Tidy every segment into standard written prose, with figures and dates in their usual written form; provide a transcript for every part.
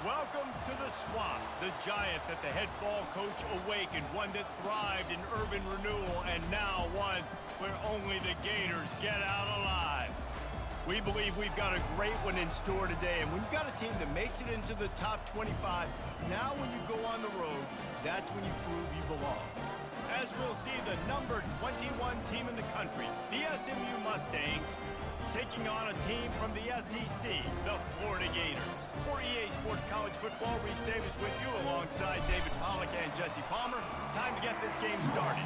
Welcome to the swamp, the giant that the head ball coach awakened, one that thrived in urban renewal, and now one where only the Gators get out alive. We believe we've got a great one in store today, and when you've got a team that makes it into the top 25, now when you go on the road, that's when you prove you belong. As we'll see the number 21 team in the country, the SMU Mustangs, taking on a team from the SEC, the Florida Gators. For EA Sports College Football, Reese Davis with you alongside David Pollack and Jesse Palmer. Time to get this game started.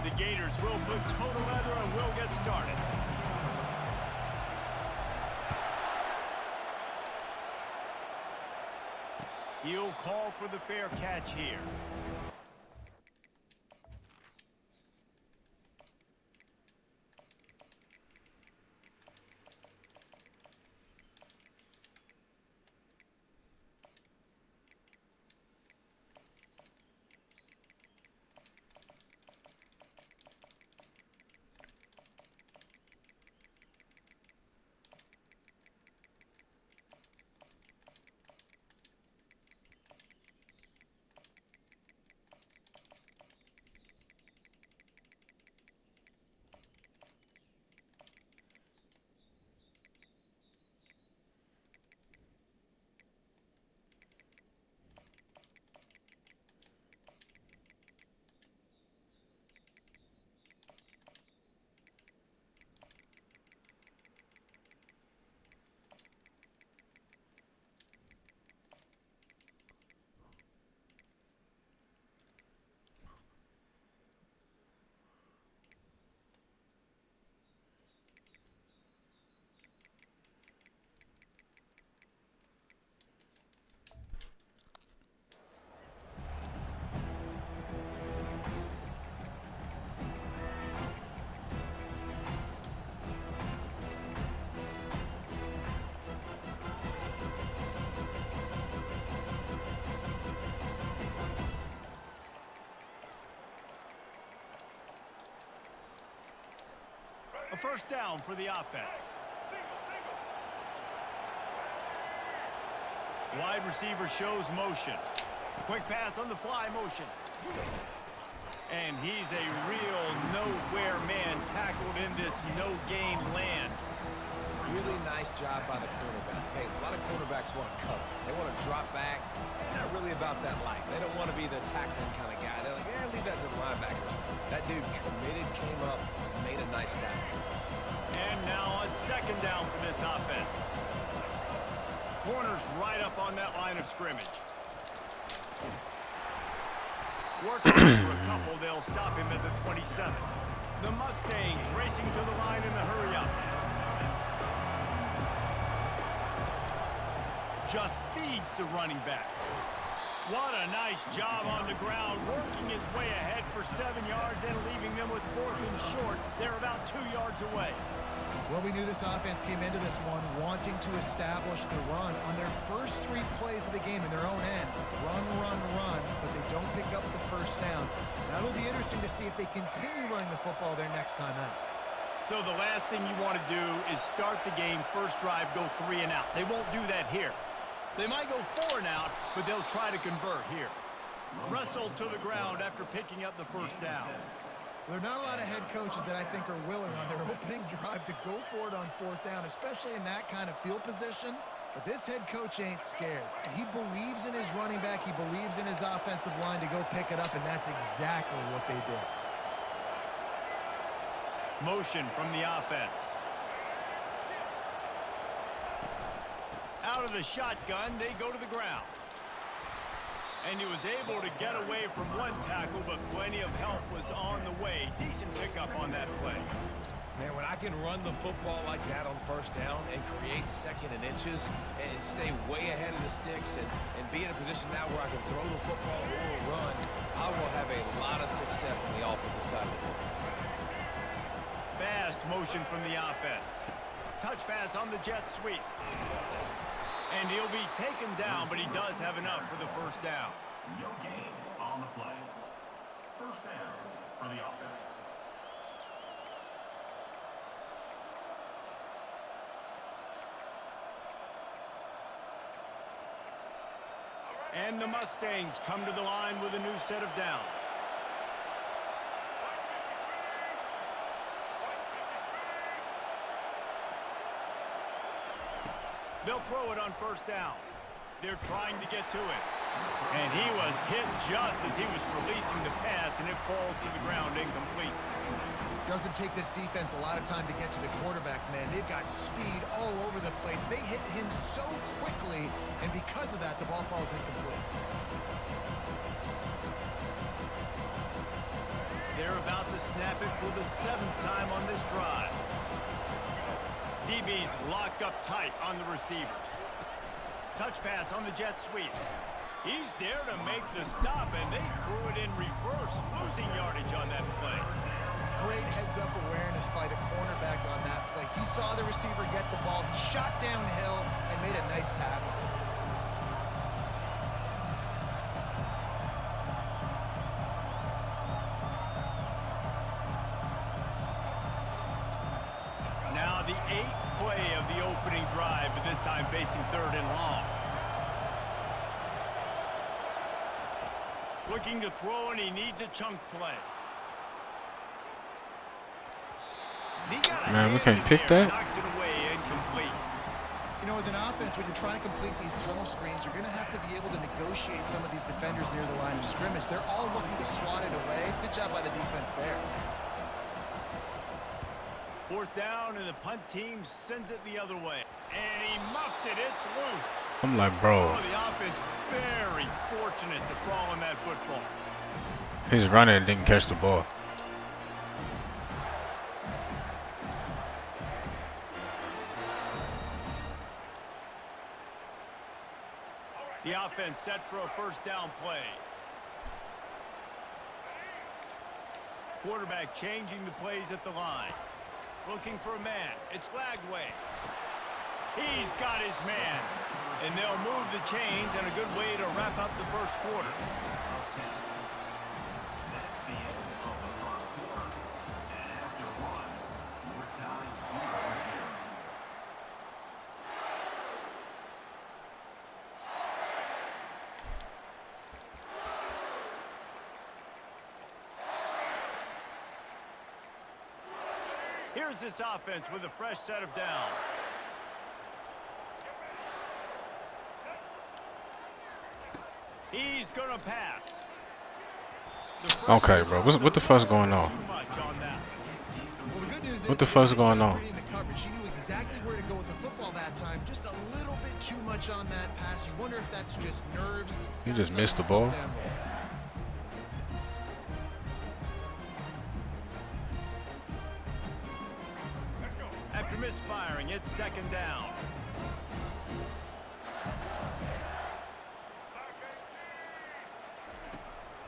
The Gators will put total leather and will get started. He'll call for the fair catch here. A first down for the offense. Wide receiver shows motion. Quick pass on the fly motion. And he's a real nowhere man tackled in this no-gain land. Really nice job by the cornerback. Hey, a lot of cornerbacks want to cover. They want to drop back. They're not really about that life. They don't want to be the tackling kind of guy. They're like, yeah, leave that to the linebackers. That dude committed, came up, and made a nice tackle. And now on second down for this offense. Corner's right up on that line of scrimmage. Working for a couple, they'll stop him at the 27. The Mustangs racing to the line in the hurry-up. Just feeds the running back. What a nice job on the ground, working his way ahead for 7 yards and leaving them with 4th and short. They're about 2 yards away. Well, we knew this offense came into this one wanting to establish the run on their first 3 plays of the game in their own end. Run, run, run, but they don't pick up the first down. Now it'll be interesting to see if they continue running the football their next time out. So the last thing you want to do is start the game, first drive, go 3 and out. They won't do that here. They might go 4 and out, but they'll try to convert here. Wrestled to the ground after picking up the first down. There are not a lot of head coaches that I think are willing on their opening drive to go for it on 4th down, especially in that kind of field position. But this head coach ain't scared. He believes in his running back. He believes in his offensive line to go pick it up, and that's exactly what they did. Motion from the offense. Out of the shotgun, they go to the ground. And he was able to get away from one tackle, but plenty of help was on the way. Decent pickup on that play. Man, when I can run the football like that on first down and create second and inches and stay way ahead of the sticks and be in a position now where I can throw the football or run, I will have a lot of success on the offensive side of the football. Fast motion from the offense. Touch pass on the jet sweep. And he'll be taken down, but he does have enough for the first down. No gain on the play. First down for the offense. And the Mustangs come to the line with a new set of downs. They'll throw it on first down. They're trying to get to it. And he was hit just as he was releasing the pass, and it falls to the ground incomplete. Doesn't take this defense a lot of time to get to the quarterback, man. They've got speed all over the place. They hit him so quickly, and because of that, the ball falls incomplete. They're about to snap it for the 7th time on this drive. DB's locked up tight on the receivers. Touch pass on the jet sweep. He's there to make the stop, and they threw it in reverse, losing yardage on that play. Great heads-up awareness by the cornerback on that play. He saw the receiver get the ball. He shot downhill and made a nice tackle. Now the 8th play of the opening drive, but this time facing 3rd and long. Looking to throw, and he needs a chunk play. Man, we can't pick that. Knocks it away, incomplete. You know, as an offense, when you're trying to complete these tunnel screens, you're going to have to be able to negotiate some of these defenders near the line of scrimmage. They're all looking to swat it away. Good job by the defense there. 4th down, and the punt team sends it the other way. And he muffs it. It's loose. I'm like, bro. Oh, the offense very fortunate to fall on that football. He's running and didn't catch the ball. The offense set for a first down play. Quarterback changing the plays at the line. Looking for a man. It's Lagway. He's got his man. And they'll move the chains, and a good way to wrap up the first quarter. That's the end of the first quarter. And after one, we're tied 0-0. Here's this offense with a fresh set of downs. He's gonna pass. Okay, bro. What the fuck's going on? Well, the good news What the fuck's going on? He knew exactly where to go with the football that time. Just a little bit too much on that pass. You wonder if that's just nerves. He just missed the ball. After misfiring, it's 2nd down.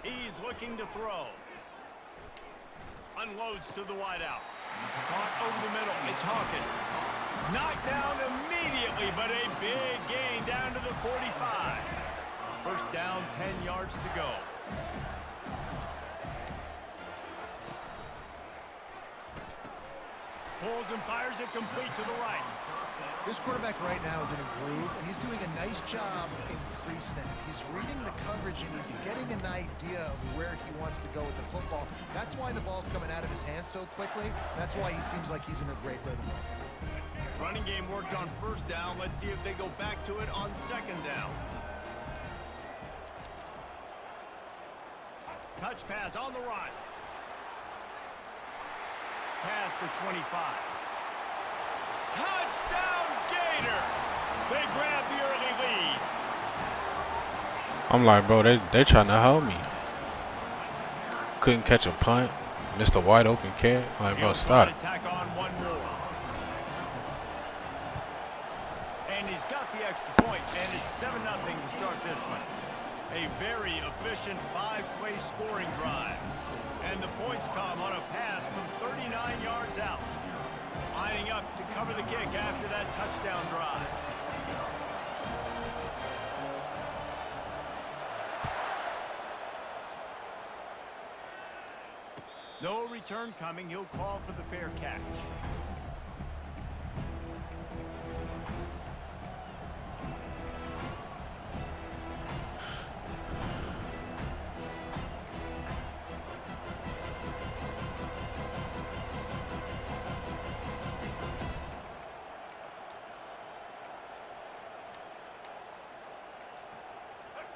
He's looking to throw. Unloads to the wideout. Caught over the middle. It's Hawkins. Knocked down immediately, but a big gain down to the 45. First down, 10 yards to go. Pulls and fires it complete to the right. This quarterback right now is in a groove, and he's doing a nice job in pre-snap. He's reading the coverage, and he's getting an idea of where he wants to go with the football. That's why the ball's coming out of his hands so quickly. That's why he seems like he's in a great rhythm. Running game worked on first down. Let's see if they go back to it on 2nd down. Touch pass on the run. past the 25. Touchdown Gators! They grab the early lead. I'm like, bro, they trying to hold me. Couldn't catch a punt. Missed a wide open cat. Like, bro, stop. Attack on one more. And he's got the extra point, and it's 7-0 to start this one. A very efficient 5-play scoring drive. And the points come on a pass from 39 yards out. Lining up to cover the kick after that touchdown drive. No return coming. He'll call for the fair catch.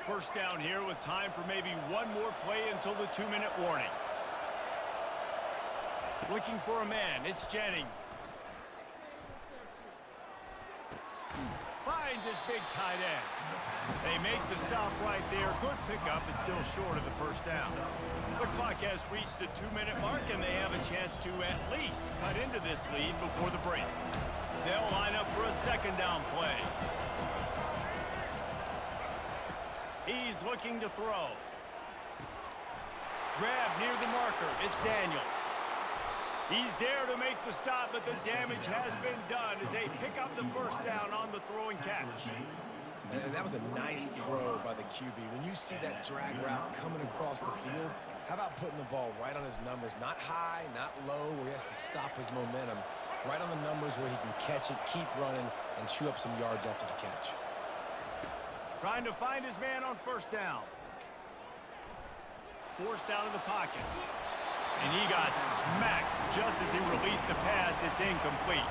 First down here with time for maybe one more play until the 2-minute warning. Looking for a man, it's Jennings. Finds his big tight end. They make the stop right there. Good pickup, but still short of the first down. The clock has reached the 2-minute mark, and they have a chance to at least cut into this lead before the break. They'll line up for a second down play. He's looking to throw. Grab near the marker. It's Daniels. He's there to make the stop, but the damage has been done as they pick up the first down on the throwing catch. And that was a nice throw by the QB. When you see that drag route coming across the field, how about putting the ball right on his numbers? Not high, not low, where he has to stop his momentum. Right on the numbers where he can catch it, keep running, and chew up some yards after the catch. Trying to find his man on first down. Forced out of the pocket. And he got smacked just as he released the pass. It's incomplete.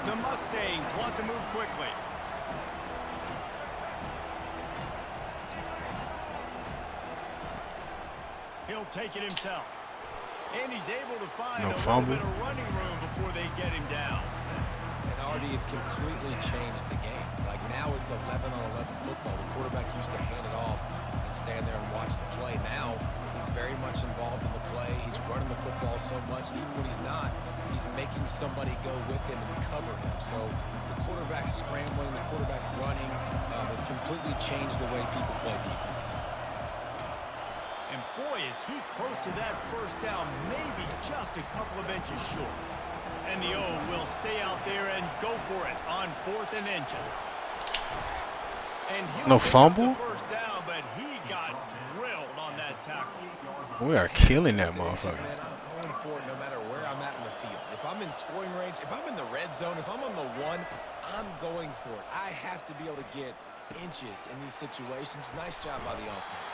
The Mustangs want to move quickly. He'll take it himself. And he's able to find a little bit of running room before they get him down. And Artie, it's completely changed the game. Like now it's 11-on-11 football. The quarterback used to hand it off and stand there and watch the play. Now he's very much involved in the play. He's running the football so much, and even when he's not, he's making somebody go with him and cover him. So the quarterback scrambling, the quarterback running has completely changed the way people play defense. And boy, is he close to that first down, maybe just a couple of inches short. And the O will stay out there and go for it on 4th and inches. And no fumble? First down, but he got drilled on that tackle. We are killing that motherfucker. Man, I'm going for it no matter where I'm at in the field. If I'm in scoring range, if I'm in the red zone, if I'm on the 1, I'm going for it. I have to be able to get inches in these situations. Nice job by the offense.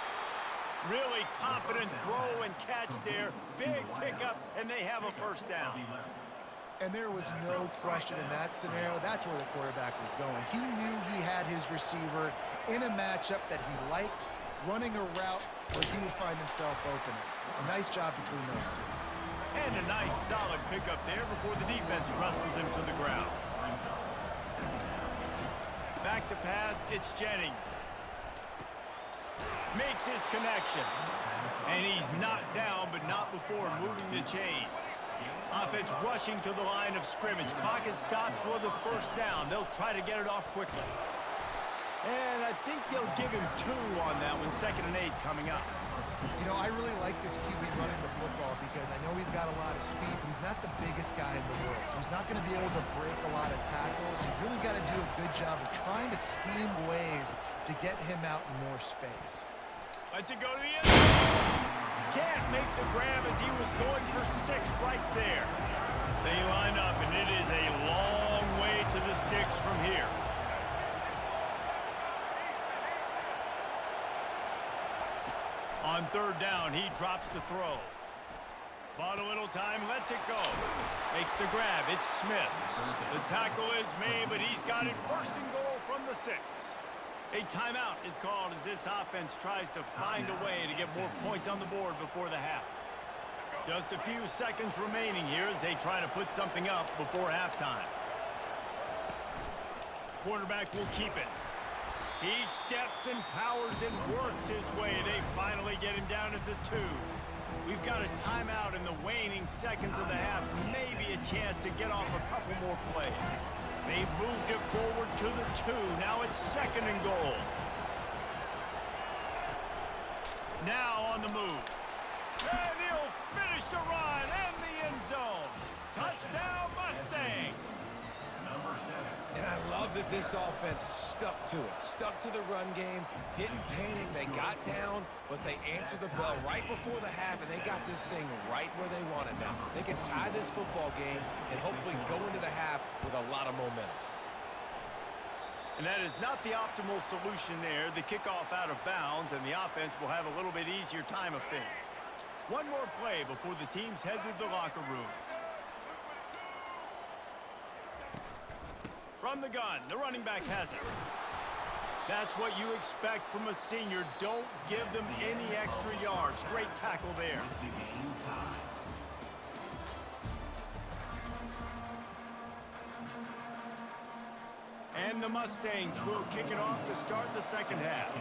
Really confident throw and catch there. Big pickup, and they have a first down. And there was no question in that scenario. That's where the quarterback was going. He knew he had his receiver in a matchup that he liked, running a route where he would find himself open. A nice job between those two. And a nice solid pickup there before the defense wrestles him to the ground. Back to pass, it's Jennings. Makes his connection. And he's knocked down, but not before moving the chains. Offense rushing to the line of scrimmage. Clock is stopped for the first down. They'll try to get it off quickly. And I think they'll give him 2 on that one. 2nd and 8 coming up. You know, I really like this QB running the football because I know he's got a lot of speed, but he's not the biggest guy in the world. So he's not going to be able to break a lot of tackles. You really got to do a good job of trying to scheme ways to get him out in more space. Let's it go to the end zone. Can't make the grab as he was going for 6 right there. They line up, and it is a long way to the sticks from here. On 3rd down, he drops the throw. Bought a little time, lets it go. Makes the grab, it's Smith. The tackle is made, but he's got it 1st and goal from the 6. A timeout is called as this offense tries to find a way to get more points on the board before the half. Just a few seconds remaining here as they try to put something up before halftime. Quarterback will keep it. He steps and powers and works his way. They finally get him down at the 2. We've got a timeout in the waning seconds of the half. Maybe a chance to get off a couple more plays. They've moved it forward to the 2. Now it's 2nd and goal. Now on the move. And he'll finish the run and the end zone. Touchdown Mustangs. And I love that this offense stuck to it, stuck to the run game, didn't panic. They got down, but they answered the bell right before the half, and they got this thing right where they want it now. They can tie this football game and hopefully go into the half with a lot of momentum. And that is not the optimal solution there. The kickoff out of bounds, and the offense will have a little bit easier time of things. One more play before the teams head to the locker rooms. From the gun, the running back has it. That's what you expect from a senior. Don't give them any extra yards. Great tackle there. And the Mustangs will kick it off to start the second half.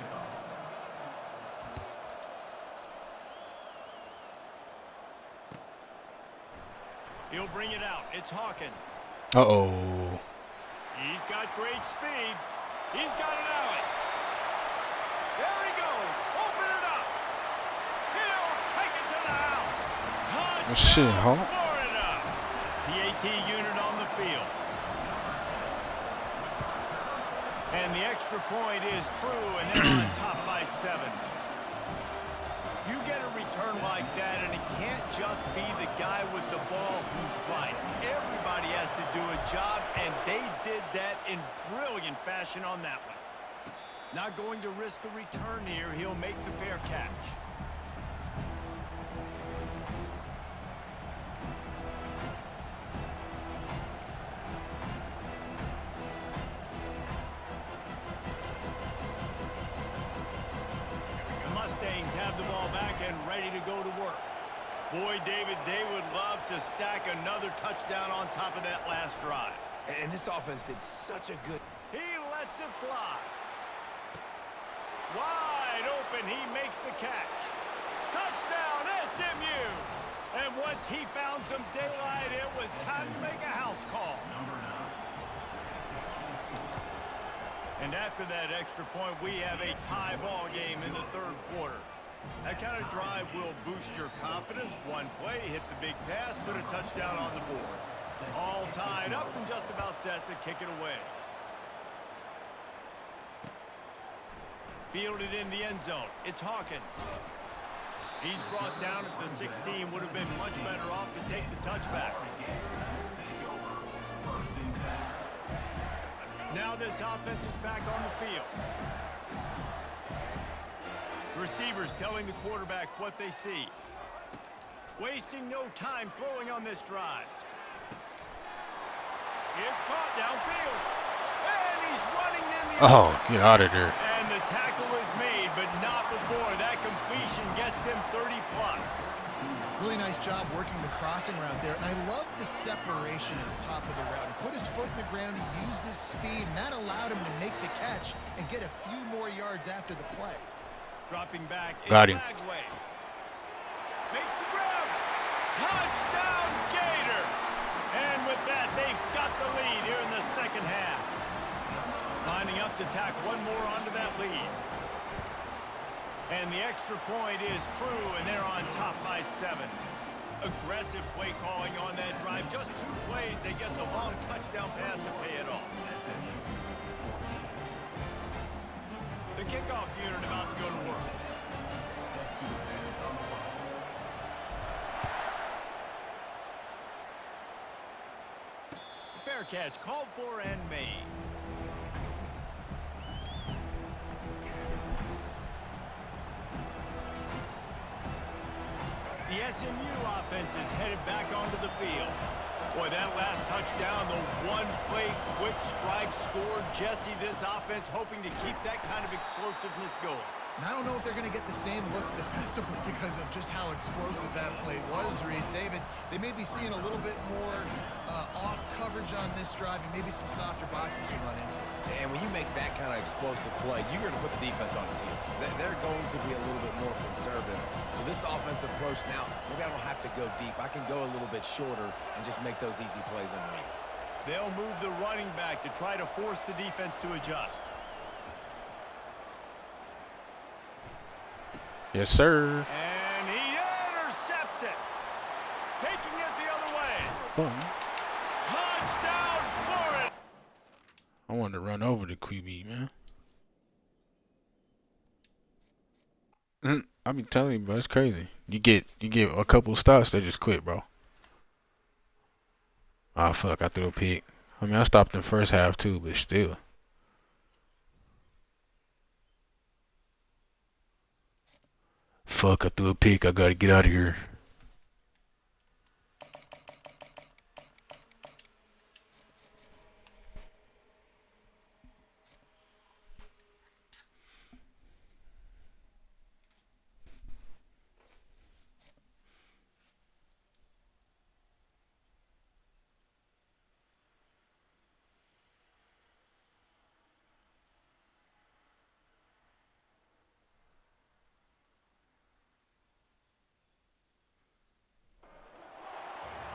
He'll bring it out. It's Hawkins. Uh-oh. He's got great speed. He's got an alley. There he goes. Open it up. He'll take it to the house. Touchdown, Shit, huh? Florida. PAT unit on the field. And the extra point is true, and they're on top by 7. You get a return like that, and it can't just be the guy with the ball who's right. Everybody has to do a job, and they did that in brilliant fashion on that one. Not going to risk a return here. He'll make the fair catch. Mustangs have the ball back and ready to go to work. Boy, David, they would love to stack another touchdown on top of that last drive. And this offense did such a good... He lets it fly. Wide open, he makes the catch. Touchdown, SMU! And once he found some daylight, it was time to make a house call. And after that extra point, we have a tie ball game in the 3rd quarter. That kind of drive will boost your confidence. One play, hit the big pass, put a touchdown on the board. All tied up and just about set to kick it away. Fielded in the end zone. It's Hawkins. He's brought down at the 16. Would have been much better off to take the touchback. Now this offense is back on the field. Receivers telling the quarterback what they see. Wasting no time throwing on this drive. It's caught downfield. And he's running in the... Oh, get out of there. And the tackle is made, but not before. That completion gets them 30+. Really nice job working the crossing route there. And I love the separation at the top of the route. He put his foot in the ground, he used his speed, and that allowed him to make the catch and get a few more yards after the play. Dropping back. Got him. Bagway. Makes the grab. Touchdown, Gator. And with that, they've got the lead here in the second half. Lining up to tack one more onto that lead. And the extra point is true, and they're on top by 7. Aggressive play calling on that drive. Just 2 plays, they get the long touchdown pass to pay it off. The kickoff unit about to go to work. Fair catch called for and made. The SMU offense is headed back onto the field. Boy, that last touchdown, the one-play quick strike scored. Jesse, this offense hoping to keep that kind of explosiveness going. And I don't know if they're going to get the same looks defensively because of just how explosive that play was, Reese. David, they may be seeing a little bit more off coverage on this drive and maybe some softer boxes to run into. And when you make that kind of explosive play, you're going to put the defense on its heels. They're going to be a little bit more conservative. So this offensive approach now, maybe I don't have to go deep. I can go a little bit shorter and just make those easy plays underneath. They'll move the running back to try to force the defense to adjust. Yes, sir. And he intercepts it. Taking it the other way. Oh, Touchdown, Florida. I wanted to run over the QB, man. I be telling you, bro, it's crazy. You get a couple stops, they just quit, bro. Ah, fuck, I threw a pick. I mean, I stopped in the first half too, but still. Fuck, I threw a pick. I gotta get out of here.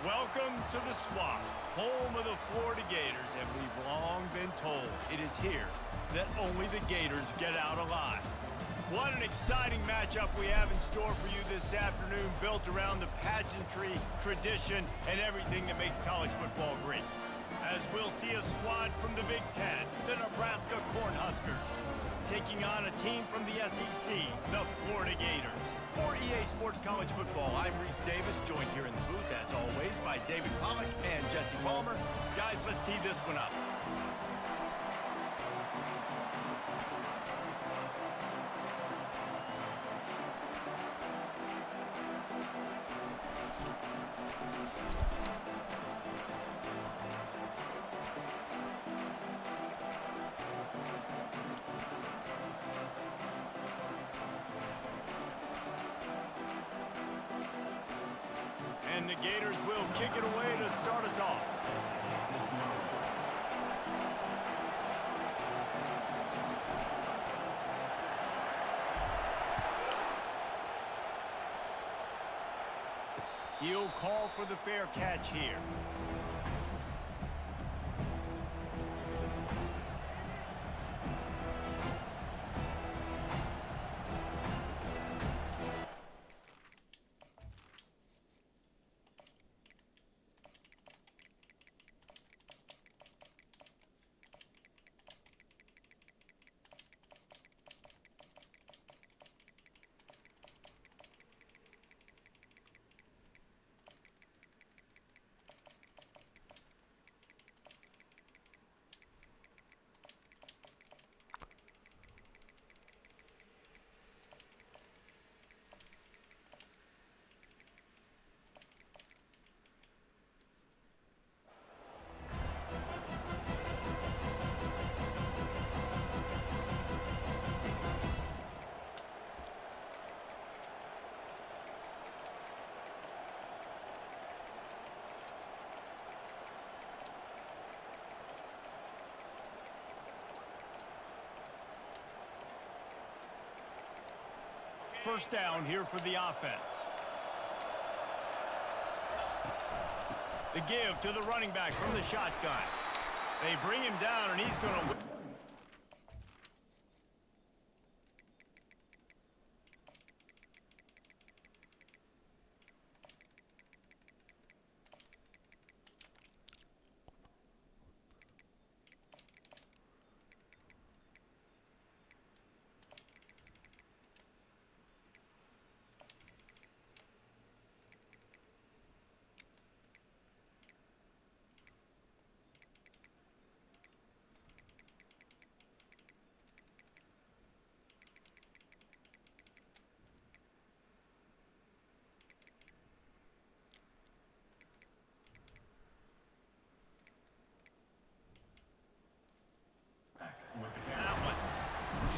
Welcome to the Swamp, home of the Florida Gators, and we've long been told it is here that only the Gators get out alive. What an exciting matchup we have in store for you this afternoon, built around the pageantry, tradition, and everything that makes college football great. As we'll see a squad from the Big Ten, the Nebraska Cornhuskers, taking on a team from the SEC, the Florida Gators. For EA Sports College Football, I'm Reese Davis, joined here in the booth, as always, by David Pollack and Jesse Palmer. Guys, let's tee this one up. And the Gators will kick it away to start us off. He'll call for the fair catch here. First down here for the offense. The give to the running back from the shotgun. They bring him down, and he's going to...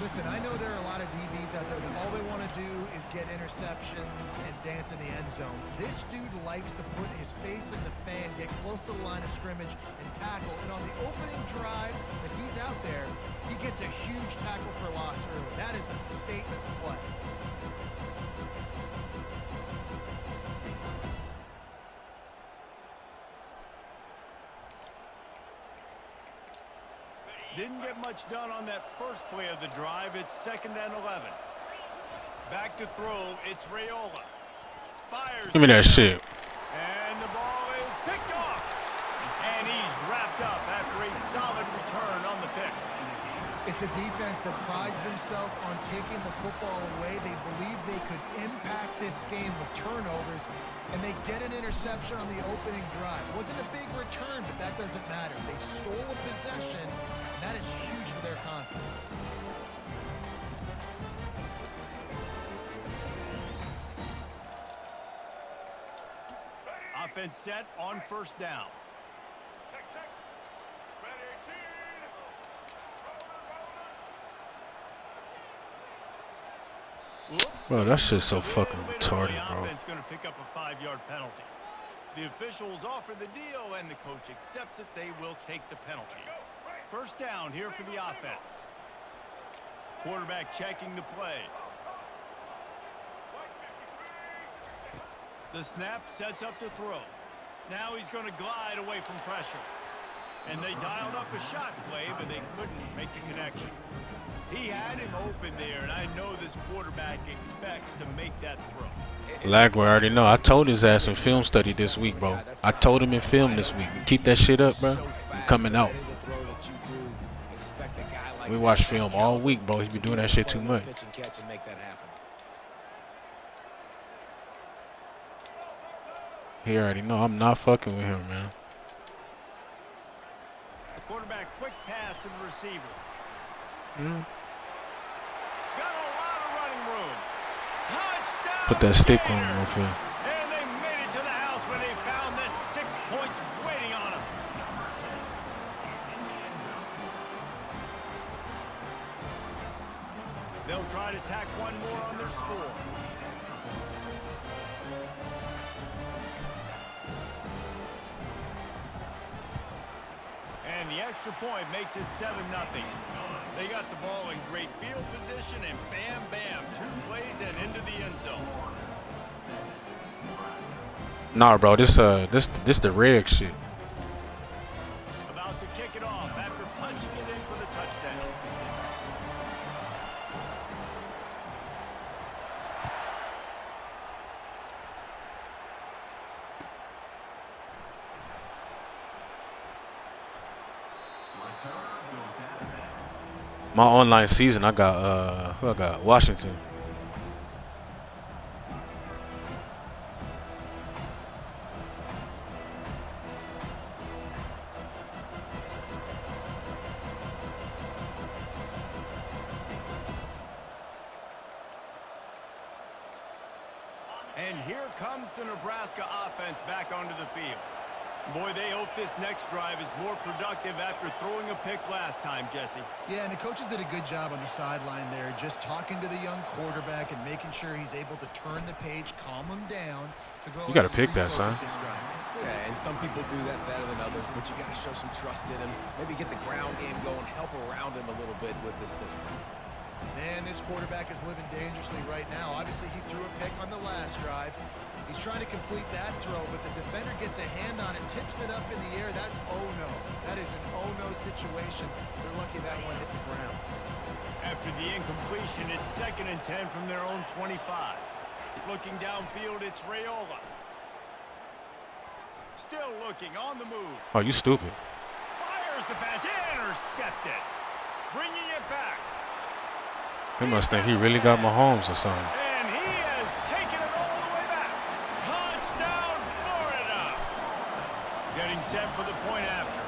Listen, I know there are a lot of DBs out there that all they want to do is get interceptions and dance in the end zone. This dude likes to put his face in the fan, get close to the line of scrimmage, and tackle. And on the opening drive, if he's out there, he gets a huge tackle for loss early. That is a statement play. Didn't get much done on that first play of the drive. It's 2nd and 11. Back to throw. It's Raiola. Fires. Give me that shit. And the ball is picked off. And he's wrapped up after a solid return on the pick. It's a defense that prides themselves on taking the football away. They believe they could impact this game with turnovers, and they get an interception on the opening drive. It wasn't a big return, but that doesn't matter. They stole a possession, and that is huge for their confidence. Offense set on 1st down. Bro, that shit's so fucking retarded, bro. The offense going to pick up a 5-yard penalty. The officials offer the deal, and the coach accepts it. They will take the penalty. 1st down here for the offense. Quarterback checking the play. The snap sets up to throw. Now he's going to glide away from pressure. And they dialed up a shot play, but they couldn't make the connection. He had him open there, and I know this quarterback expects to make that throw. Lagway already know. I told his ass in film study this week, bro. I told him in film this week. Keep that shit up, bro. I'm coming out. We watch film all week, bro. He be doing that shit too much. He already know I'm not fucking with him, man. Quarterback quick pass to the receiver. Mm. Got a lot of running room. Touchdown! Put that stick on him Gators! real quick. And they made it to the house where they found that 6 points waiting on them. They'll try to tack one more on their score. And the extra point makes it 7-0. They got the ball in great field position, and bam, bam, 2 plays and into the end zone. Nah, bro, this the red shit. About to kick it off after punching it in for the touchdown. My online season, I got who I got? Washington. And here comes the Nebraska offense back onto the field. Boy, they hope this next drive is more productive after throwing a pick last time, Jesse. Yeah, and the coaches did a good job on the sideline there, just talking to the young quarterback and making sure he's able to turn the page, calm him down to go. You got to pick that, son. Yeah, and some people do that better than others, but you got to show some trust in him. Maybe get the ground game going, help around him a little bit with this system. Man, this quarterback is living dangerously right now. Obviously, he threw a pick on the last drive. He's trying to complete that throw, but the defender gets a hand on it, tips it up in the air. That's oh-no. That is an oh-no situation. They're lucky that one hit the ground. After the incompletion, it's 2nd and 10 from their own 25. Looking downfield, it's Raiola. Still looking, on the move. Oh, you stupid. Fires the pass, intercepted. Bringing it back. He must think he really got Mahomes or something. And he has taken it all the way back. Touchdown, Florida. Getting set for the point after.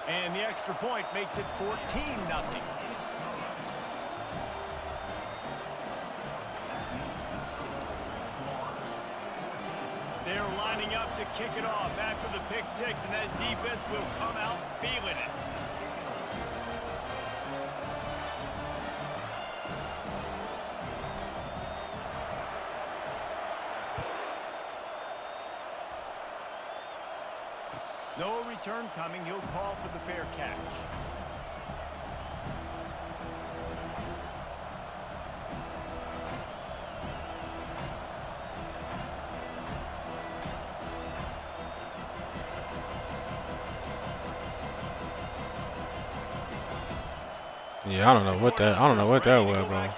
And the extra point makes it 14-0. They're lining up to kick it off after the pick six, and that defense will come out feeling it. No return coming. He'll call for the fair catch. Yeah, I don't know what that was, bro.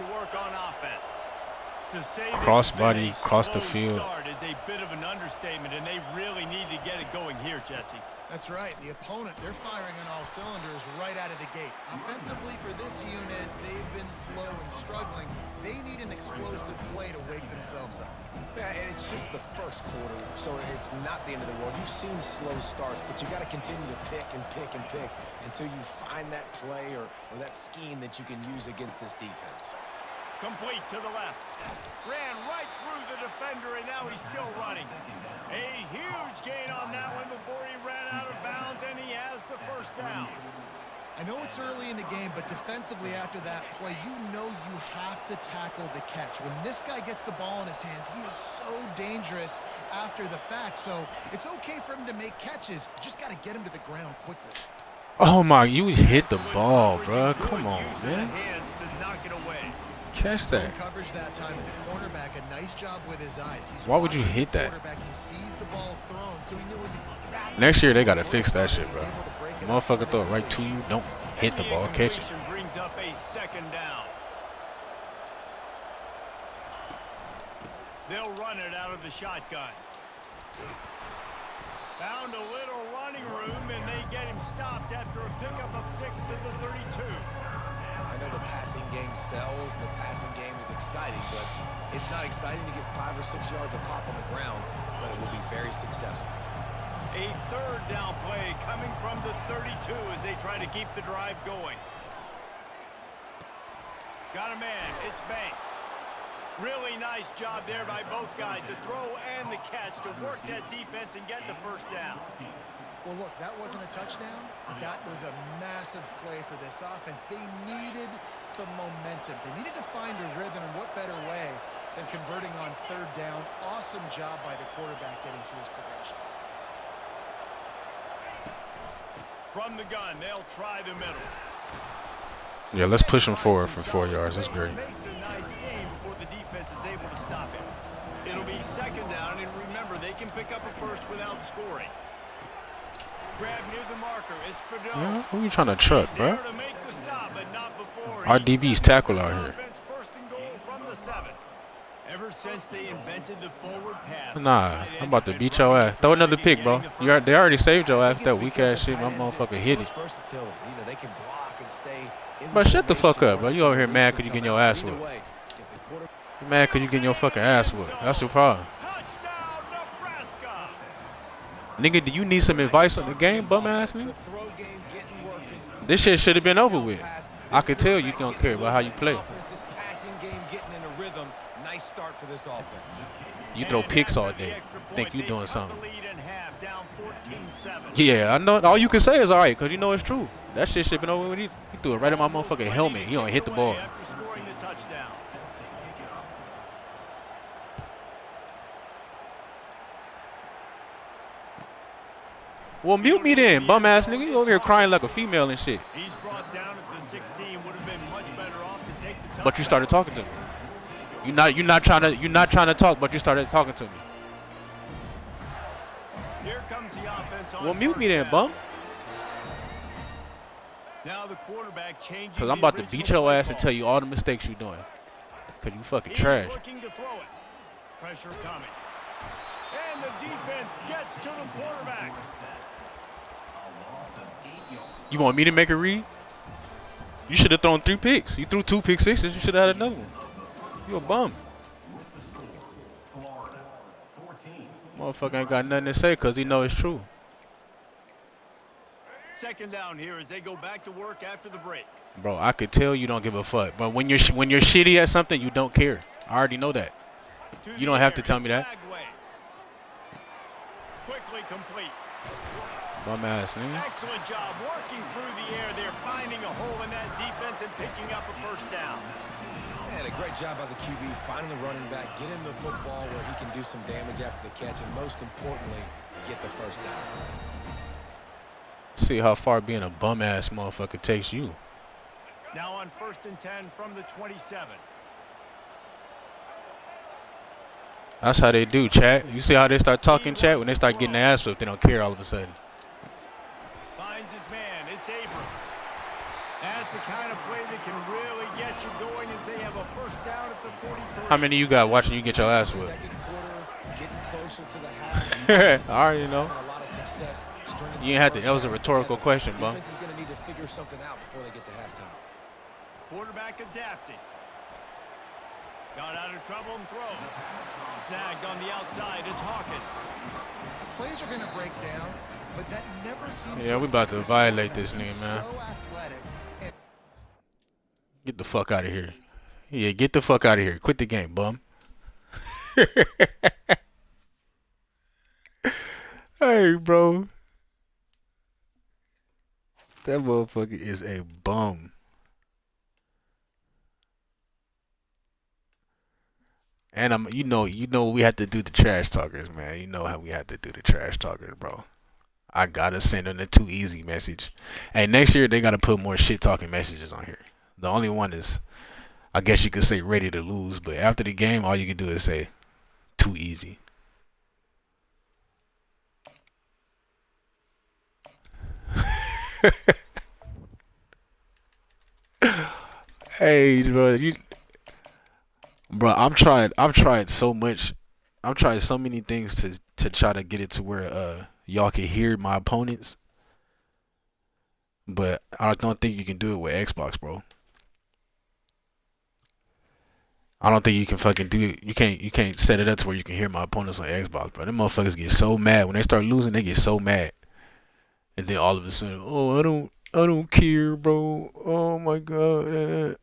Crossbody, cross the field. Is a bit of an understatement, and they really need to get it going here, Jesse. That's right. The opponent, they're firing on all cylinders right out of the gate. Offensively, for this unit, they've been slow and struggling. They need an explosive play to wake themselves up. Yeah, and it's just the first quarter, so it's not the end of the world. You've seen slow starts, but you got to continue to pick and pick and pick until you find that play or that scheme that you can use against this defense. Complete to the left. Ran right through the defender, and now he's still running. A huge gain on that one before he ran out of bounds, and he has the first down. I know it's early in the game, but defensively after that play, you know you have to tackle the catch. When this guy gets the ball in his hands, he is so dangerous after the fact. So it's okay for him to make catches. You just got to get him to the ground quickly. Oh, my. You hit the ball, bro. Come on, man. Hands to knock it away. Catch that. Coverage that time, and the cornerback, a nice job with his eyes. Why would you hit that? He sees the ball thrown, so he knows exactly. Next year, they got to fix that shit, bro. Motherfucker throw it right to you. Don't hit the ball. Catch it. Brings up a second down. They'll run it out of the shotgun. Found a little running room, and they get him stopped after a pickup of 6 to the 32. I know the passing game sells, the passing game is exciting, but it's not exciting to get 5 or 6 yards of pop on the ground, but it will be very successful. A third down play coming from the 32 as they try to keep the drive going. Got a man. It's Banks. Really nice job there by both guys to throw and the catch to work that defense and get the first down. Well, look, that wasn't a touchdown, but that was a massive play for this offense. They needed some momentum. They needed to find a rhythm, and what better way than converting on third down. Awesome job by the quarterback getting through his progression. From the gun, they'll try the middle. Yeah, let's push him forward for 4 yards. That's great. Makes a nice game before the defense is able to stop him. It'll be second down, and remember, they can pick up a first without scoring. Grab near the marker. It's Fidel. Yeah, who you trying to truck, bro? To make the stop, but not before. Our DB's tackle out here. First and goal from the 7. Ever since they invented the forward pass. Nah, I'm about to beat your ass. Throw another pick, bro. They already saved your ass with that weak ass shit. My motherfucker hit it. Versatility. You know, they can block and stay in But shut the fuck up, bro. You over here mad because you getting your ass whooped. You mad because you getting your fucking ass whooped. That's your problem. Touchdown, Nebraska. Nigga, do you need some advice on the game, bum ass nigga? This shit should have been over with. I could tell you don't care about how you play. This passing game getting in a rhythm. Nice start for this offense. You throw picks all day. Think you doing something. Yeah, I know. All you can say is all right because you know it's true. That shit should have been over with. He threw it right in my motherfucking helmet. He don't hit the ball. Well, mute me then, bum ass nigga. You over here crying like a female and shit. He's brought down at the 16. Would have been much better off to take the touchdown. But you started talking to me. You're not trying to talk, but you started talking to me. Here comes the offense on. Well, mute me then, bum. Now the quarterback changing. Cause I'm about to beat your ass and tell you all the mistakes you're doing. Cause you fucking trash. Looking to throw it. Pressure coming. And the defense gets to the quarterback. You want me to make a read? You should have thrown 3 picks. You threw 2 pick sixes. You should have had another one. You a bum. Motherfucker ain't got nothing to say because he know it's true. Second down here as they go back to work after the break. Bro, I could tell you don't give a fuck. But when you're shitty at something, you don't care. I already know that. You don't have to tell me that. Quickly nearly complete. Bum ass, nigga. Excellent job working through the air there, finding a hole in that defense and picking up a first down. And a great job by the QB finding the running back, get him the football where he can do some damage after the catch, and most importantly, get the first down. See how far being a bum ass motherfucker takes you. Now on 1st and 10 from the 27. That's how they do, chat. You see how they start talking, chat? When they start getting their ass whipped, they don't care all of a sudden. Finds his man. It's Abrams. That's the kind of play that can really get you going as they have a first down at the 43. How many of you got watching you get your ass whipped? Second quarter, getting closer to the half. I already know. A lot of success. You ain't have to. That was a rhetorical question, bro. Defense is going to need to figure something out before they get to halftime. Quarterback adapting. Got out of trouble and throws. Snagged on the outside. It's Hawkins. Plays are going to break down, but that never seems Yeah, we about to violate this nigga, man. So athletic. And Get the fuck out of here. Yeah, get the fuck out of here. Quit the game, bum. Hey, bro. That motherfucker is a bum. And you know, we have to do the trash talkers, man. You know how we have to do the trash talkers, bro. I gotta send them the too easy message. Hey, next year they gotta put more shit talking messages on here. The only one is, I guess you could say ready to lose, but after the game, all you can do is say too easy. Hey, bro, I've tried so much. I've tried so many things to try to get it to where y'all can hear my opponents, but I don't think you can do it with Xbox, bro. I don't think you can fucking do it. You can't set it up to where you can hear my opponents on Xbox, bro. Them motherfuckers get so mad when they start losing. They get so mad, and then all of a sudden, oh, I don't care, bro. Oh my god.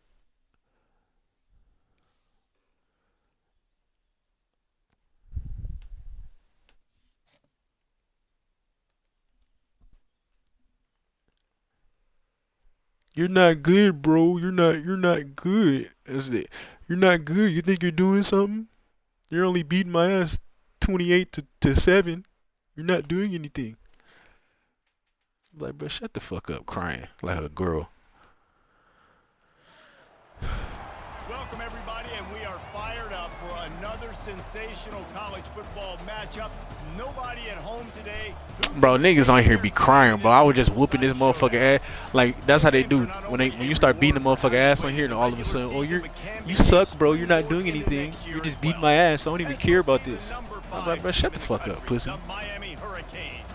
You're not good, bro. You're not good. You're not good. You think you're doing something? You're only beating my ass 28 to 7. You're not doing anything. Like, bro, shut the fuck up crying like a girl. Welcome, everybody, and we are fired up for another sensational college football matchup. Nobody at home today. Bro, niggas on here be crying, bro. I was just whooping this motherfucker ass. Like, that's how they do. When you start beating the motherfucker ass on here, and all of a sudden, oh, you suck, bro. You're not doing anything. You're just beating my ass. I don't even care about this. I'm like, bro, shut the fuck up, pussy. The Miami Hurricanes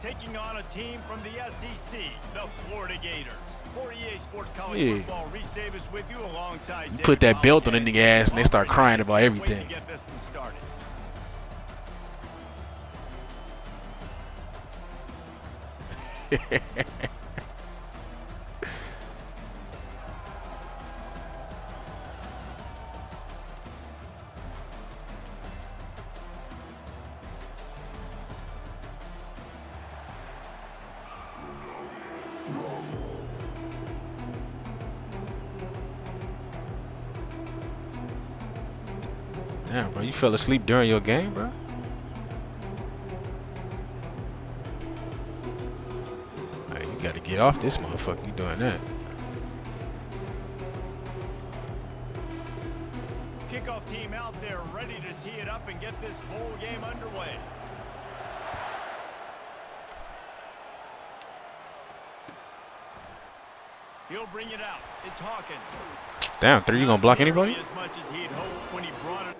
taking on a team from the SEC, the Florida Gators. For EA Sports College Football, Reese Davis with you alongside. You put that belt on the nigga ass, and they start crying about everything. Get this one started. Damn, bro, you fell asleep during your game, bro? Hey, you gotta get off this motherfucker. You doing that? Kickoff team out there ready to tee it up and get this bowl game underway. He'll bring it out. It's Hawkins. Damn, 3, you gonna block anybody? As much as he'd hoped when he brought it.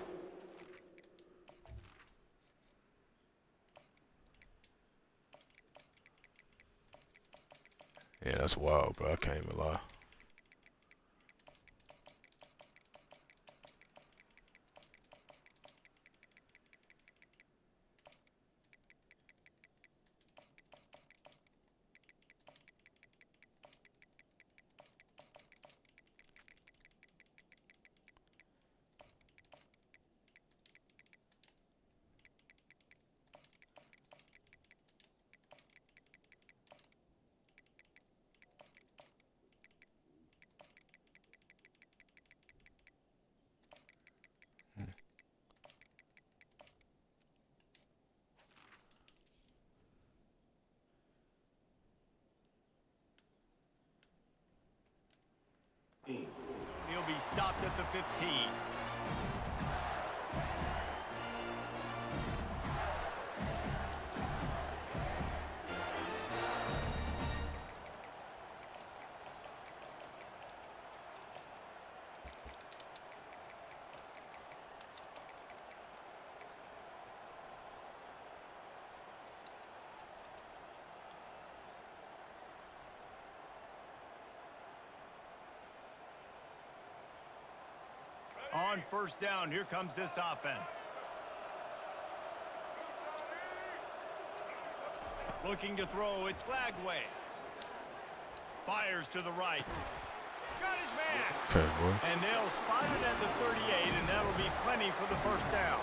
Yeah, that's wild, bro. I can't even lie. stopped at the 15. On first down, here comes this offense. Looking to throw, it's Flagway. Fires to the right. Got his man. Okay, boy. And they'll spot it at the 38, and that'll be plenty for the first down.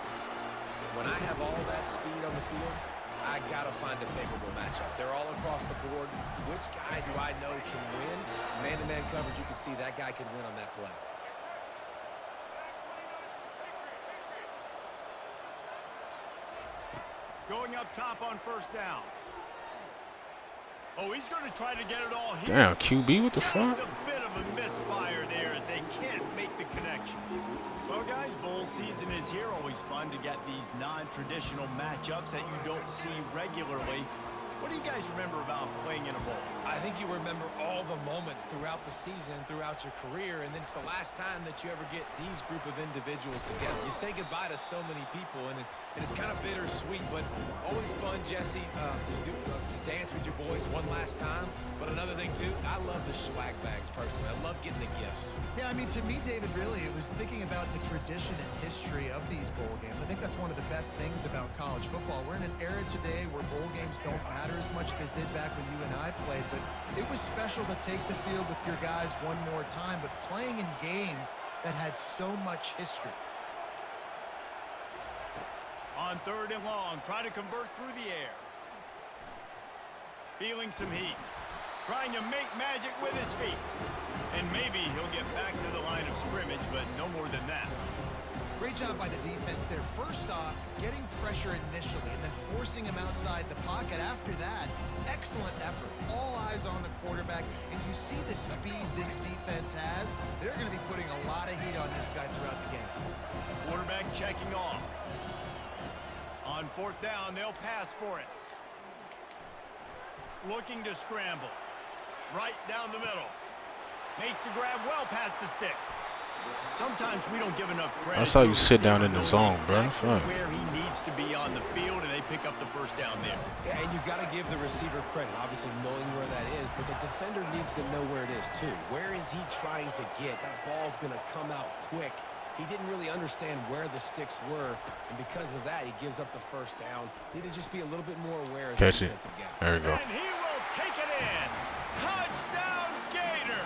When I have all that speed on the field, I got to find a favorable matchup. They're all across the board. Which guy do I know can win? Man-to-man coverage, you can see that guy can win on that play. Going up top on first down. Oh, he's going to try to get it all here. Damn, QB, what the fuck? Just a bit of a misfire there as they can't make the connection. Well, guys, bowl season is here. Always fun to get these non-traditional matchups that you don't see regularly. What do you guys remember about playing in a bowl? I think you remember all the moments throughout the season, throughout your career, and then it's the last time that you ever get these group of individuals together. You say goodbye to so many people, and it's kind of bittersweet, but always fun, Jesse, to dance with your boys one last time. But another thing, too, I love the swag bags, personally. I love getting the gifts. Yeah, I mean, to me, David, really, it was thinking about the tradition and history of these bowl games. I think that's one of the best things about college football. We're in an era today where bowl games don't matter as much as they did back when you and I played, but it was special to take the field with your guys one more time, but playing in games that had so much history. On third and long, try to convert through the air. Feeling some heat. Trying to make magic with his feet. And maybe he'll get back to the line of scrimmage, but no more than that. Great job by the defense there. First off, getting pressure initially and then forcing him outside the pocket. After that, excellent effort. All eyes on the quarterback. And you see the speed this defense has. They're going to be putting a lot of heat on this guy throughout the game. Quarterback checking off. On fourth down, they'll pass for it. Looking to scramble. Right down the middle. Makes the grab well past the sticks. Sometimes we don't give enough credit. That's how you sit down in the zone, bro. Exactly where he needs to be on the field, and they pick up the first down there. Yeah, and you got to give the receiver credit, obviously knowing where that is, but the defender needs to know where it is too. Where is he trying to get? That ball's going to come out quick. He didn't really understand where the sticks were, and because of that, he gives up the first down. Need to just be a little bit more aware as a defensive guy. There we go. And he will take it in. Touchdown, Gator.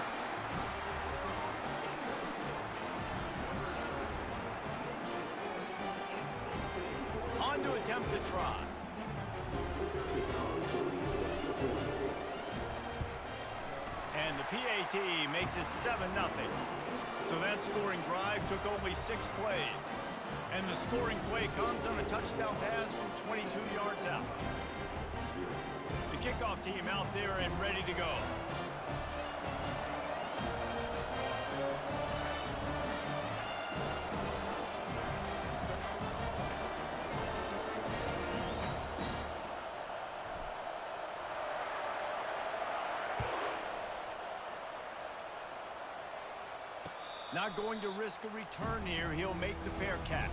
On to attempt to try. And the PAT makes it 7-0. So that scoring drive took only 6 plays. And the scoring play comes on a touchdown pass from 22 yards out. The kickoff team out there and ready to go. Not going to risk a return here. He'll make the fair catch.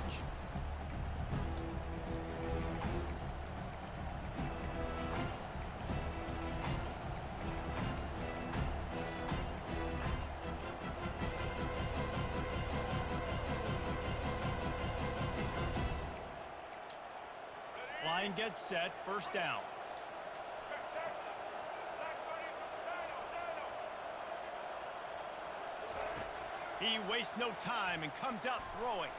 Line gets set. First down. He wastes no time and comes out throwing.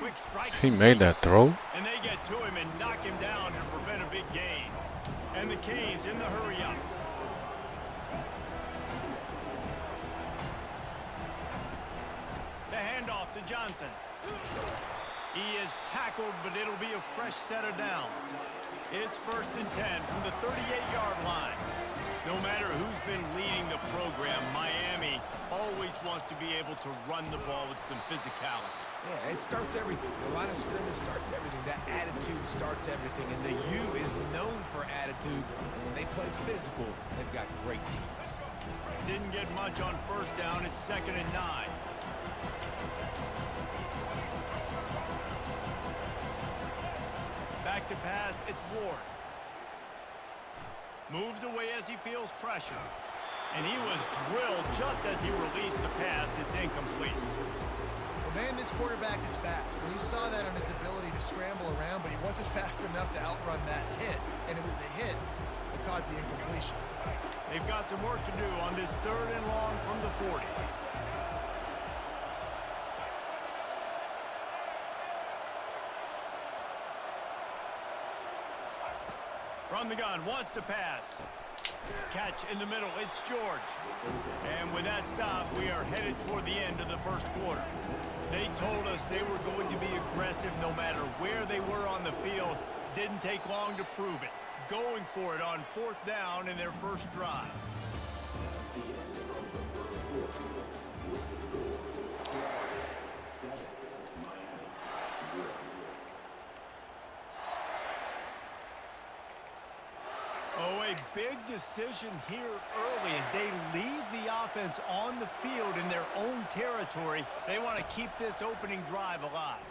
Quick strike. He made that throw. And they get to him and knock him down to prevent a big gain. And the Canes in the hurry up. The handoff to Johnson. He is tackled, but it'll be a fresh set of downs. It's 1st and 10 from the 38-yard line. No matter who's been leading the program, Miami always wants to be able to run the ball with some physicality. Yeah, it starts everything. The line of scrimmage starts everything. That attitude starts everything. And the U is known for attitude. And when they play physical, they've got great teams. Didn't get much on first down. It's 2nd and 9. Back to pass. It's Ward. Moves away as he feels pressure. And he was drilled just as he released the pass. It's incomplete. Well, man, this quarterback is fast. And you saw that on his ability to scramble around, but he wasn't fast enough to outrun that hit. And it was the hit that caused the incompletion. They've got some work to do on this 3rd and long from the 40. From the gun, wants to pass. Catch in the middle, it's George. And with that stop, we are headed toward the end of the first quarter. They told us they were going to be aggressive no matter where they were on the field. Didn't take long to prove it. Going for it on 4th down in their first drive. Oh, a big decision here early as they leave the offense on the field in their own territory. They want to keep this opening drive alive.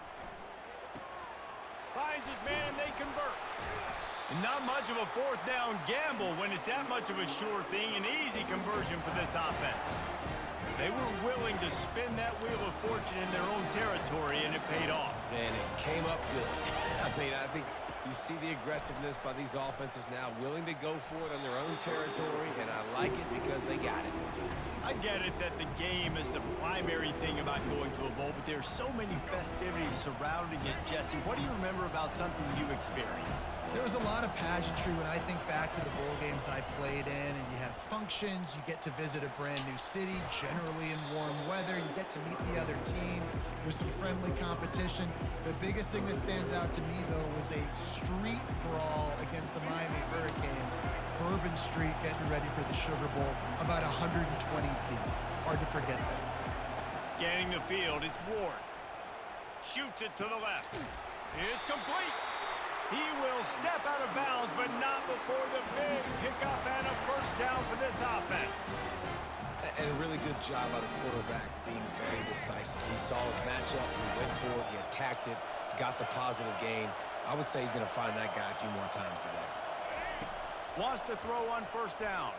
Finds his man, they convert. And not much of a 4th down gamble when it's that much of a sure thing. An easy conversion for this offense. They were willing to spin that wheel of fortune in their own territory, and it paid off. And it came up good. I think you see the aggressiveness by these offenses now, willing to go for it on their own territory, and I like it because they got it. I get it that the game is the primary thing about going to a bowl, but there's so many festivities surrounding it. Jesse, what do you remember about something you experienced? There was a lot of pageantry when I think back to the bowl games I played in, and you have functions, you get to visit a brand new city, generally in warm weather, you get to meet the other team, there's some friendly competition. The biggest thing that stands out to me, though, was a street brawl against the Miami Hurricanes. Bourbon Street getting ready for the Sugar Bowl, about 120 deep. Hard to forget that. Scanning the field, it's Ward. Shoots it to the left. It's complete. He will step out of bounds, but not before the big pickup and a first down for this offense. And a really good job by the quarterback being very decisive. He saw his matchup, he went for it, he attacked it, got the positive gain. I would say he's going to find that guy a few more times today. Wants to throw on first down.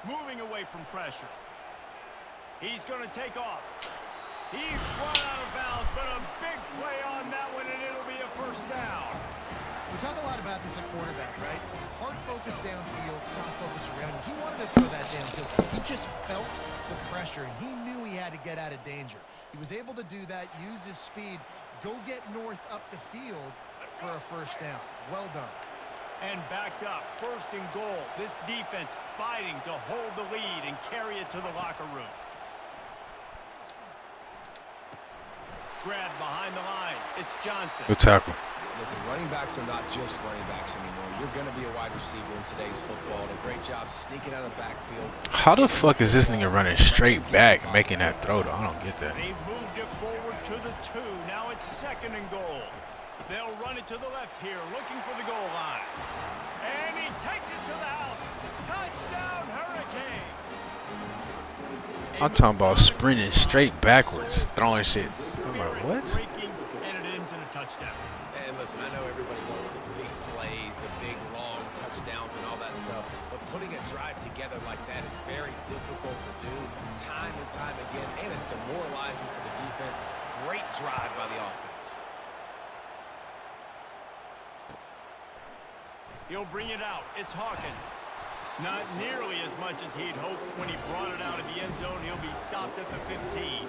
Moving away from pressure. He's going to take off. He's run out of bounds, but a big play on that one, and it'll be a first down. We talk a lot about this at quarterback, right? Hard focus downfield, soft focus around. He wanted to throw that downfield. He just felt the pressure, and he knew he had to get out of danger. He was able to do that, use his speed, go get north up the field for a first down. Well done. And backed up, 1st and goal. This defense fighting to hold the lead and carry it to the locker room. Grab behind the line. It's Johnson. Good tackle. Listen, running backs are not just running backs anymore. You're going to be a wide receiver in today's football. A great job sneaking out of the backfield. How the fuck is this nigga running straight back making that throw, though? I don't get that. They've moved it forward to the 2. Now it's 2nd and goal. They'll run it to the left here, looking for the goal line. And he takes it to the house. Touchdown, Hurricane. I'm talking about sprinting straight backwards, throwing shit. I'm like, what? Breaking, and it ends in a touchdown. And listen, I know everybody wants the big plays, the big long touchdowns and all that stuff, but putting a drive together like that is very difficult to do time and time again, and it's demoralizing for the defense. Great drive by the offense. He'll bring it out. It's Hawkins. Not nearly as much as he'd hoped when he brought it out of the end zone. He'll be stopped at the 15.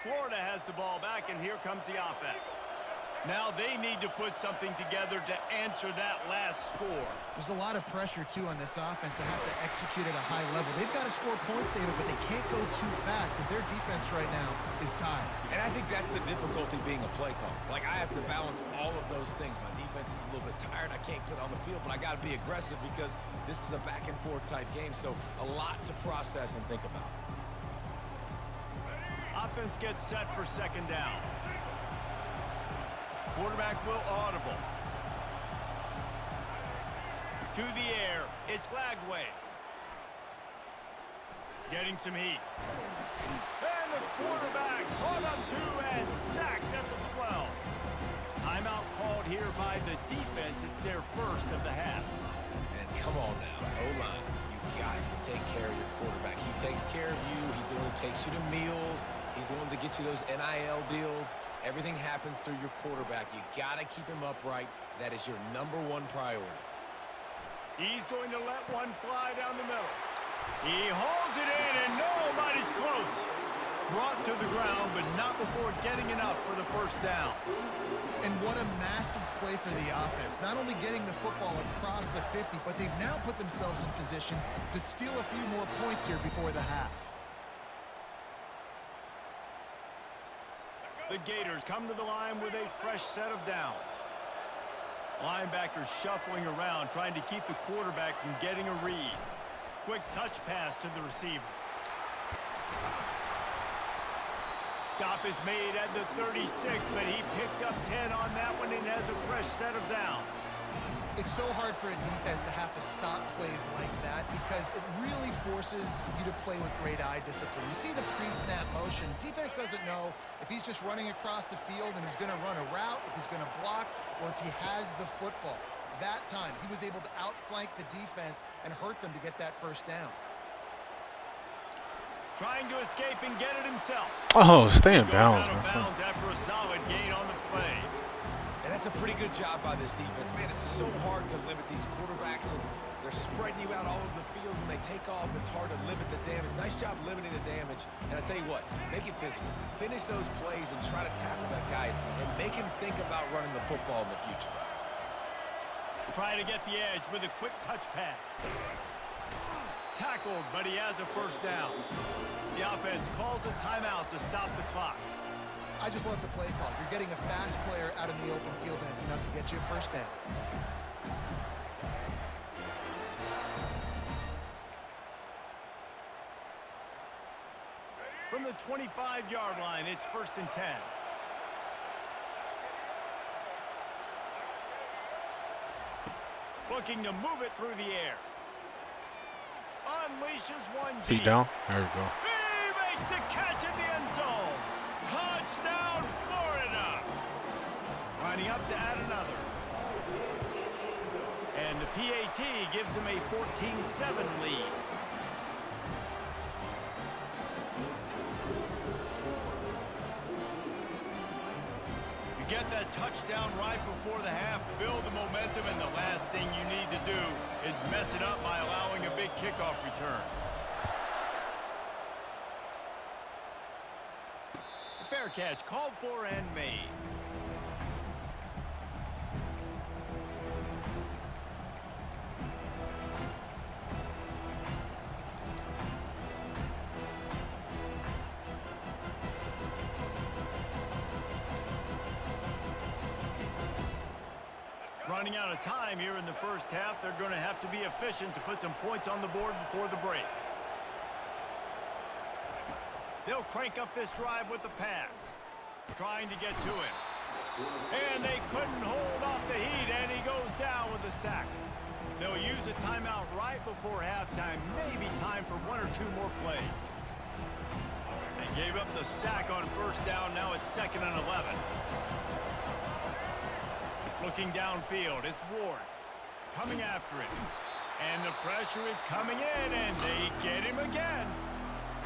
Florida has the ball back, and here comes the offense. Now they need to put something together to answer that last score. There's a lot of pressure, too, on this offense to have to execute at a high level. They've got to score points, David, but they can't go too fast because their defense right now is tired. And I think that's the difficulty being a play caller. Like, I have to balance all of those things. My defense is a little bit tired. I can't get on the field, but I got to be aggressive because this is a back-and-forth type game, so a lot to process and think about. Offense gets set for second down. Quarterback will audible. To the air, it's Lagway. Getting some heat. And the quarterback caught up to and sacked at the 12. Timeout called here by the defense. It's their first of the half. And come on now, O-line. You got to take care of your quarterback. He takes care of you. He's the one who takes you to meals. He's the one that gets you those NIL deals. Everything happens through your quarterback. You got to keep him upright. That is your #1 priority. He's going to let one fly down the middle. He holds it in, and nobody's close. Brought to the ground, but not before getting enough for the first down. And what a massive play for the offense. Not only getting the football across the 50, but they've now put themselves in position to steal a few more points here before the half. The Gators come to the line with a fresh set of downs. Linebackers shuffling around, trying to keep the quarterback from getting a read. Quick touch pass to the receiver. Stop is made at the 36, but he picked up 10 on that one and has a fresh set of downs. It's so hard for a defense to have to stop plays like that because it really forces you to play with great eye discipline. You see the pre-snap motion. Defense doesn't know if he's just running across the field and he's going to run a route, if he's going to block, or if he has the football. That time, he was able to outflank the defense and hurt them to get that first down. Trying to escape and get it himself. Oh, stay in Goes out bounds, of man. bounds after a solid gain on the play. And that's a pretty good job by this defense. Man, it's so hard to limit these quarterbacks, and they're spreading you out all over the field. When they take off, it's hard to limit the damage. Nice job limiting the damage. And I tell you what, make it physical. Finish those plays and try to tackle that guy and make him think about running the football in the future. Trying to get the edge with a quick touch pass. Tackled, but he has a first down. The offense calls a timeout to stop the clock. I just love the play call. You're getting a fast player out in the open field, and it's enough to get you a first down. From the 25-yard line, it's 1st and 10. Looking to move it through the air. Unleashes one. Feet down. There we go. He makes the catch in the end zone. Touchdown, Florida. Lining up to add another. And the PAT gives him a 14-7 lead. You get that touchdown right before the half, build the momentum, and the last thing you need to do is mess it up by allowing a big kickoff return. Fair catch, called for and made. Running out of time here in the first half, they're going to have to be efficient to put some points on the board before the break. They'll crank up this drive with the pass. Trying to get to him. And they couldn't hold off the heat, and he goes down with a sack. They'll use a timeout right before halftime. Maybe time for 1 or 2 more plays. They gave up the sack on first down. Now it's 2nd and 11. Looking downfield, it's Ward. Coming after it. And the pressure is coming in, and they get him again.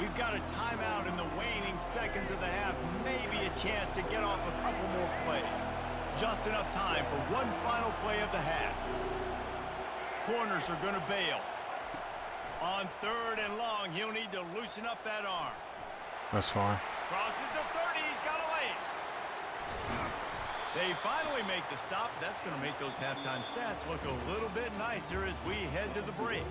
We've got a timeout in the waning seconds of the half. Maybe a chance to get off a couple more plays. Just enough time for one final play of the half. Corners are going to bail. On 3rd and long, he'll need to loosen up that arm. That's fine. Crosses the 30, he's got a lane. They finally make the stop. That's going to make those halftime stats look a little bit nicer as we head to the break.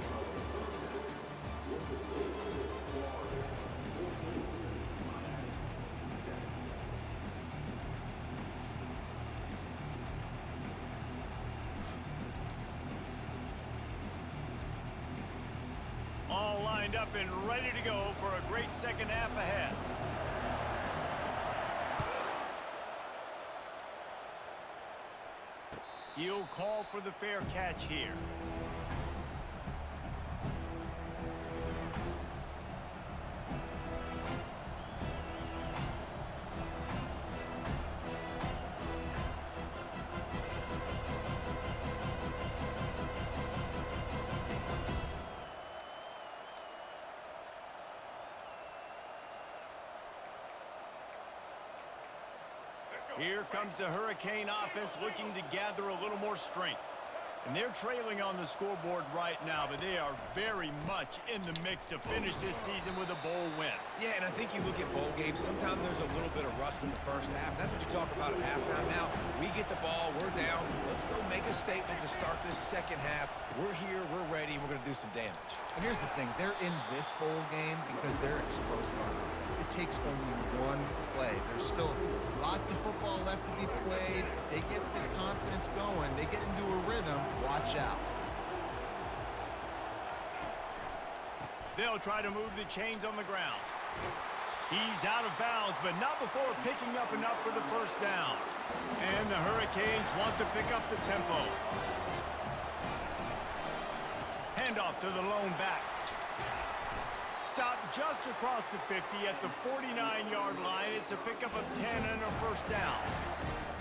All lined up and ready to go for a great second half ahead. He'll call for the fair catch here. Here comes the Hurricane offense looking to gather a little more strength. And they're trailing on the scoreboard right now, but they are very much in the mix to finish this season with a bowl win. Yeah, and I think you look at bowl games, sometimes there's a little bit of rust in the first half. That's what you talk about at halftime. Now, we get the ball, we're down. Let's go make a statement to start this second half. We're here, we're ready, we're going to do some damage. And here's the thing, they're in this bowl game because they're explosive on offense. It takes only one play. There's still lots of football left to be played. If they get this confidence going, they get into a rhythm, watch out. They'll try to move the chains on the ground. He's out of bounds, but not before picking up enough for the first down. And the Hurricanes want to pick up the tempo. Handoff to the lone back. Stop just across the 50 at the 49-yard line. It's a pickup of 10 and a first down.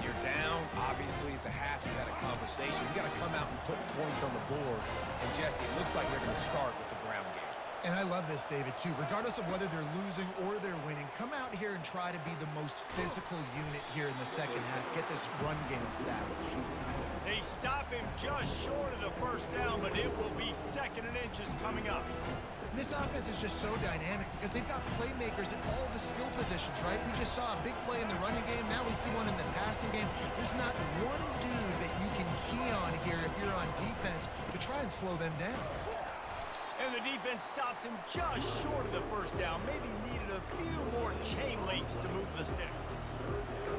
You're down. Obviously, at the half, you had a conversation. You got to come out and put points on the board. And, Jesse, it looks like they're going to start with the ground game. And I love this, David, too. Regardless of whether they're losing or they're winning, come out here and try to be the most physical unit here in the second half. Get this run game established. They stop him just short of the first down, but it will be second and inches coming up. This offense is just so dynamic because they've got playmakers at all the skill positions, right? We just saw a big play in the running game. Now we see one in the passing game. There's not one dude that you can key on here if you're on defense to try and slow them down. And the defense stops him just short of the first down. Maybe needed a few more chain links to move the sticks.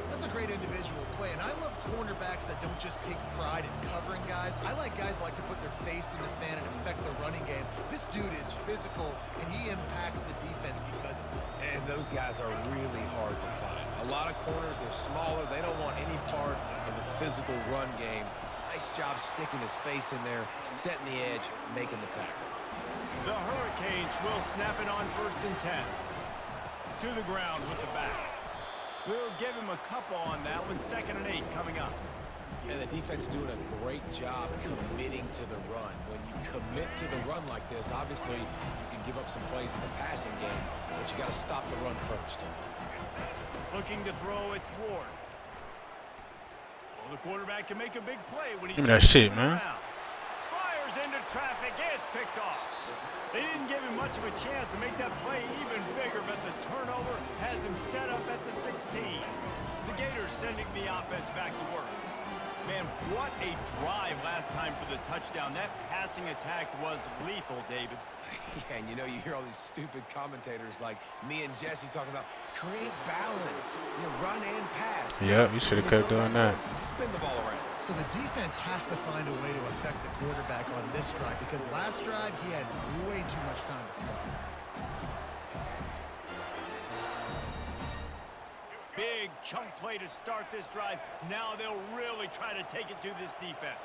That's a great individual play, and I love cornerbacks that don't just take pride in covering guys. I like guys that like to put their face in the fan and affect the running game. This dude is physical, and he impacts the defense because of it. And those guys are really hard to find. A lot of corners, they're smaller. They don't want any part of the physical run game. Nice job sticking his face in there, setting the edge, making the tackle. The Hurricanes will snap it on 1st and 10. To the ground with the back. We'll give him a couple on that one. 2nd and 8 coming up. And the defense doing a great job committing to the run. When you commit to the run like this, obviously you can give up some plays in the passing game, but you got to stop the run first. Looking to throw, it's Ward. Well, the quarterback can make a big play when he's Give me that shit, man. Fires into traffic. It's picked off. They didn't give him much of a chance to make that play even bigger, but the turnover has him set up at the 16. The Gators sending the offense back to work. Man, what a drive last time for the touchdown. That passing attack was lethal, David. Yeah, and you know, you hear all these stupid commentators like me and Jesse talking about create balance, run and pass. Yeah, you should have kept doing that. Spin the ball around. So the defense has to find a way to affect the quarterback on this drive because last drive he had way too much time to throw. Big chunk play to start this drive. Now they'll really try to take it to this defense.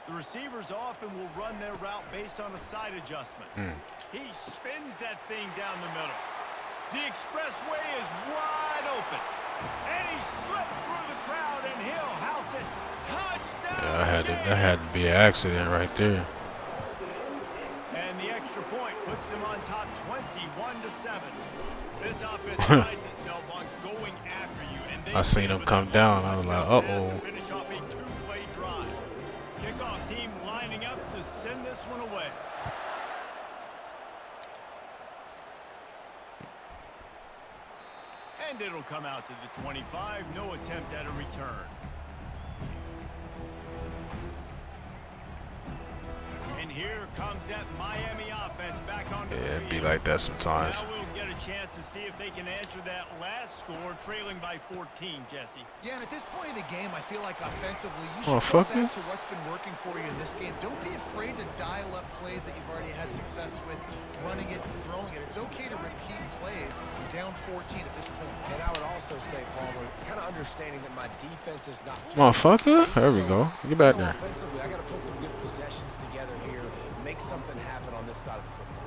The receivers often will run their route based on a side adjustment. He spins that thing down the middle. The expressway is wide open. And he slipped through the crowd, and he'll house it. Touchdown! Yeah, that had to be an accident right there. And the extra point puts them on top 21-7. This offense prides itself on going after you. And they I seen him come down. I was like, uh-oh. Finish off a two-play drive. Kickoff team lining up to send this one away. it'll come out to the 25. No attempt at a return. And here comes that Miami offense back on the Yeah, field. it be like that sometimes. Now we'll get a chance to see if they can answer that last score, trailing by 14, Jesse. Yeah, and at this point in the game, I feel like offensively, you Oh, should go fuck back it. to what's been working for you in this game. Don't be afraid to dial up plays that you've already had success with, running it and throwing it. It's okay to repeat plays down 14 at this point. And I would also say, Palmer, kind of understanding that my defense is not... Motherfucker. There we go. Get back there. Offensively, I got to put some good possessions together here, make something happen on this side of the football.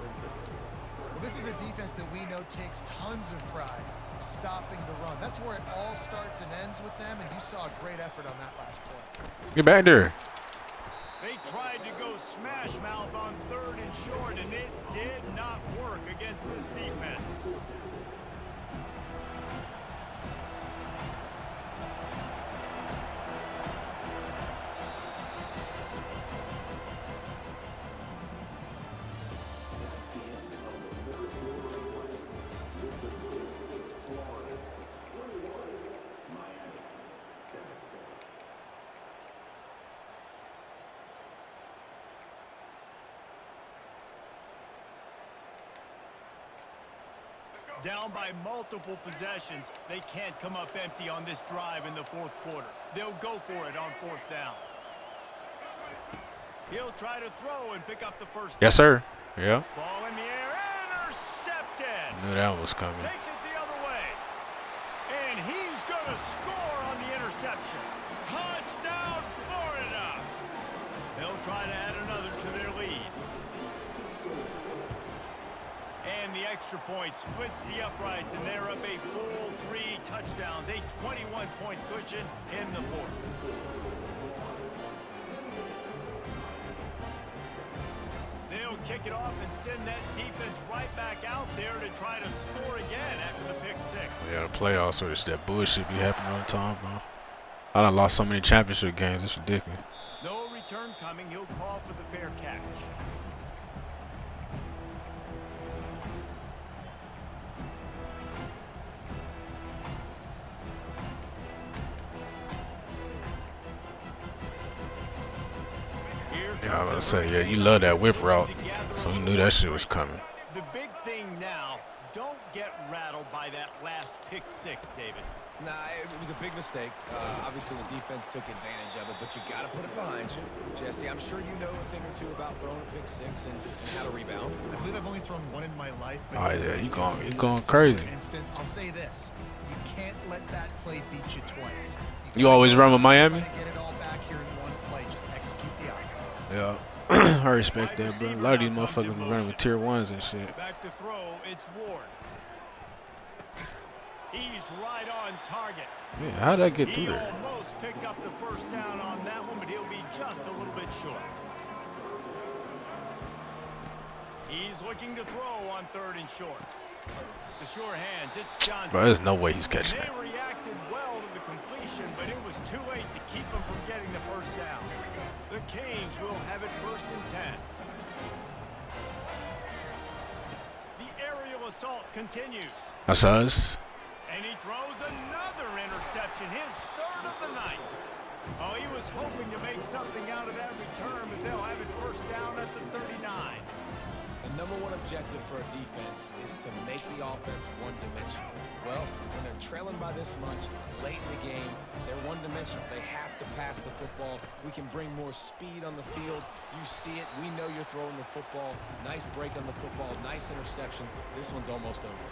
Well, this is a defense that we know takes tons of pride stopping the run. That's where it all starts and ends with them, and you saw a great effort on that last play. Get back there. They tried to go smash mouth on 3rd and short, and it did not work against this defense. Down by multiple possessions, they can't come up empty on this drive in the 4th quarter. They'll go for it on 4th down. He'll try to throw and pick up the first Yes, down. sir. Yeah. Ball in the air, intercepted. Knew that one was coming. Takes it the other way. And he's going to score on the interception. Touchdown, Florida. They'll try to add another to their lead. And the extra point splits the uprights, and they're up a full 3 touchdowns, a 21-point cushion in the 4th. They'll kick it off and send that defense right back out there to try to score again after the pick 6. Yeah, the playoffs or that bullshit be happening all the time, bro. I done lost so many championship games. It's ridiculous. No return coming. He'll call for the fair catch. Yeah, I was gonna say, yeah, you love that whip route, so you knew that shit was coming. The big thing now, don't get rattled by that last pick 6, David. Nah, it was a big mistake. Obviously, the defense took advantage of it, but you got to put it behind you. Jesse, I'm sure you know a thing or two about throwing a pick 6 and how to rebound. I believe I've only thrown one in my life. But Oh yeah, you going crazy. For instance, I'll say this: you can't let that play beat you twice. You always run with Miami? Try to get it all back here in one play. Just execute the offense. Yeah, I respect that, bro. A lot of these motherfuckers be running with tier 1s and shit. Back to throw, it's Ward. He's right on target. Yeah, how'd I get through He there? almost picked up the first down on that one, but he'll be just a little bit short. He's looking to throw on 3rd and short. The sure hands, it's Johnson. Bro, there's no way he's catching They that. reacted well to the completion, but it was too late to keep them from getting the first down. The Canes will have it 1st and 10. The aerial assault continues. That's us. And he throws another interception, his 3rd of the night. Oh, he was hoping to make something out of that return, but they'll have it 1st down at the 39. The number one objective for a defense is to make the offense one-dimensional. Well, when they're trailing by this much late in the game, they're one-dimensional. They have to pass the football. We can bring more speed on the field. You see it. We know you're throwing the football. Nice break on the football. Nice interception. This one's almost over.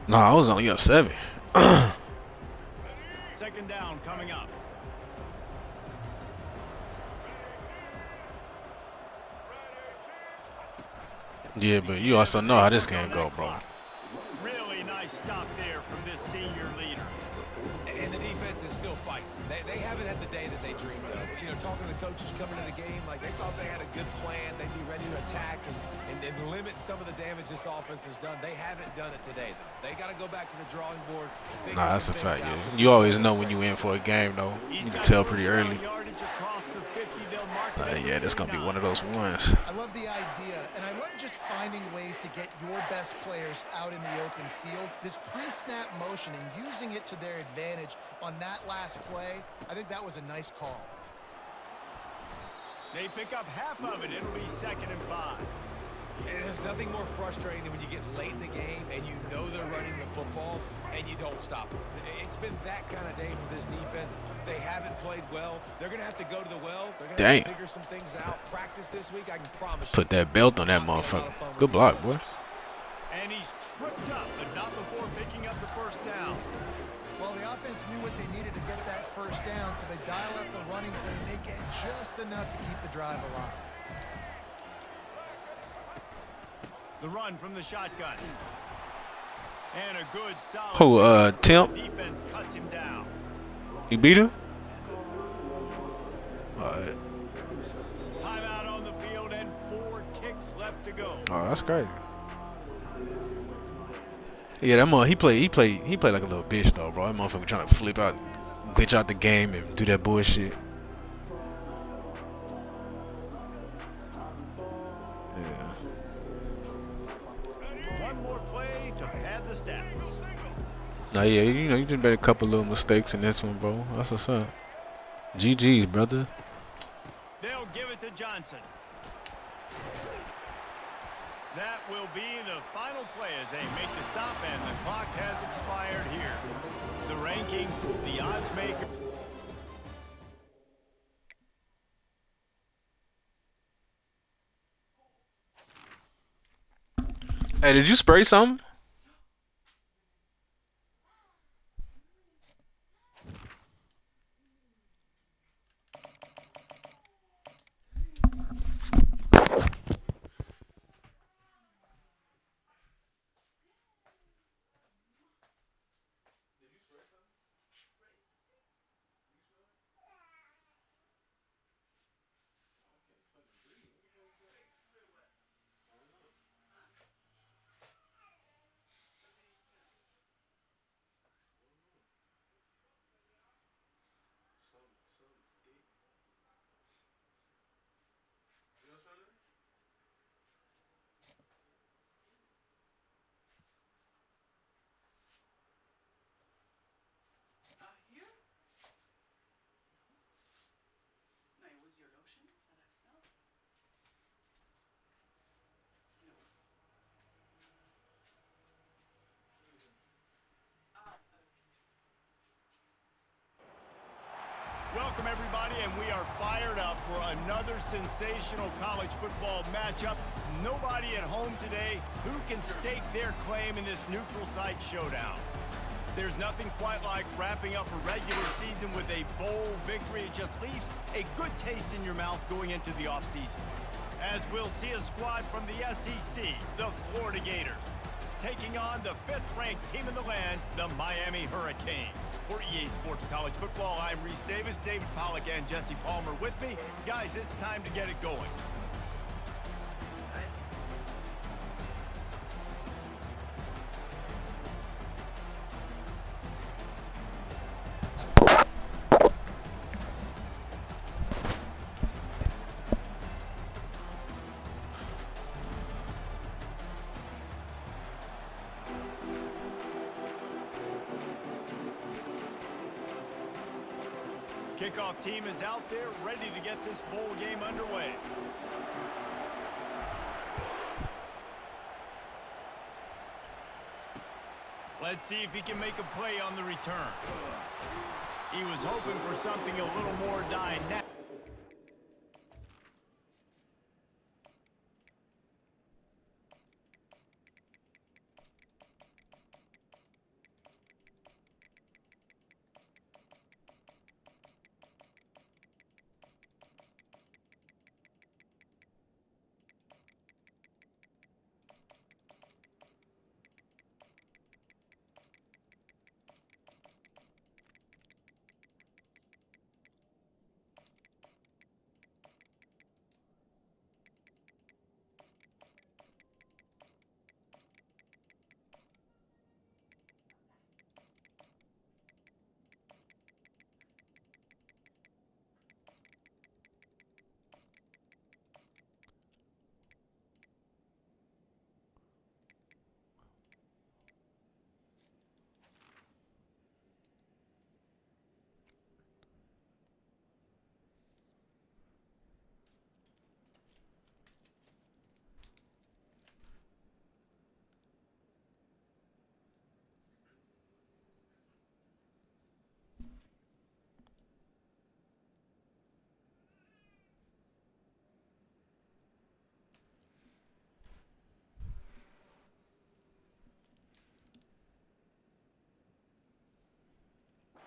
No, I was only up 7. 2nd down coming up. Yeah, but you also know how this game go, bro. Really nice stop there from this senior leader. And the defense is still fighting. They haven't had the day that they dreamed of. You know, talking to the coaches coming into the game, like they thought they had a good plan. They'd be ready to attack and limit some of the damage this offense has done. They haven't done it today, though. They got to go back to the drawing board. Nah, that's a fact, yeah. You always know when you in for a game, though. You can tell pretty early. Yardage across the 50. They'll mark it at Yeah, this gonna be 39. one of those ones. I love the idea, and I love just just finding ways to get your best players out in the open field. This pre-snap motion and using it to their advantage on that last play, I think that was a nice call. They pick up half of it. It'll be 2nd and 5. And there's nothing more frustrating than when you get late in the game and you know they're running the football and you don't stop them. It's been that kind of day for this defense. They haven't played well. They're going to have to go to the well. They're going to have to figure some things out. Practice this week, I can promise you. Put that belt on that motherfucker. Good block, boy. And he's tripped up, but not before picking up the first down. Well, the offense knew what they needed to get that first down, so they dial up the running play and they get just enough to keep the drive alive. The run from the shotgun. And a good solid Tim? defense cuts him down. You beat him? Alright. Timeout on the field and 4 ticks left to go. Oh, that's crazy. Yeah, that he played like a little bitch though, bro. That motherfucker trying to flip out, glitch out the game and do that bullshit. Yeah. One more play to pad the stats. Nah, yeah, you know, you just made a couple little mistakes in this one, bro. That's what's up. GG's, brother. They'll give it to Johnson. That will be the final play as they make the stop, and the clock has expired here. The rankings, the odds maker. Hey, did you spray something? Welcome, everybody, and we are fired up for another sensational college football matchup. Nobody at home today who can stake their claim in this neutral site showdown. There's nothing quite like wrapping up a regular season with a bowl victory. It just leaves a good taste in your mouth going into the offseason. As we'll see a squad from the SEC, the Florida Gators, taking on the 5th-ranked team in the land, the Miami Hurricanes. For EA Sports College Football, I'm Reese Davis, David Pollack, and Jesse Palmer with me. Guys, it's time to get it going. Kickoff team is out there, ready to get this bowl game underway. Let's see if he can make a play on the return. He was hoping for something a little more dynamic.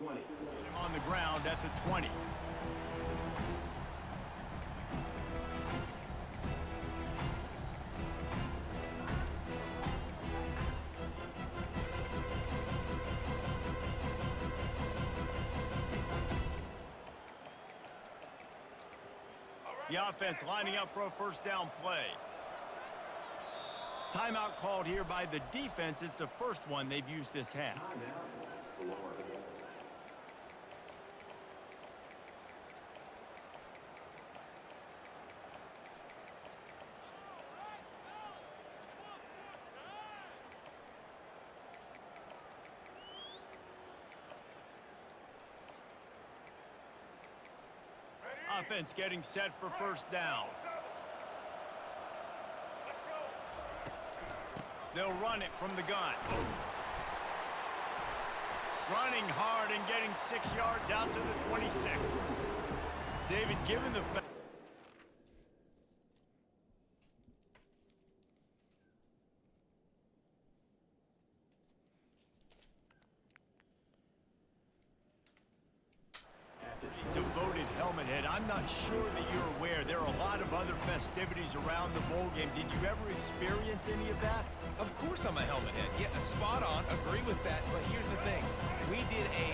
20. Get him on the ground at the 20. The offense lining up for a first down play. Timeout called here by the defense. It's the first one they've used this half. Offense getting set for first down. They'll run it from the gun. Running hard and getting 6 yards out to the 26. David, given the fact devoted helmet head, I'm not sure that you're aware there are a lot of other festivities around the bowl game. Did you ever experience any of that? Of course I'm a helmet head. Yeah, spot on. Agree with that. But here's the thing. We did a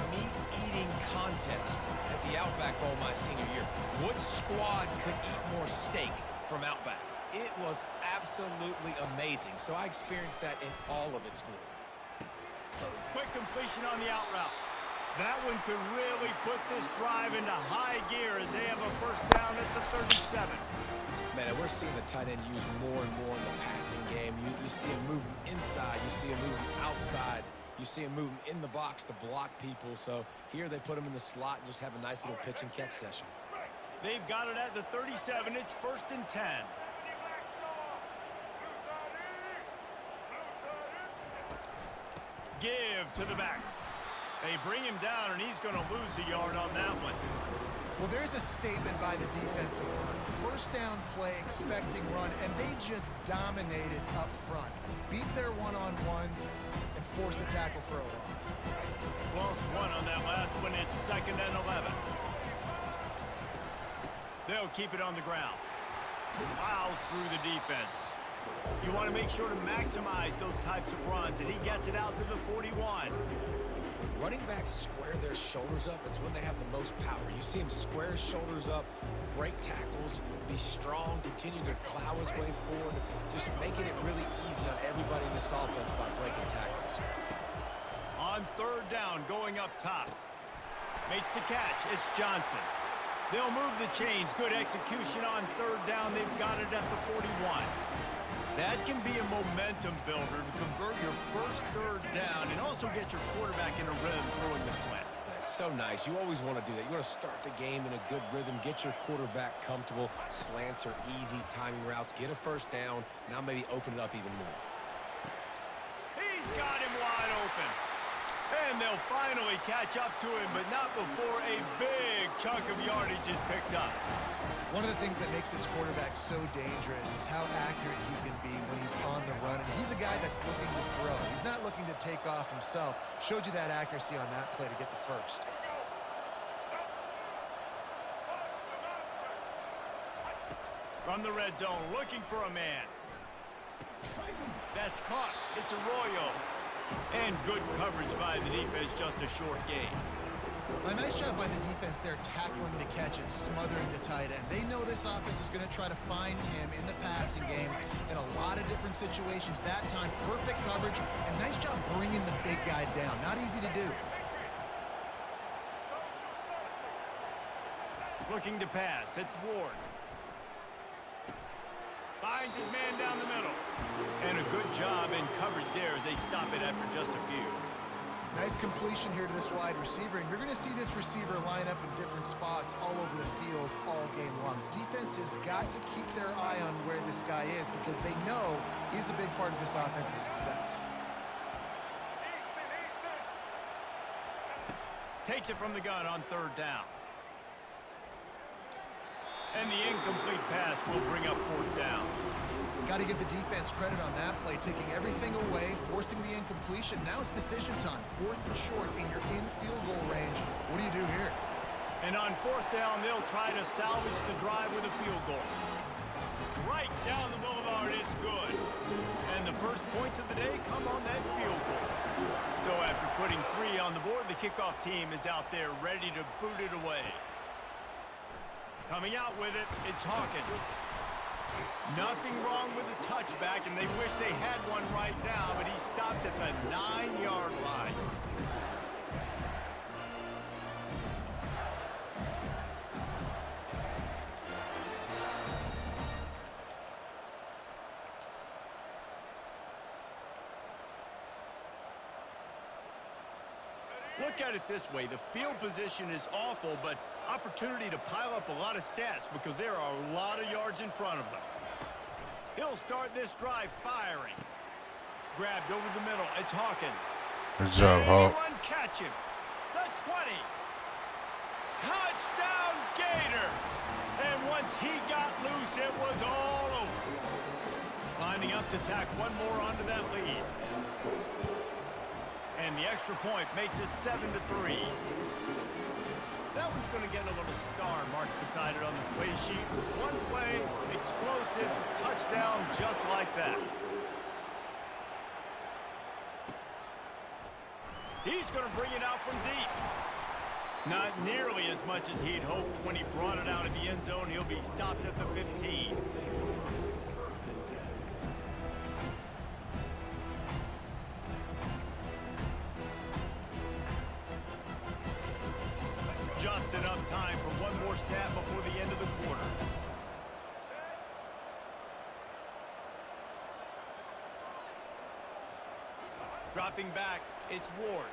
meat-eating contest at the Outback Bowl my senior year. Which squad could eat more steak from Outback? It was absolutely amazing. So I experienced that in all of its glory. Quick completion on the out route. That one could really put this drive into high gear as they have a first down at the 37. Man, and we're seeing the tight end used more and more in the passing game. You see him moving inside. You see him moving outside. You see him moving in the box to block people. So here they put him in the slot and just have a nice little pitch and catch session. They've got it at the 37. It's 1st and 10. Give to the back. They bring him down, and he's going to lose a yard on that one. Well, there's a statement by the defensive line. First down play, expecting run, and they just dominated up front. Beat their one-on-ones and force a tackle for a loss. Lost one on that last one. It's 2nd and 11. They'll keep it on the ground. Plows through the defense. You want to make sure to maximize those types of runs, and he gets it out to the 41. When running backs square their shoulders up, it's when they have the most power. You see him square his shoulders up, break tackles, be strong, continue to plow his way forward, just making it really easy on everybody in this offense by breaking tackles. On 3rd down, going up top. Makes the catch. It's Johnson. They'll move the chains. Good execution on 3rd down. They've got it at the 41. That can be a momentum builder to convert your first 3rd down and also get your quarterback in a rhythm throwing the slant. That's so nice. You always want to do that. You want to start the game in a good rhythm, get your quarterback comfortable. Slants are easy, timing routes, get a first down. Now maybe open it up even more. He's got him wide open. And they'll finally catch up to him, but not before a big chunk of yardage is picked up. One of the things that makes this quarterback so dangerous is how accurate he can be when he's on the run. And he's a guy that's looking to throw. He's not looking to take off himself. Showed you that accuracy on that play to get the first. From the red zone, looking for a man. That's caught. It's Arroyo. And good coverage by the defense, just a short gain. A nice job by the defense there, tackling the catch and smothering the tight end. They know this offense is going to try to find him in the passing game in a lot of different situations. That time, perfect coverage, and nice job bringing the big guy down. Not easy to do. Looking to pass. It's Ward. Finds his man down the middle. And a good job in coverage there as they stop it after just a few. Nice completion here to this wide receiver, and you're going to see this receiver line up in different spots all over the field all game long. Defense has got to keep their eye on where this guy is because they know he's a big part of this offense's success. Takes it from the gun on 3rd down. And the incomplete pass will bring up 4th down. Got to give the defense credit on that play, taking everything away, forcing the incompletion. Now it's decision time. 4th and short, and you're in field goal range. What do you do here? And on 4th down, they'll try to salvage the drive with a field goal. Right down the boulevard, it's good. And the first points of the day come on that field goal. So after putting 3 on the board, the kickoff team is out there ready to boot it away. Coming out with it, it's Hawkins. Nothing wrong with the touchback, and they wish they had one right now, but he stopped at the 9-yard line. Look at it this way. The field position is awful, but opportunity to pile up a lot of stats because there are a lot of yards in front of them. He'll start this drive firing. Grabbed over the middle. It's Hawkins. Good job, Hawk. Anyone catch him? The 20. Touchdown Gators. And once he got loose, it was all over. Lining up to tack one more onto that lead. And the extra point makes it 7-3. That one's going to get a little star marked beside it on the play sheet. One play, explosive, touchdown just like that. He's going to bring it out from deep. Not nearly as much as he'd hoped when he brought it out of the end zone. He'll be stopped at the 15. Just enough time for one more stat before the end of the quarter. Dropping back, it's Ward.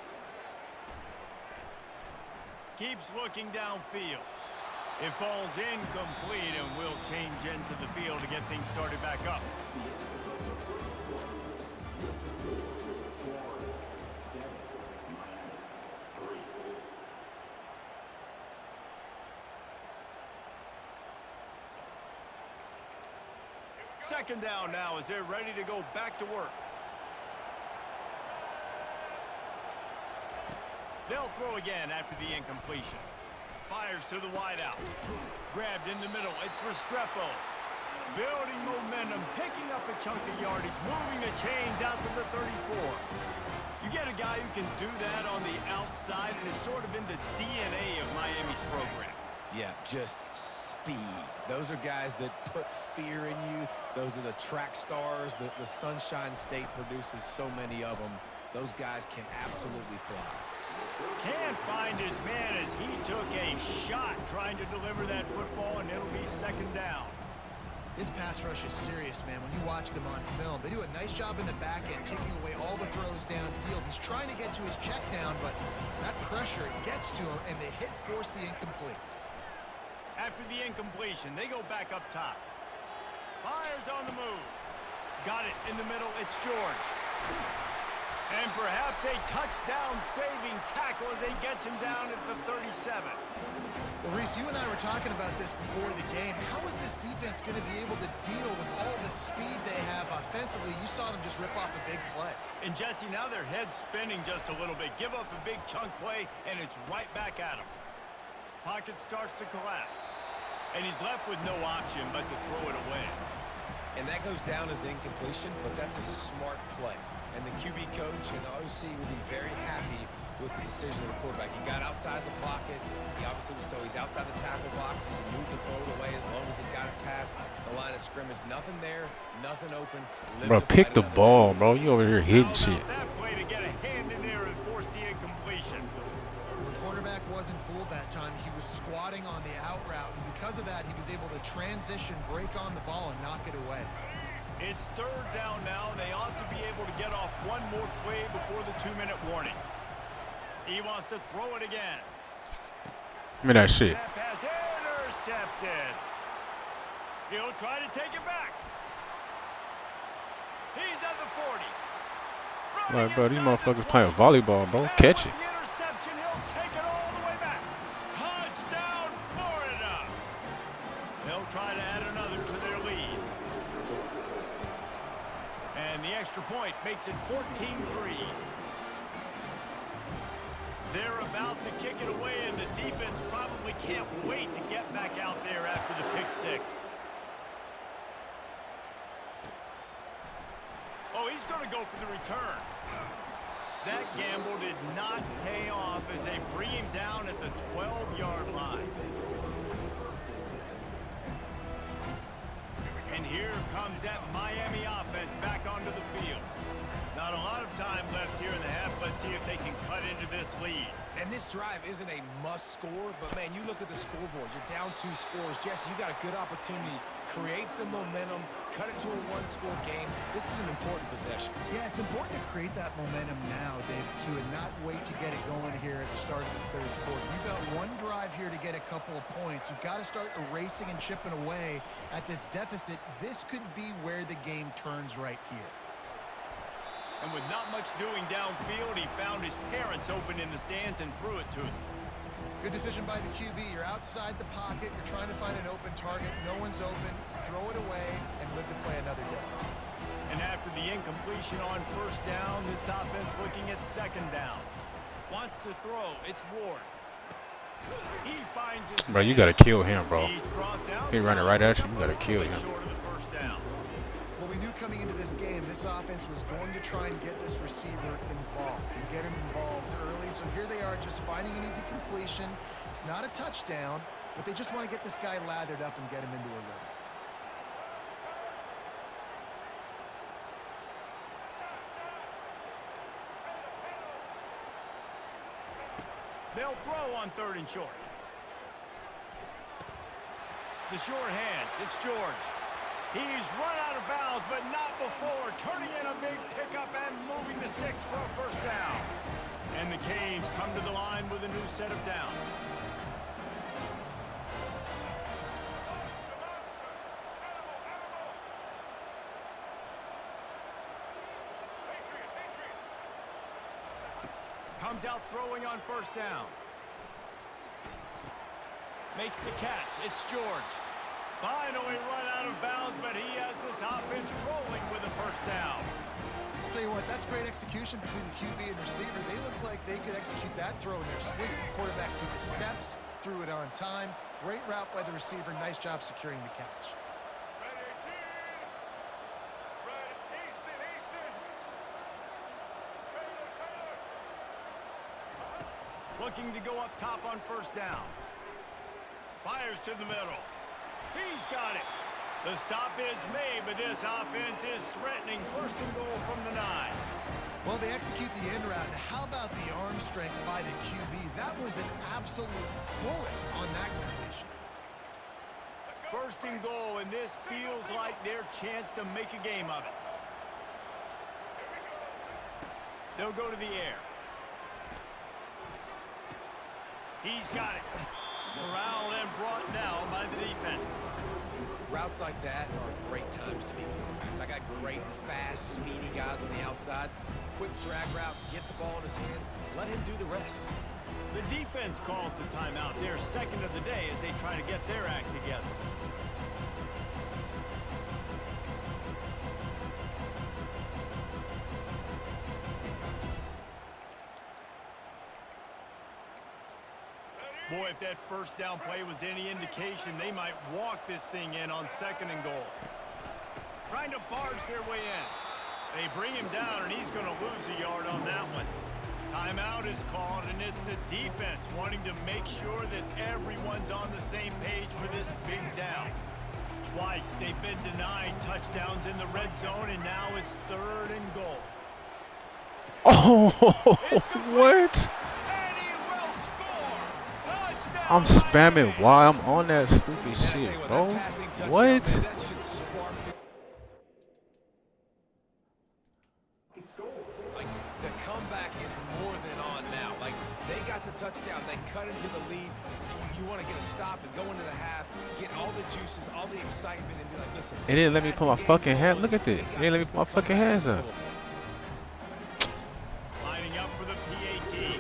Keeps looking downfield. It falls incomplete, and will change into the field to get things started back up. Second down now as they're ready to go back to work. They'll throw again after the incompletion. Fires to the wideout. Grabbed in the middle. It's Restrepo. Building momentum, picking up a chunk of yardage, moving the chains out to the 34. You get a guy who can do that on the outside, and is sort of in the DNA of Miami's program. Yeah, just speed. Those are guys that put fear in you. Those are the track stars. The Sunshine State produces so many of them. Those guys can absolutely fly. Can't find his man as he took a shot trying to deliver that football, and it'll be second down. This pass rush is serious, man. When you watch them on film, they do a nice job in the back end, taking away all the throws downfield. He's trying to get to his check down, but that pressure gets to him, and the hit forced the incomplete. After the incompletion, they go back up top. Fires on the move. Got it in the middle. It's George. And perhaps a touchdown-saving tackle as they gets him down at the 37. Well, Reese, you and I were talking about this before the game. How is this defense going to be able to deal with all the speed they have offensively? You saw them just rip off a big play. And Jesse, now their head's spinning just a little bit. Give up a big chunk play, and it's right back at them. Pocket starts to collapse. And he's left with no option but to throw it away. And that goes down as incompletion, but that's a smart play. And the QB coach and the OC will be very happy with the decision of the quarterback. He got outside the pocket. He obviously was he's outside the tackle boxes and moved and throw it away as long as he got it past the line of scrimmage. Nothing there, nothing open. Bro, pick the ball, bro. You over here hitting shit. That play to get a hand in there and force the incompletion. The cornerback wasn't fooled that time. He was squatting on the out route, and because of that, he was able to transition, break on the ball, and knock it away. It's third down now. They ought to be able to get off one more play before the 2-minute warning. He wants to throw it again. Give me that shit. That pass intercepted. He'll try to take it back. He's at the 40. Like, bro, these motherfuckers playing volleyball, bro. Catch it. The interception. He'll take it all the way back. Touchdown, Florida. They'll try to add another to their lead. extra point makes it 14-3. They're about to kick it away, and the defense probably can't wait to get back out there after the pick six. Oh, he's going to go for the return. That gamble did not pay off as they bring him down at the 12-yard line. And here comes that Miami offense back onto the field. Not a lot of time left here in the half. Let's see if they can cut into this lead. And this drive isn't a must score, but man, you look at the scoreboard. You're down 2 scores. Jesse, you got a good opportunity. Create some momentum. Cut it to a 1-score game. This is an important possession. Yeah, it's important to create that momentum now, Dave, too, and not wait to get it going here at the start of the third quarter. You've got one drive here to get a couple of points. You've got to start erasing and chipping away at this deficit. This could be where the game turns right here. And with not much doing downfield, he found his parents open in the stands and threw it to him. Good decision by the QB. You're outside the pocket. You're trying to find an open target. No one's open. Throw it away and live to play another day. And after the incompletion on first down, this offense looking at second down. Wants to throw. It's Ward. He finds his Bro, you man. gotta kill him, bro. He's brought down. He running right at you. You gotta kill him. Short of the first down. Well, we knew coming into this game, this offense was going to try and get this receiver involved and get him involved early. So here they are just finding an easy completion. It's not a touchdown, but they just want to get this guy lathered up and get him into a rhythm. They'll throw on 3rd and short. The short hands. It's George. He's run out of bounds, but not before turning in a big pickup and moving the sticks for a first down. And the Canes come to the line with a new set of downs. Comes out throwing on first down. Makes the catch. It's George. Finally run out of bounds, but he has this offense rolling with a first down. I'll tell you what, that's great execution between the QB and receiver. They look like they could execute that throw in their sleep. Quarterback took his steps, threw it on time. Great route by the receiver. Nice job securing the catch. Looking to go up top on first down. Fires to the middle. He's got it. The stop is made, but this offense is threatening 1st and goal from the 9. Well, they execute the end route. And how about the arm strength by the QB? That was an absolute bullet on that completion. 1st and goal, and this feels like their chance to make a game of it. They'll go to the air. He's got it. Corralled and brought down by the defense. Routes like that are great times to be quarterbacks. I got great, fast, speedy guys on the outside. Quick drag route, get the ball in his hands, let him do the rest. The defense calls the timeout. Their 2nd of the day as they try to get their act together. Boy, if that first down play was any indication, they might walk this thing in on 2nd and goal. Trying to barge their way in. They bring him down, and he's going to lose a yard on that one. Timeout is called, and it's the defense wanting to make sure that everyone's on the same page for this big down. Twice they've been denied touchdowns in the red zone, and now it's 3rd and goal. Oh, what? I'm spamming while I'm on that stupid shit, bro. What? Like, the comeback is more than on now. Like, they got the touchdown. They cut into the lead. You want to get a stop and go into the half, get all the juices, all the excitement, and be like, listen. It didn't let me put my fucking hand. Look at this. It didn't let me put my fucking hands up. Lining up for the PAT.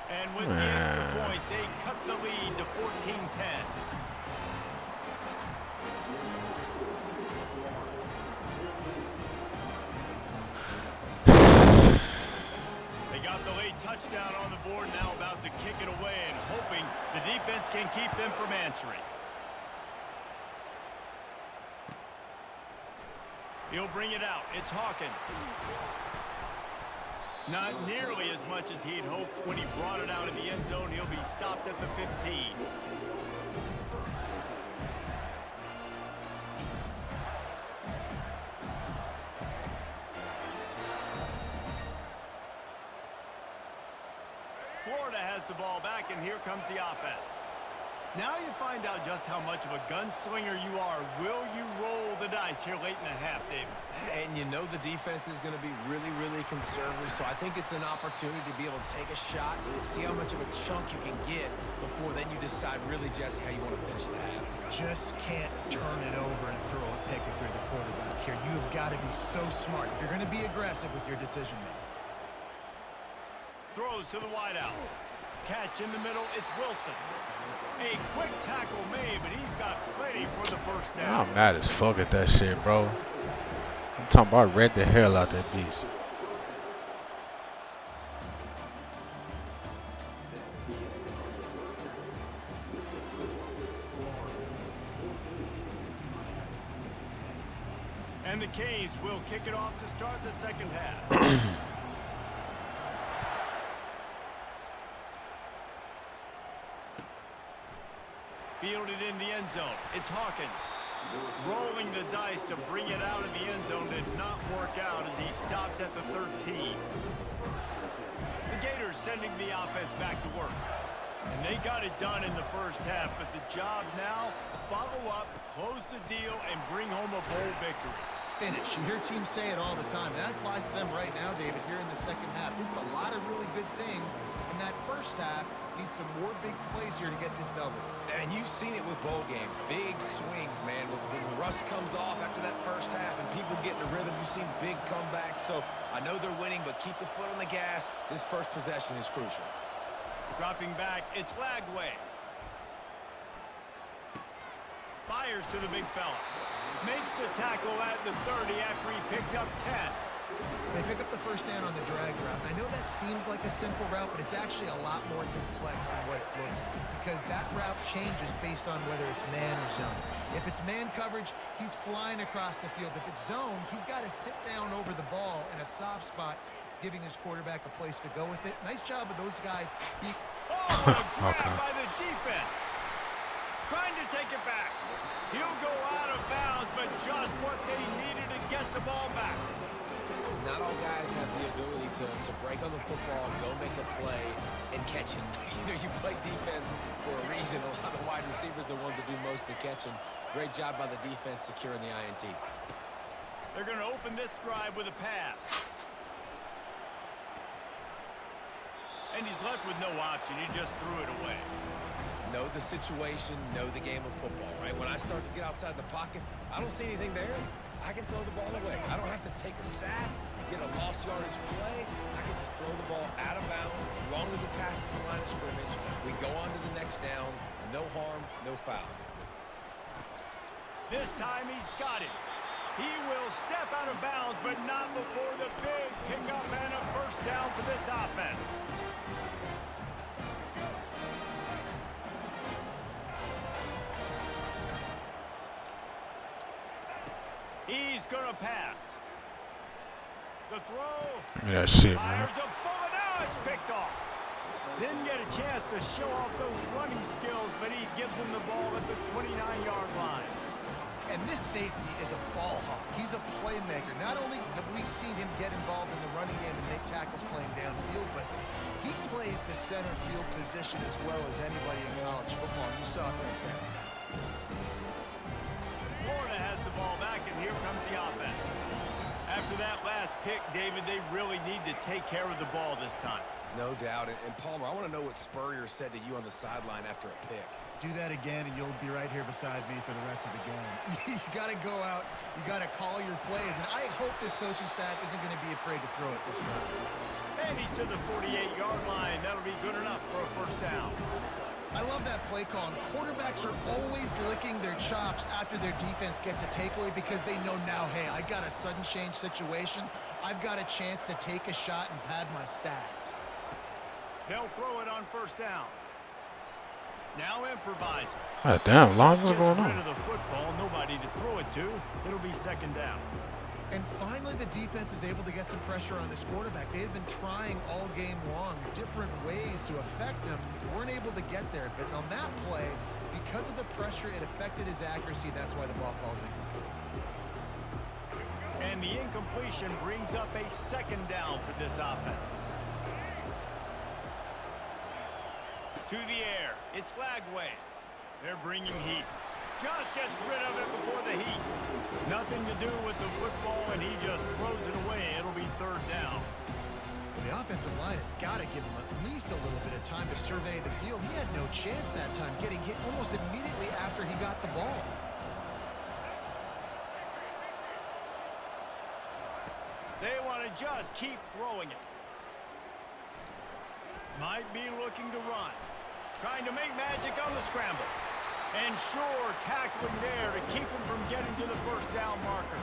And with the extra point, they cut the lead to 14-10. got the late touchdown on the board, now about to kick it away and hoping the defense can keep them from answering. He'll bring it out. It's Hawkins. Not nearly as much as he'd hoped when he brought it out in the end zone. He'll be stopped at the 15. Florida has the ball back, and here comes the offense. Now you find out just how much of a gunslinger you are. Will you roll the dice here late in the half, David? And you know the defense is going to be really, really conservative, so I think it's an opportunity to be able to take a shot, see how much of a chunk you can get before then you decide really, Jesse, how you want to finish the half. Just can't turn it over and throw a pick if you're the quarterback here. You have got to be so smart if you're going to be aggressive with your decision-making. Throws to the wideout. Catch in the middle. It's Wilson. A quick tackle made, but he's got plenty for the first down. I'm mad as fuck at that shit, bro. I'm talking about I read the hell out that beast. And the Canes will kick it off to start the second half. Fielded in the end zone. It's Hawkins. Rolling the dice to bring it out of the end zone did not work out as he stopped at the 13. The Gators sending the offense back to work. And they got it done in the first half, but the job now, follow up, close the deal, and bring home a bowl victory. Finish. You hear teams say it all the time. And that applies to them right now, David, here in the second half. It's a lot of really good things in that first half. Need some more big plays here to get this W. And you've seen it with bowl games. Big swings, man. When the rust comes off after that first half and people get in a rhythm, you've seen big comebacks. So I know they're winning, but keep the foot on the gas. This first possession is crucial. Dropping back, it's Lagway. Fires to the big fella. Makes the tackle at the 30 after he picked up 10. They pick up the first down on the drag route. I know that seems like a simple route, but it's actually a lot more complex than what it looks like because that route changes based on whether it's man or zone. If it's man coverage, he's flying across the field. If it's zone, he's got to sit down over the ball in a soft spot, giving his quarterback a place to go with it. Nice job of those guys. Oh, what a grab by the defense. Trying to take it back. He'll go out of bounds, but just what they needed to get the ball back. Not all guys have the ability to break on the football, go make a play, and catch it. You play defense for a reason. A lot of the wide receivers are the ones that do most of the catching. Great job by the defense securing the INT. They're going to open this drive with a pass. And he's left with no option. He just threw it away. Know the situation, know the game of football, right? When I start to get outside the pocket, I don't see anything there. I can throw the ball away. I don't have to take a sack, get a lost yardage play. I can just throw the ball out of bounds as long as it passes the line of scrimmage. We go on to the next down. No harm, no foul. This time he's got it. He will step out of bounds, but not before the big pickup and a first down for this offense. He's going to pass. The throw. Yeah, shit, man. Fires a bullet. Now it's picked off. Didn't get a chance to show off those running skills, but he gives him the ball at the 29-yard line. And this safety is a ball hawk. He's a playmaker. Not only have we seen him get involved in the running game and make tackles playing downfield, but he plays the center field position as well as anybody in college football. You saw it right there. Florida has the ball back, and here comes the offense. After that last pick, David, they really need to take care of the ball this time. No doubt. And Palmer, I want to know what Spurrier said to you on the sideline after a pick. Do that again, and you'll be right here beside me for the rest of the game. You got to go out. You got to call your plays. And I hope this coaching staff isn't going to be afraid to throw it this way. And he's to the 48-yard line. That'll be good enough for a first down. I love that play call. And quarterbacks are always licking their chops after their defense gets a takeaway because they know now, hey, I got a sudden change situation. I've got a chance to take a shot and pad my stats. They'll throw it on first down. Now improvising. God damn, long what's Just going gets rid on? of the football, nobody to throw it to. It'll be second down. And finally, the defense is able to get some pressure on this quarterback. They had been trying all game long different ways to affect him. Weren't able to get there. But on that play, because of the pressure, it affected his accuracy. That's why the ball falls incomplete. And the incompletion brings up a second down for this offense. To the air. It's Lagway. They're bringing heat. Just gets rid of it before the heat. Nothing to do with the football, and he just throws it away. It'll be third down. The offensive line has got to give him at least a little bit of time to survey the field. He had no chance that time, getting hit almost immediately after he got the ball. They want to just keep throwing it. Might be looking to run. Trying to make magic on the scramble. And sure, tackling there to keep him from getting to the first down marker.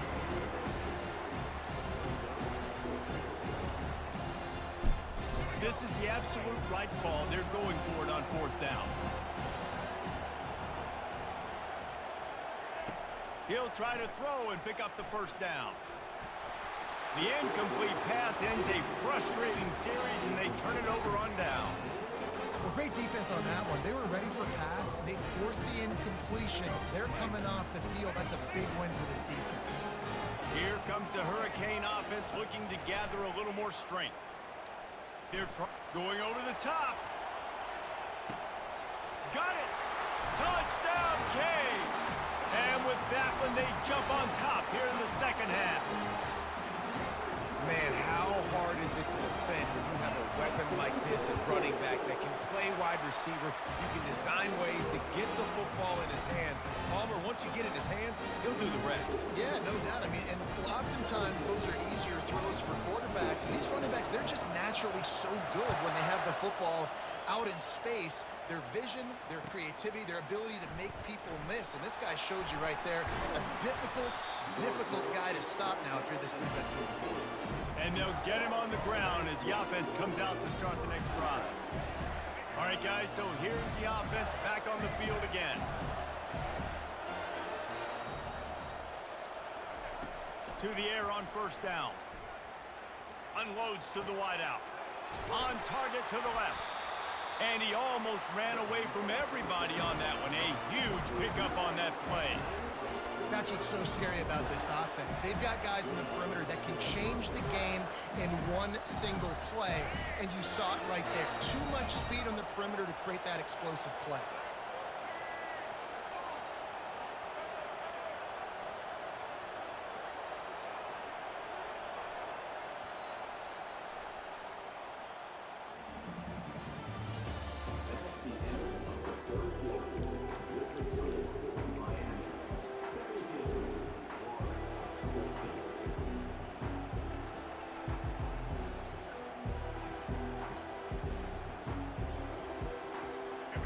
This is the absolute right call. They're going for it on fourth down. He'll try to throw and pick up the first down. The incomplete pass ends a frustrating series, and they turn it over on downs. Well, great defense on that one. They were ready for pass. They forced the incompletion. They're coming off the field. That's a big win for this defense. Here comes the Hurricane offense looking to gather a little more strength. They're going over the top. Got it! Touchdown, Caves! And with that one, they jump on top here in the second half. Man, how hard is it to defend when you have a weapon like this at running back that can play wide receiver? You can design ways to get the football in his hand. Palmer, once you get it in his hands, he'll do the rest. Yeah, no doubt. I mean, and oftentimes those are easier throws for quarterbacks. And these running backs, they're just naturally so good when they have the football out in space. Their vision, their creativity, their ability to make people miss. And this guy showed you right there a difficult guy to stop now if you're this defense moving forward. And they'll get him on the ground as the offense comes out to start the next drive. All right, guys, so here's the offense back on the field again. To the air on first down. Unloads to the wideout. On target to the left. And he almost ran away from everybody on that one. A huge pickup on that play. That's what's so scary about this offense. They've got guys in the perimeter that can change the game in one single play, and you saw it right there. Too much speed on the perimeter to create that explosive play.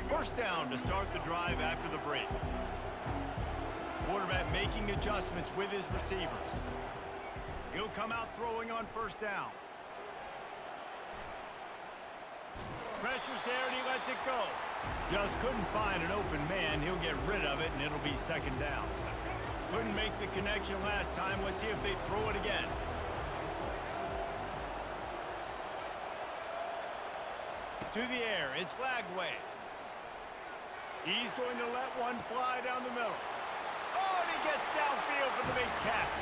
First down to start the drive after the break. Quarterback making adjustments with his receivers. He'll come out throwing on first down. Pressure's there and he lets it go. Just couldn't find an open man. He'll get rid of it and it'll be second down. Couldn't make the connection last time. Let's see if they throw it again. To the air, it's Lagway. He's going to let one fly down the middle. Oh, and he gets downfield for the big catch.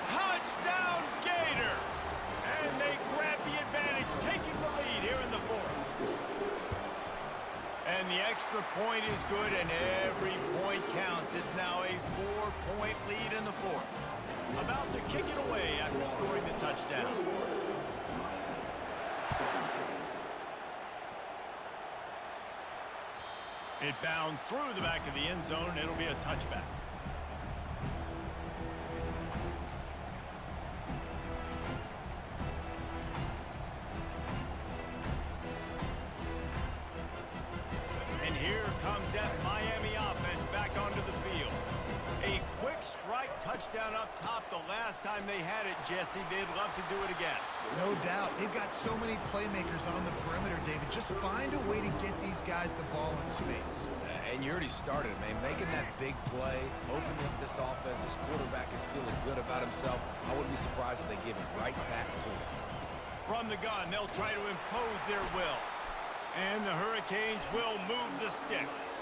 Touchdown, Gators! And they grab the advantage, taking the lead here in the fourth. And the extra point is good, and every point counts. It's now a 4-point lead in the fourth. About to kick it away after scoring the touchdown. It bounds through the back of the end zone. It'll be a touchback. And here comes that Miami offense back onto the field. A quick strike touchdown up top the last time they had it, Jesse. They'd love to do it again. No doubt. They've got so many playmakers on the perimeter, David. Just find a way to get these guys the ball in space. And you already started, man. Making that big play, opening up this offense. This quarterback is feeling good about himself. I wouldn't be surprised if they give it right back to him. From the gun, they'll try to impose their will. And the Hurricanes will move the sticks.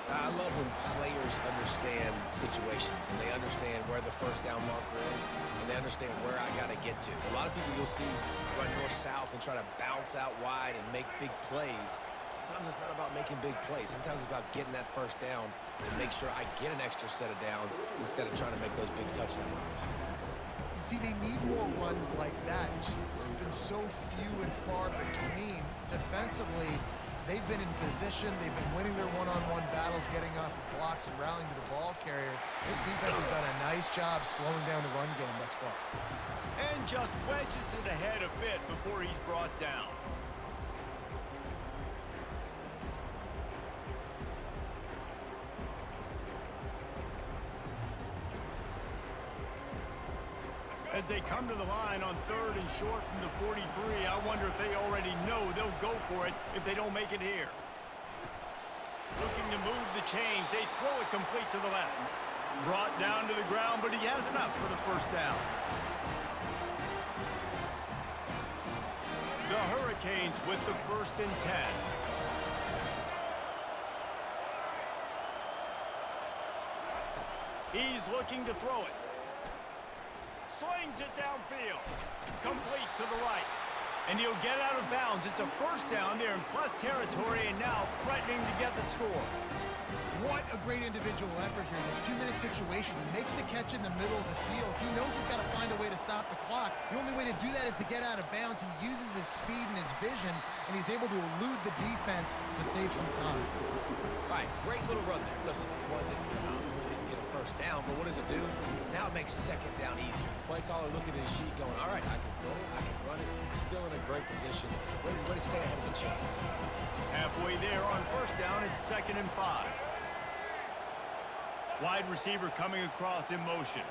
I love when players understand situations and they understand where the first down marker is and they understand where I got to get to. A lot of people you'll see run north-south and try to bounce out wide and make big plays. Sometimes it's not about making big plays. Sometimes it's about getting that first down to make sure I get an extra set of downs instead of trying to make those big touchdown runs. You see, they need more runs like that. It's been so few and far between. Defensively, they've been in position. They've been winning their one-on-one battles, getting off of blocks and rallying to the ball carrier. This defense has done a nice job slowing down the run game thus far. And just wedges it ahead a bit before he's brought down. As they come to the line on 3rd and short from the 43, I wonder if they already know they'll go for it if they don't make it here. Looking to move the chains. They throw it complete to the left. Brought down to the ground, but he has enough for the first down. The Hurricanes with the 1st and 10. He's looking to throw it. Slings it downfield. Complete to the right. And he'll get out of bounds. It's a first down there in plus territory and now threatening to get the score. What a great individual effort here in this 2-minute situation. He makes the catch in the middle of the field. He knows he's got to find a way to stop the clock. The only way to do that is to get out of bounds. He uses his speed and his vision, and he's able to elude the defense to save some time. All right, great little run there. Listen, it wasn't phenomenal. He didn't get a first down, but what does it do? Now it makes second down easier. The play caller looking at his sheet going, all right, I can throw it, I can run it. Still in a great position. Way to stay ahead of the chains. Halfway there on first down, it's 2nd and 5. Wide receiver coming across in motion.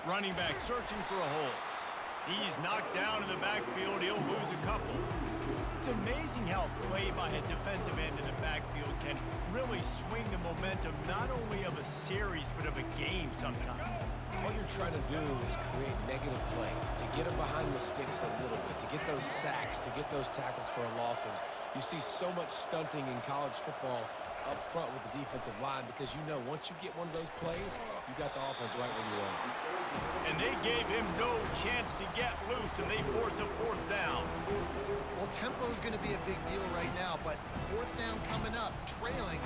Running back searching for a hole. He's knocked down in the backfield. He'll lose a couple. It's amazing how play by a defensive end in the backfield can really swing the momentum not only of a series but of a game sometimes. All you're trying to do is create negative plays, to get them behind the sticks a little bit, to get those sacks, to get those tackles for losses. You see so much stunting in college football up front with the defensive line because you know once you get one of those plays, you got the offense right where you want it. And they gave him no chance to get loose, and they force a 4th down. Well, tempo is going to be a big deal right now, but 4th down coming up, trailing,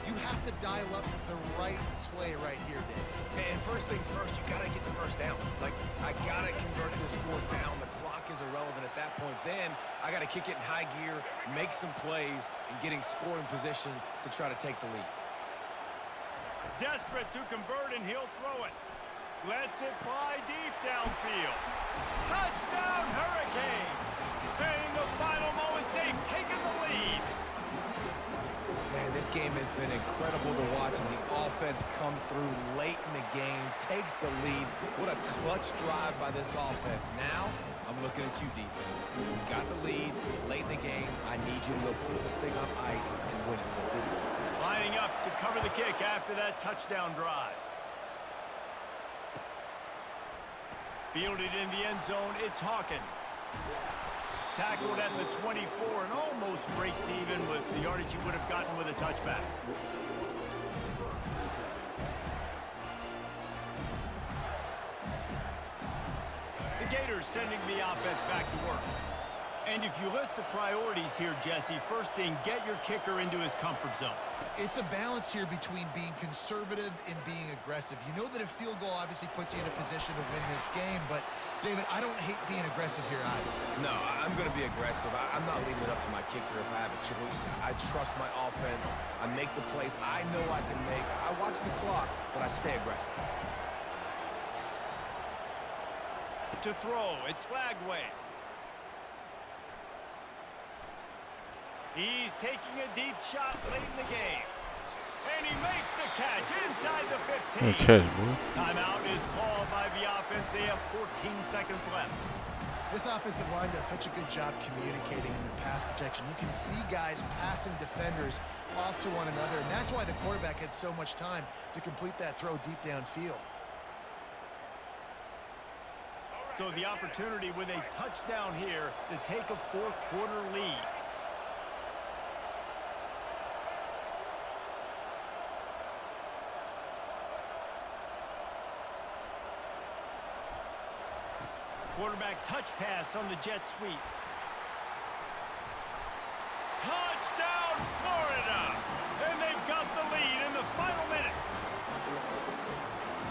you have to dial up the right play right here, Dave. And first things first, you got to get the first down. Like, I got to convert this 4th down. The clock is irrelevant at that point. Then I got to kick it in high gear, make some plays, and getting scoring position to try to take the lead. Desperate to convert, and he'll throw it. Lets it fly deep downfield. Touchdown, Hurricanes! And in the final moments, they've taken the lead. Man, this game has been incredible to watch, and the offense comes through late in the game, takes the lead. What a clutch drive by this offense. Now, I'm looking at you, defense. You got the lead late in the game. I need you to go put this thing on ice and win it for me. Lining up to cover the kick after that touchdown drive. Fielded in the end zone, it's Hawkins. Tackled at the 24 and almost breaks even with the yardage he would have gotten with a touchback. The Gators sending the offense back to work. And if you list the priorities here, Jesse, first thing, get your kicker into his comfort zone. It's a balance here between being conservative and being aggressive. You know that a field goal obviously puts you in a position to win this game, but, David, I don't hate being aggressive here either. No, I'm going to be aggressive. I'm not leaving it up to my kicker if I have a choice. I trust my offense. I make the plays I know I can make. I watch the clock, but I stay aggressive. To throw, it's Flagway. He's taking a deep shot late in the game. And he makes the catch inside the 15. Good catch, boy. Timeout is called by the offense. They have 14 seconds left. This offensive line does such a good job communicating in their pass protection. You can see guys passing defenders off to one another, and that's why the quarterback had so much time to complete that throw deep downfield. So the opportunity with a touchdown here to take a fourth quarter lead. Quarterback touch pass on the jet sweep. Touchdown, Florida! And they've got the lead in the final minute.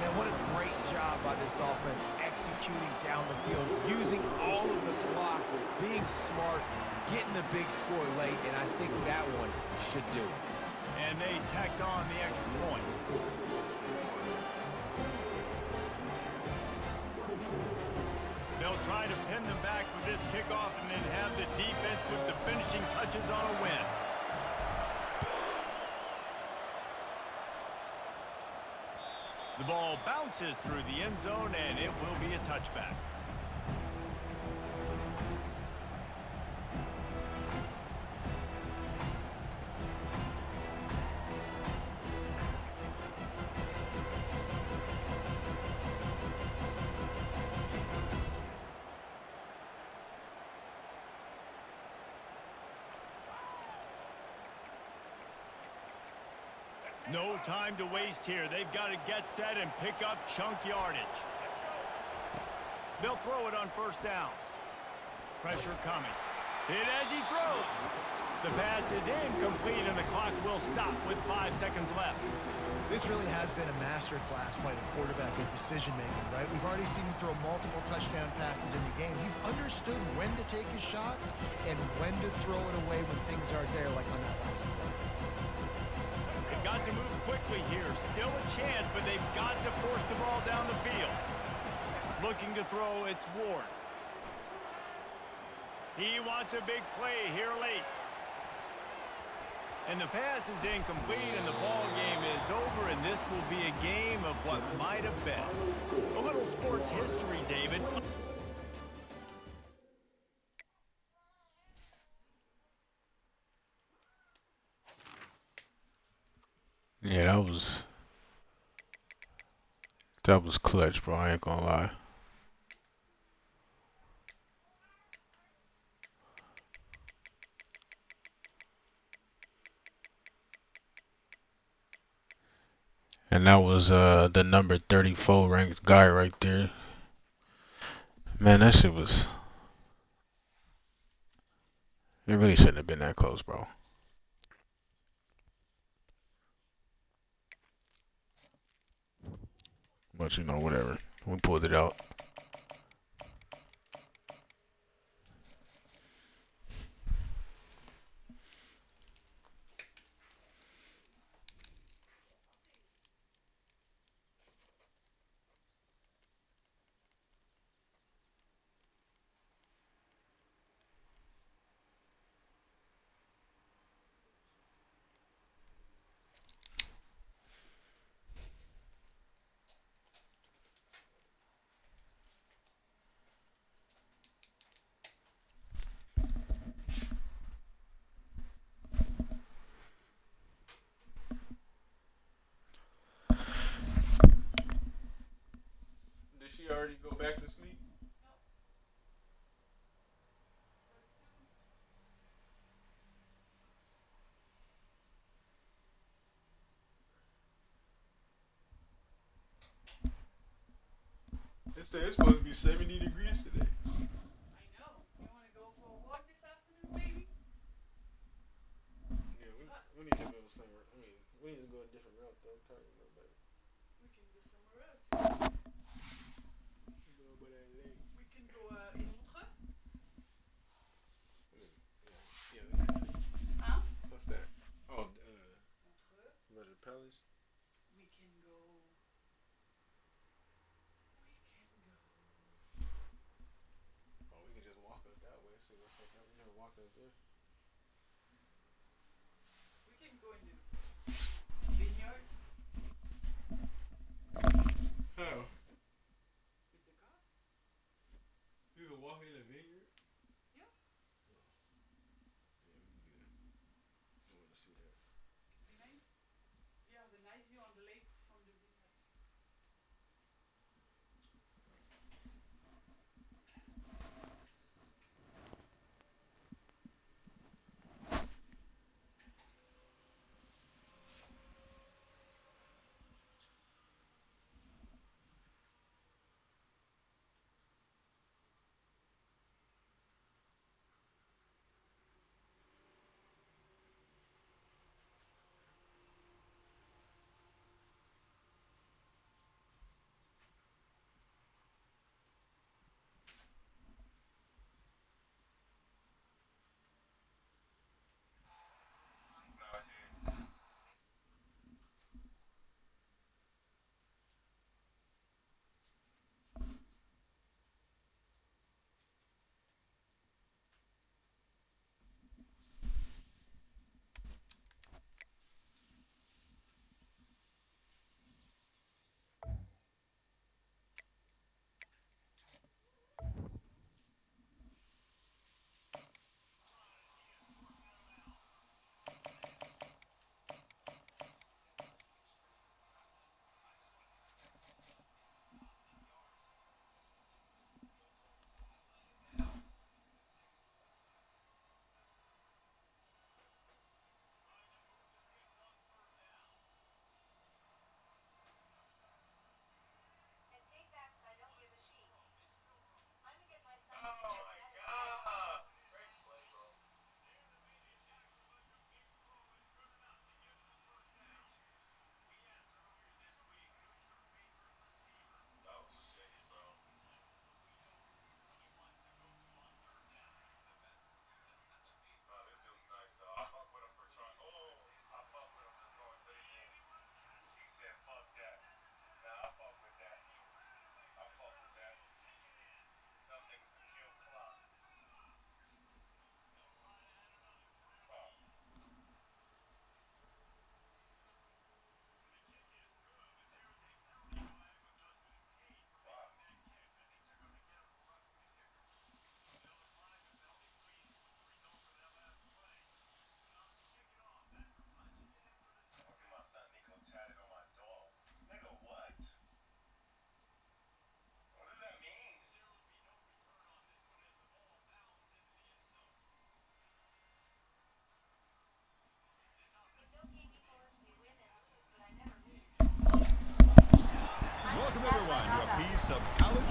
Man, what a great job by this offense executing down the field, using all of the clock, being smart, getting the big score late, and I think that one should do it. And they tacked on the extra point. They'll try to pin them back with this kickoff and then have the defense with the finishing touches on a win. The ball bounces through the end zone, and it will be a touchback. No time to waste here. They've got to get set and pick up chunk yardage. They'll throw it on first down. Pressure coming. Hit as he throws. The pass is incomplete, and the clock will stop with 5 seconds left. This really has been a master class by the quarterback with decision-making, right? We've already seen him throw multiple touchdown passes in the game. He's understood when to take his shots and when to throw it away when things aren't there, like on that last play. They've got to move quickly here. Still a chance, but they've got to force the ball down the field. Looking to throw, it's Ward. He wants a big play here late. And the pass is incomplete, and the ball game is over, and this will be a game of what might have been. A little sports history, David. Yeah, that was clutch, bro. I ain't gonna lie. And that was the number 34 ranked guy right there. Man, that shit was. It really shouldn't have been that close, bro. But you know, whatever. We pulled it out. Did she already go back to sleep? They say it's supposed to be 70 degrees today. I know. You want to go for a walk this afternoon, baby? Yeah, we need to go somewhere. I mean, we need to go a different route though. I'm talking about better. We can go somewhere else. We can go in Montreux. Yeah. Huh? What's that? Oh, Montreux. Murder Palace. We can go. Oh, we can just walk up that way. See what's like that. We never walked up there. We can go in the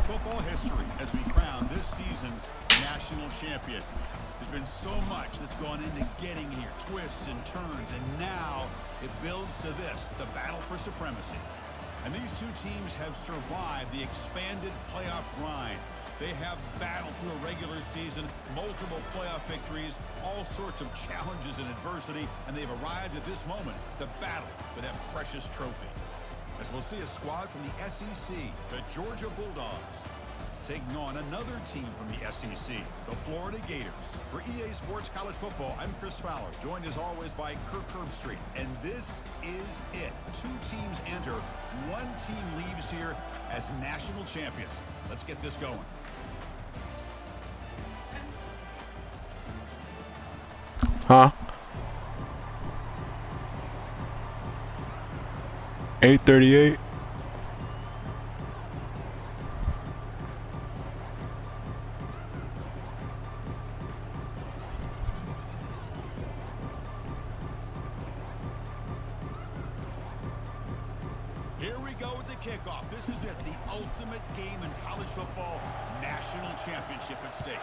football history as we crown this season's national champion. There's been so much that's gone into getting here, twists and turns, and now it builds to this, the battle for supremacy. And these two teams have survived the expanded playoff grind. They have battled through a regular season, multiple playoff victories, all sorts of challenges and adversity, and they've arrived at this moment, the battle for that precious trophy. As we'll see a squad from the SEC, the Georgia Bulldogs, taking on another team from the SEC, the Florida Gators. For EA Sports College Football, I'm Chris Fowler, joined as always by Kirk Herbstreit. And this is it. Two teams enter, one team leaves here as national champions. Let's get this going. Huh? 8:38. Here we go with the kickoff. This is it, the ultimate game in college football, national championship at stake.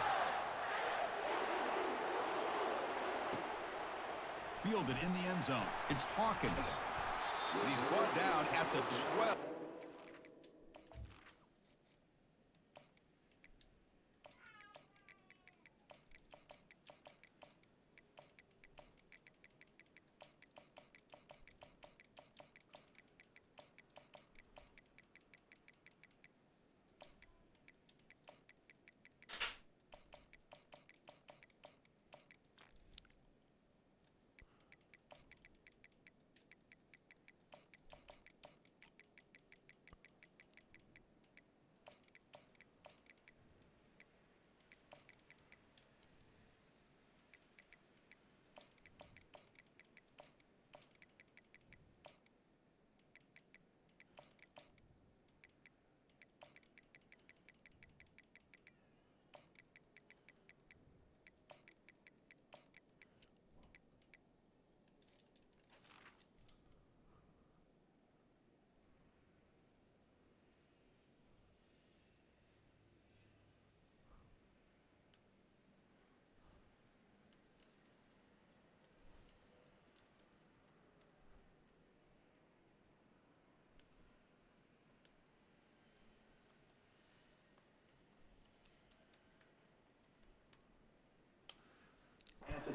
Fielded in the end zone. It's Hawkins. And he's brought down at the 12.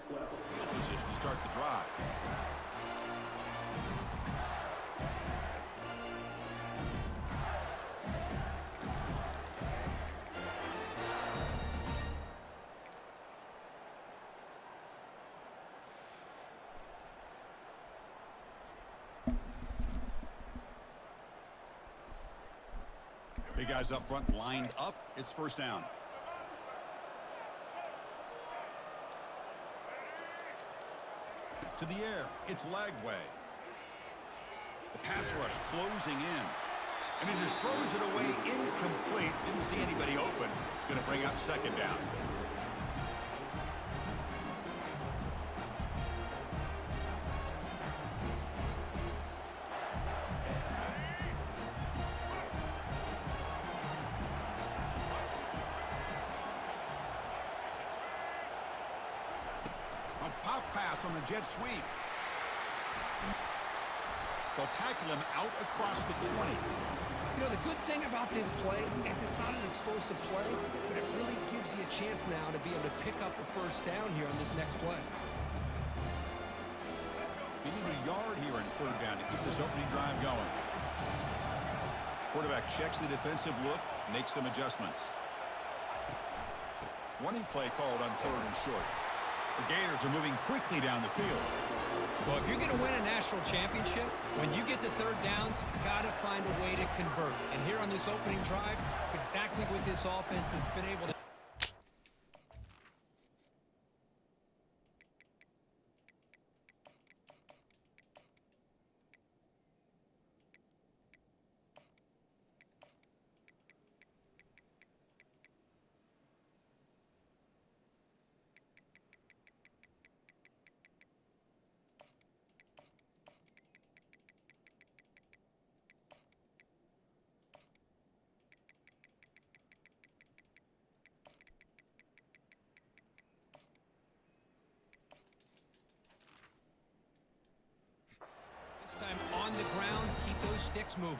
Field position to start the drive. Big guys up front lined up. It's first down. To the air, it's Lagway. The pass rush closing in. And he just throws it away incomplete. Didn't see anybody open. It's going to bring up second down. A pop pass on the jet sweep. They'll tackle him out across the 20. You know, the good thing about this play is it's not an explosive play, but it really gives you a chance now to be able to pick up the first down here on this next play. They need a yard here in third down to keep this opening drive going. Quarterback checks the defensive look, makes some adjustments. Running play called on third and short. The Gators are moving quickly down the field. Well, if you're going to win a national championship, when you get to third downs, you've got to find a way to convert. And here on this opening drive, it's exactly what this offense has been able to. quarterback's moving.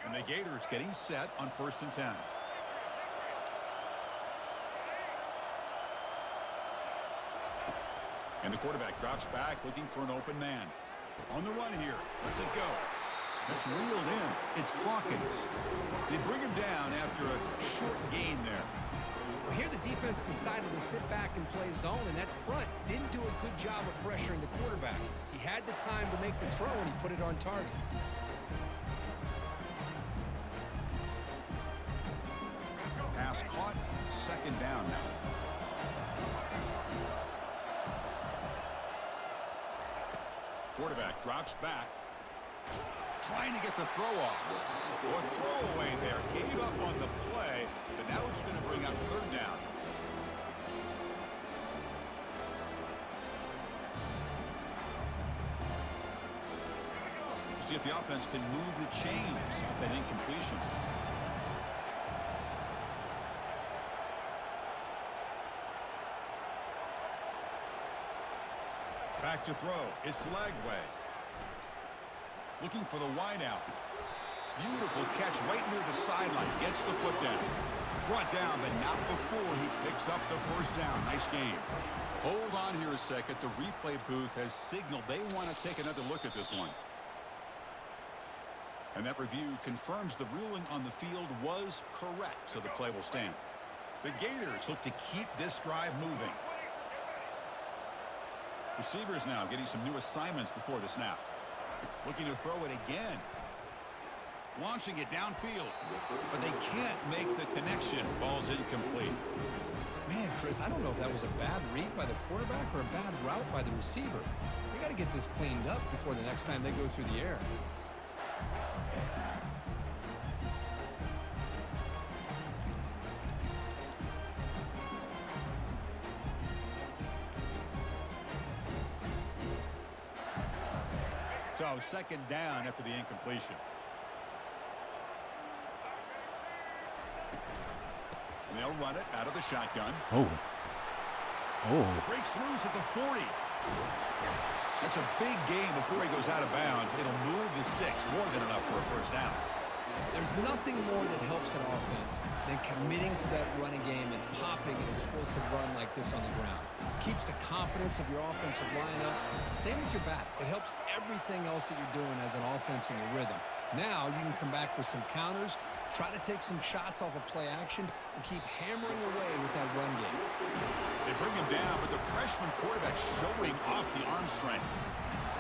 And the Gators getting set on 1st and 10. And the quarterback drops back looking for an open man. On the run here. Let's it go. It's reeled in. It's Hawkins. They bring him down after a short gain there. Well, here the defense decided to sit back and play zone, and that front didn't do a good job of pressuring the quarterback. He had the time to make the throw, and he put it on target. Pass caught. 2nd down now. Quarterback drops back. Trying to get the throw off. Or throwaway there. Gave up on the play, but now it's going to bring out 3rd down. See if the offense can move the chains off that incompletion. Back to throw. It's Lagway. Looking for the wideout. Beautiful catch right near the sideline. Gets the foot down. Brought down, but not before he picks up the 1st down. Nice game. Hold on here a second. The replay booth has signaled they want to take another look at this one. And that review confirms the ruling on the field was correct, so the play will stand. The Gators look to keep this drive moving. Receivers now getting some new assignments before the snap. Looking to throw it again. Launching it downfield. But they can't make the connection. Ball's incomplete. Man, Chris, I don't know if that was a bad read by the quarterback or a bad route by the receiver. They got to get this cleaned up before the next time they go through the air. So 2nd down after the incompletion. And they'll run it out of the shotgun. Oh. Breaks loose at the 40. That's a big gain before he goes out of bounds. It'll move the sticks more than enough for a 1st down. There's nothing more that helps an offense than committing to that running game and popping an explosive run like this on the ground. Keeps the confidence of your offensive line up. Same with your back. It helps everything else that you're doing as an offense in your rhythm. Now you can come back with some counters, try to take some shots off of play action, and keep hammering away with that run game. They bring him down, but the freshman quarterback showing off the arm strength.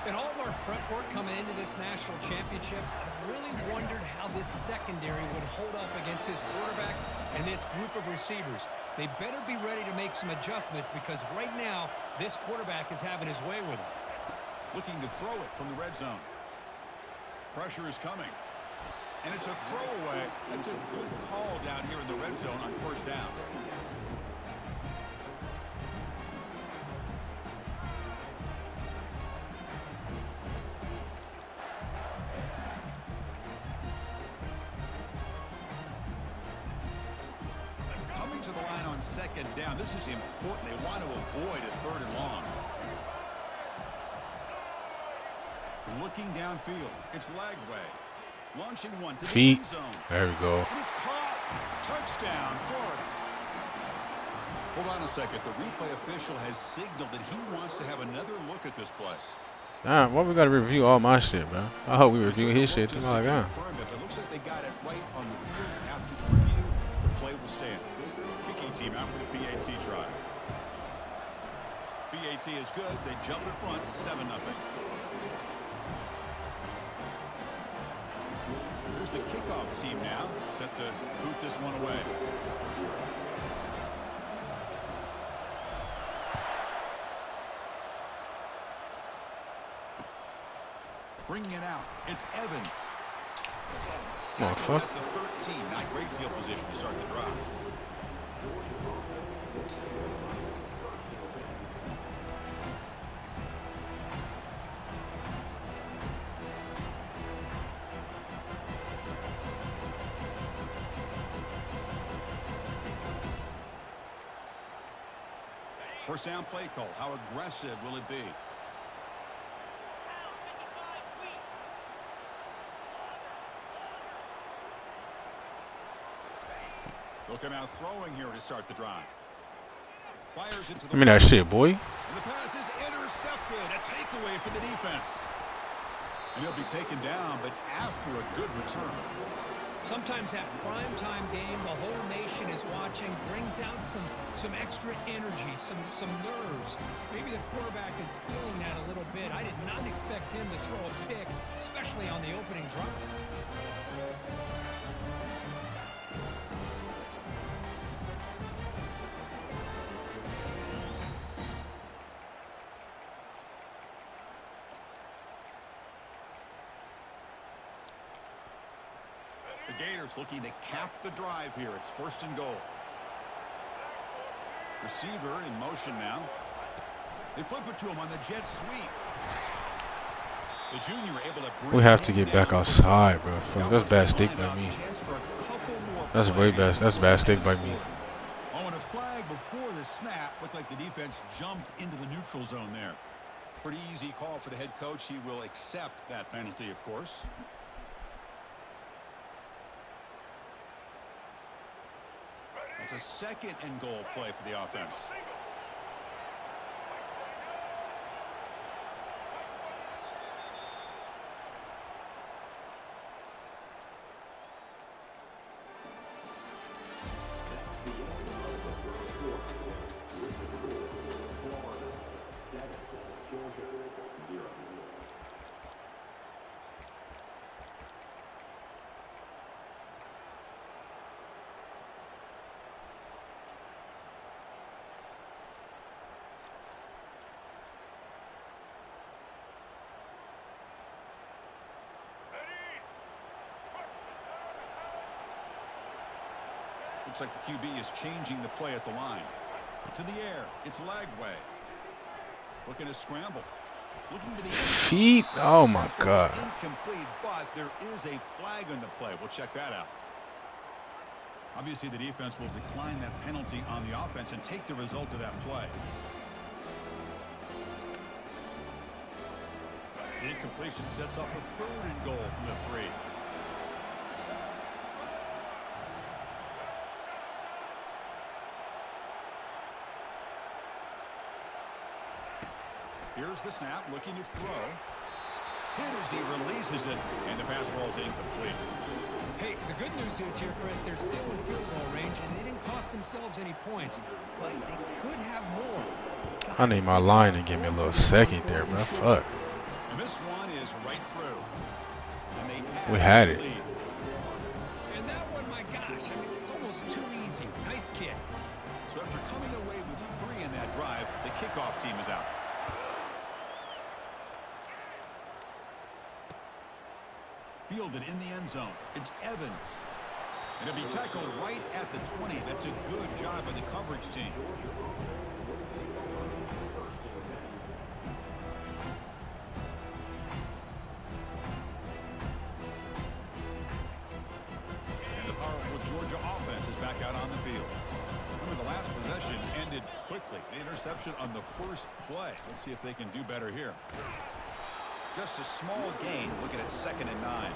In all of our prep work coming into this national championship, I really wondered how this secondary would hold up against this quarterback and this group of receivers. They better be ready to make some adjustments because right now, this quarterback is having his way with them. Looking to throw it from the red zone. Pressure is coming. And it's a throwaway. That's a good call down here in the red zone on 1st down. Coming to the line on 2nd down. This is important. They want to avoid a 3rd and long. Looking downfield. It's Lagway. Launching one to the end zone. There we go. And it's caught. Touchdown, Florida. Hold on a second. The replay official has signaled that he wants to have another look at this play. Nah, why we gotta review all my shit, bro? I hope we review his shit too. Like, It looks like they got it right on the field. After the review, the play will stand. Kicking team out for the PAT try. PAT is good. They jump in front, 7-0. Here's the kickoff team now, set to boot this one away. Bringing it out, it's Evans. motherfucker. At the 13, not great field position to start the drive. First down play call. How aggressive will it be? They'll come out throwing here to start the drive. Fires into the Give me that shit, boy. And the pass is intercepted. A takeaway for the defense. And he'll be taken down, but after a good return. Sometimes that primetime game, the whole nation is watching, brings out some extra energy, some nerves. Maybe the quarterback is feeling that a little bit. I did not expect him to throw a pick, especially on the opening drive. The Gators looking to cap the drive here. It's first and goal. Receiver in motion now. They flip it to him on the jet sweep. The junior able to bring We have to get back outside, bro. Fuck, that's bad stick by me. That's way bad. That's bad stick by me. Oh, and a flag before the snap. Looked like the defense jumped into the neutral zone there. Pretty easy call for the head coach. He will accept that penalty, of course. It's a second and goal play for the offense. Looks like the QB is changing the play at the line. To the air. It's Lagway. Looking to scramble. Looking to the feet. Oh my God. Incomplete, but there is a flag on the play. We'll check that out. Obviously, the defense will decline that penalty on the offense and take the result of that play. The incompletion sets up a third and goal from the 3. Here's the snap, looking to throw. Hit as he releases it, and the pass ball is incomplete. Hey, the good news is here, Chris, they're still in field goal range, and they didn't cost themselves any points, but they could have more. I need my line to give me a little second there, bro. Fuck. And this one is right through. And we had it. And that one, my gosh, I mean, it's almost too easy. Nice kick. So after coming away with 3 in that drive, the kickoff team is out. Fielded in the end zone. It's Evans. And it'll be tackled right at the 20. That's a good job by the coverage team. And the powerful Georgia offense is back out on the field. Remember, the last possession ended quickly. The interception on the first play. Let's see if they can do better here. Just a small gain, looking at 2nd and 9.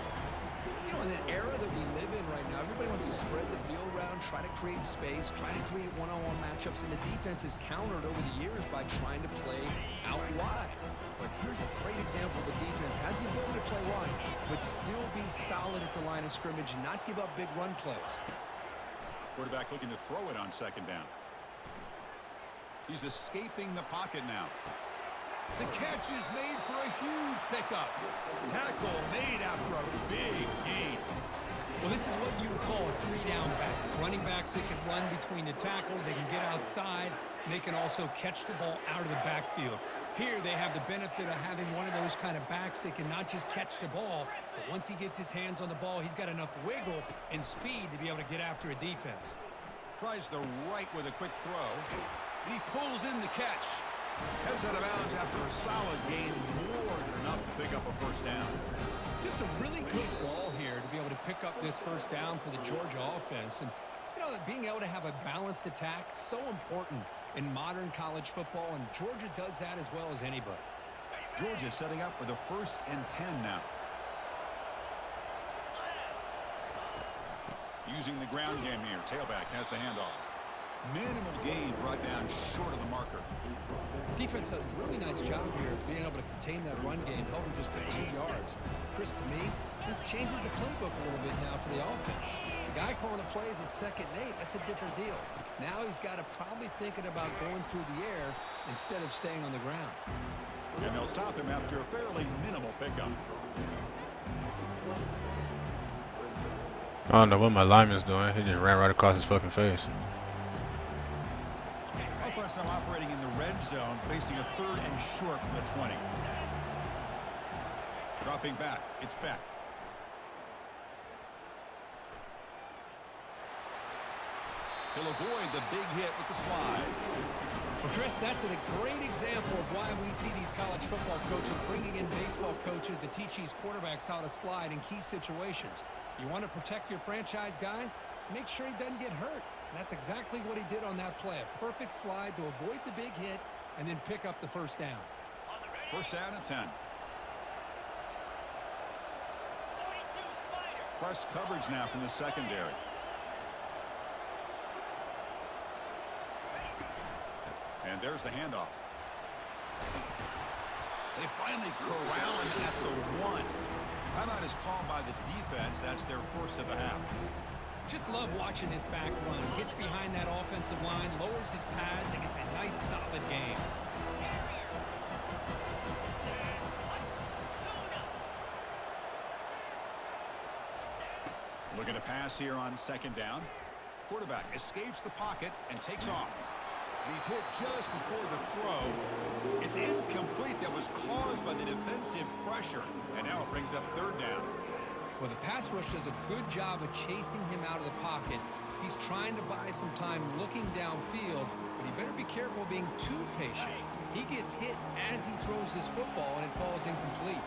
You know, in the era that we live in right now, everybody wants to spread the field around, try to create space, try to create one-on-one matchups, and the defense is countered over the years by trying to play out wide. But here's a great example of a defense has the ability to play wide, but still be solid at the line of scrimmage and not give up big run plays. Quarterback looking to throw it on 2nd down. He's escaping the pocket now. The catch is made for a huge pickup. Tackle made after a big gain. Well, this is what you would call a 3-down back. Running backs that can run between the tackles, they can get outside, and they can also catch the ball out of the backfield. Here they have the benefit of having one of those kind of backs that can not just catch the ball, but once he gets his hands on the ball, he's got enough wiggle and speed to be able to get after a defense. Tries the right with a quick throw. And he pulls in the catch. Heads out of bounds after a solid gain, more than enough to pick up a first down. Just a really good ball here to be able to pick up this first down for the Georgia offense. And, you know, being able to have a balanced attack, so important in modern college football, and Georgia does that as well as anybody. Georgia setting up for the 1st and 10 now. Using the ground game here. Tailback has the handoff. Minimal gain brought down short of the marker. Defense does a really nice job here of being able to contain that run game, held him just to 2 yards. Chris, to me, this changes the playbook a little bit now for the offense. The guy calling the plays at 2nd and 8, that's a different deal. Now he's got to probably thinking about going through the air instead of staying on the ground. And they'll stop him after a fairly minimal pickup. I don't know what my lineman's doing. He just ran right across his fucking face. Offense now operating in the red zone, facing a 3rd and short from the 20. Dropping back, it's Beck. He'll avoid the big hit with the slide. Well, Chris, that's a great example of why we see these college football coaches bringing in baseball coaches to teach these quarterbacks how to slide in key situations. You want to protect your franchise guy? Make sure he doesn't get hurt. And that's exactly what he did on that play. A perfect slide to avoid the big hit and then pick up the 1st down. 1st down and 10. Press coverage now from the secondary. And there's the handoff. They finally corral him at the 1. Timeout is called by the defense. That's their 1st of the half. Just love watching this back run. Gets behind that offensive line, lowers his pads, and gets a nice solid game. Looking to pass here on 2nd down. Quarterback escapes the pocket and takes off. He's hit just before the throw. It's incomplete. That was caused by the defensive pressure. And now it brings up 3rd down. Well, the pass rush does a good job of chasing him out of the pocket. He's trying to buy some time looking downfield, but he better be careful being too patient. He gets hit as he throws this football, and it falls incomplete.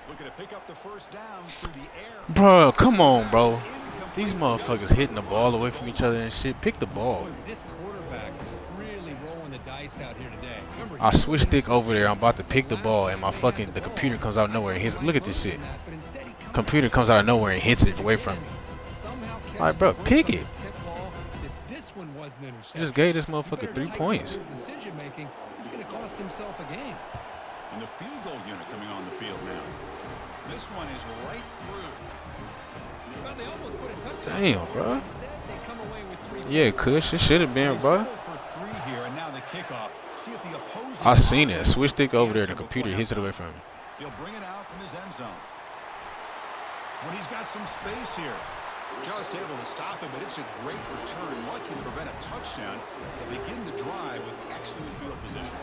Looking to pick up the 1st down through the air. Bro, come on, bro. These motherfuckers hitting the ball away from each other and shit. Pick the ball. Boy, this quarterback is really rolling the dice out here today. Remember, I switch stick over there. I'm about to pick the ball, and the computer comes out of nowhere and hits. Look at this shit. Computer comes out of nowhere and hits it away from me. All right, bro, pick it. Just gave this motherfucker 3 points. Decision making is going to cost himself a game. And the field goal unit coming on the field now. This one is right through. Well, they almost put a touchdown. Damn, bro. Instead, they come away with 3 Yeah, Kush, it should have been, bro. For 3 here, and now the kickoff. See if the opposing I seen it. Switch stick over there. The computer hits it away from him. He'll bring it out from his end zone. When he's got some space here. Just able to stop him, but it's a great return. Lucky to prevent a touchdown. They begin the drive with excellent field position.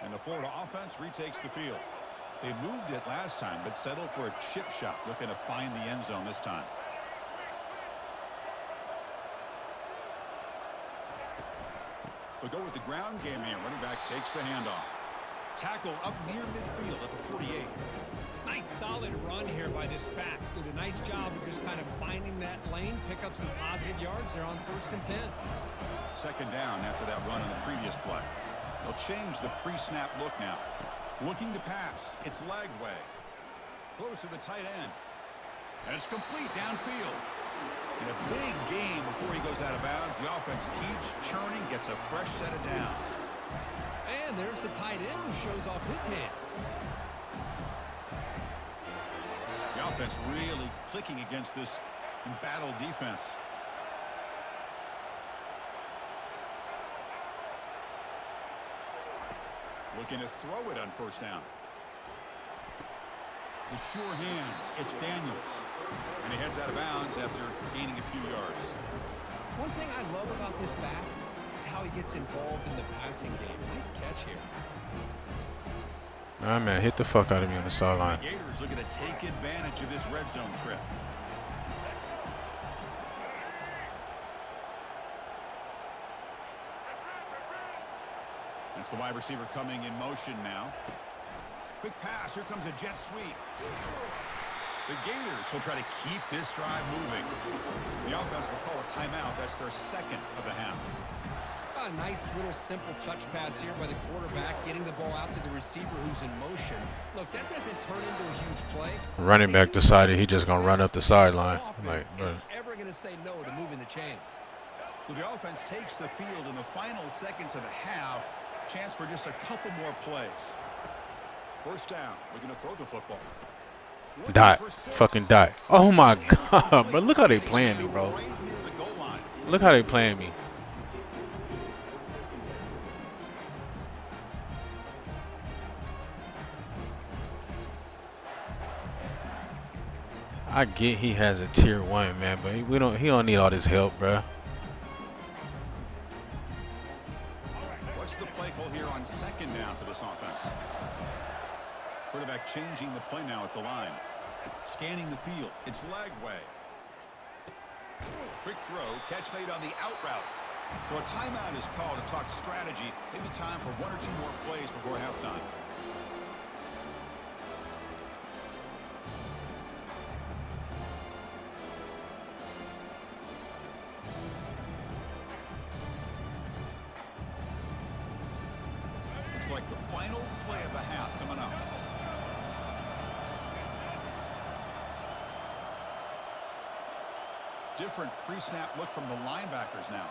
And the Florida offense retakes the field. They moved it last time, but settled for a chip shot, looking to find the end zone this time. They'll go with the ground game here. Running back takes the handoff. Tackle up near midfield at the 48. Nice solid run here by this back. Did a nice job of just kind of finding that lane, pick up some positive yards. They're on 1st and 10. 2nd down after that run on the previous play. They'll change the pre-snap look now. Looking to pass. It's leg way. Close to the tight end. And it's complete downfield. In a big game before he goes out of bounds, the offense keeps churning, gets a fresh set of downs. And there's the tight end who shows off his hands. The offense really clicking against this embattled defense. Looking to throw it on 1st down. The sure hands. It's Daniels. And he heads out of bounds after gaining a few yards. One thing I love about this back is how he gets involved in the passing game. Nice catch here. Nah, man, hit the fuck out of me on the sideline. The Gators looking to take advantage of this red zone trip. That's the wide receiver coming in motion now. Quick pass. Here comes a jet sweep. The Gators will try to keep this drive moving. The offense will call a timeout. That's their second of the half. A nice little simple touch pass here by the quarterback, getting the ball out to the receiver who's in motion. Look, that doesn't turn into a huge play. Running back decided he just gonna run up the sideline. Like, is ever gonna say no to moving the chains. So the offense takes the field in the final seconds of the half. Chance for just a couple more plays. First down. We're going to throw the football. dot, fucking dot. Oh my god, but look how they playing me, bro. Look how they playing me. I get he has a tier 1, man, but he don't need all this help, bro. What's the play call here on second down for this offense? Quarterback changing the play now at the line. Scanning the field. It's leg way. Quick throw. Catch made on the out route. So a timeout is called to talk strategy. Maybe time for 1 or 2 more plays before halftime. Looks like the final play of the half coming up. Different pre-snap look from the linebackers now.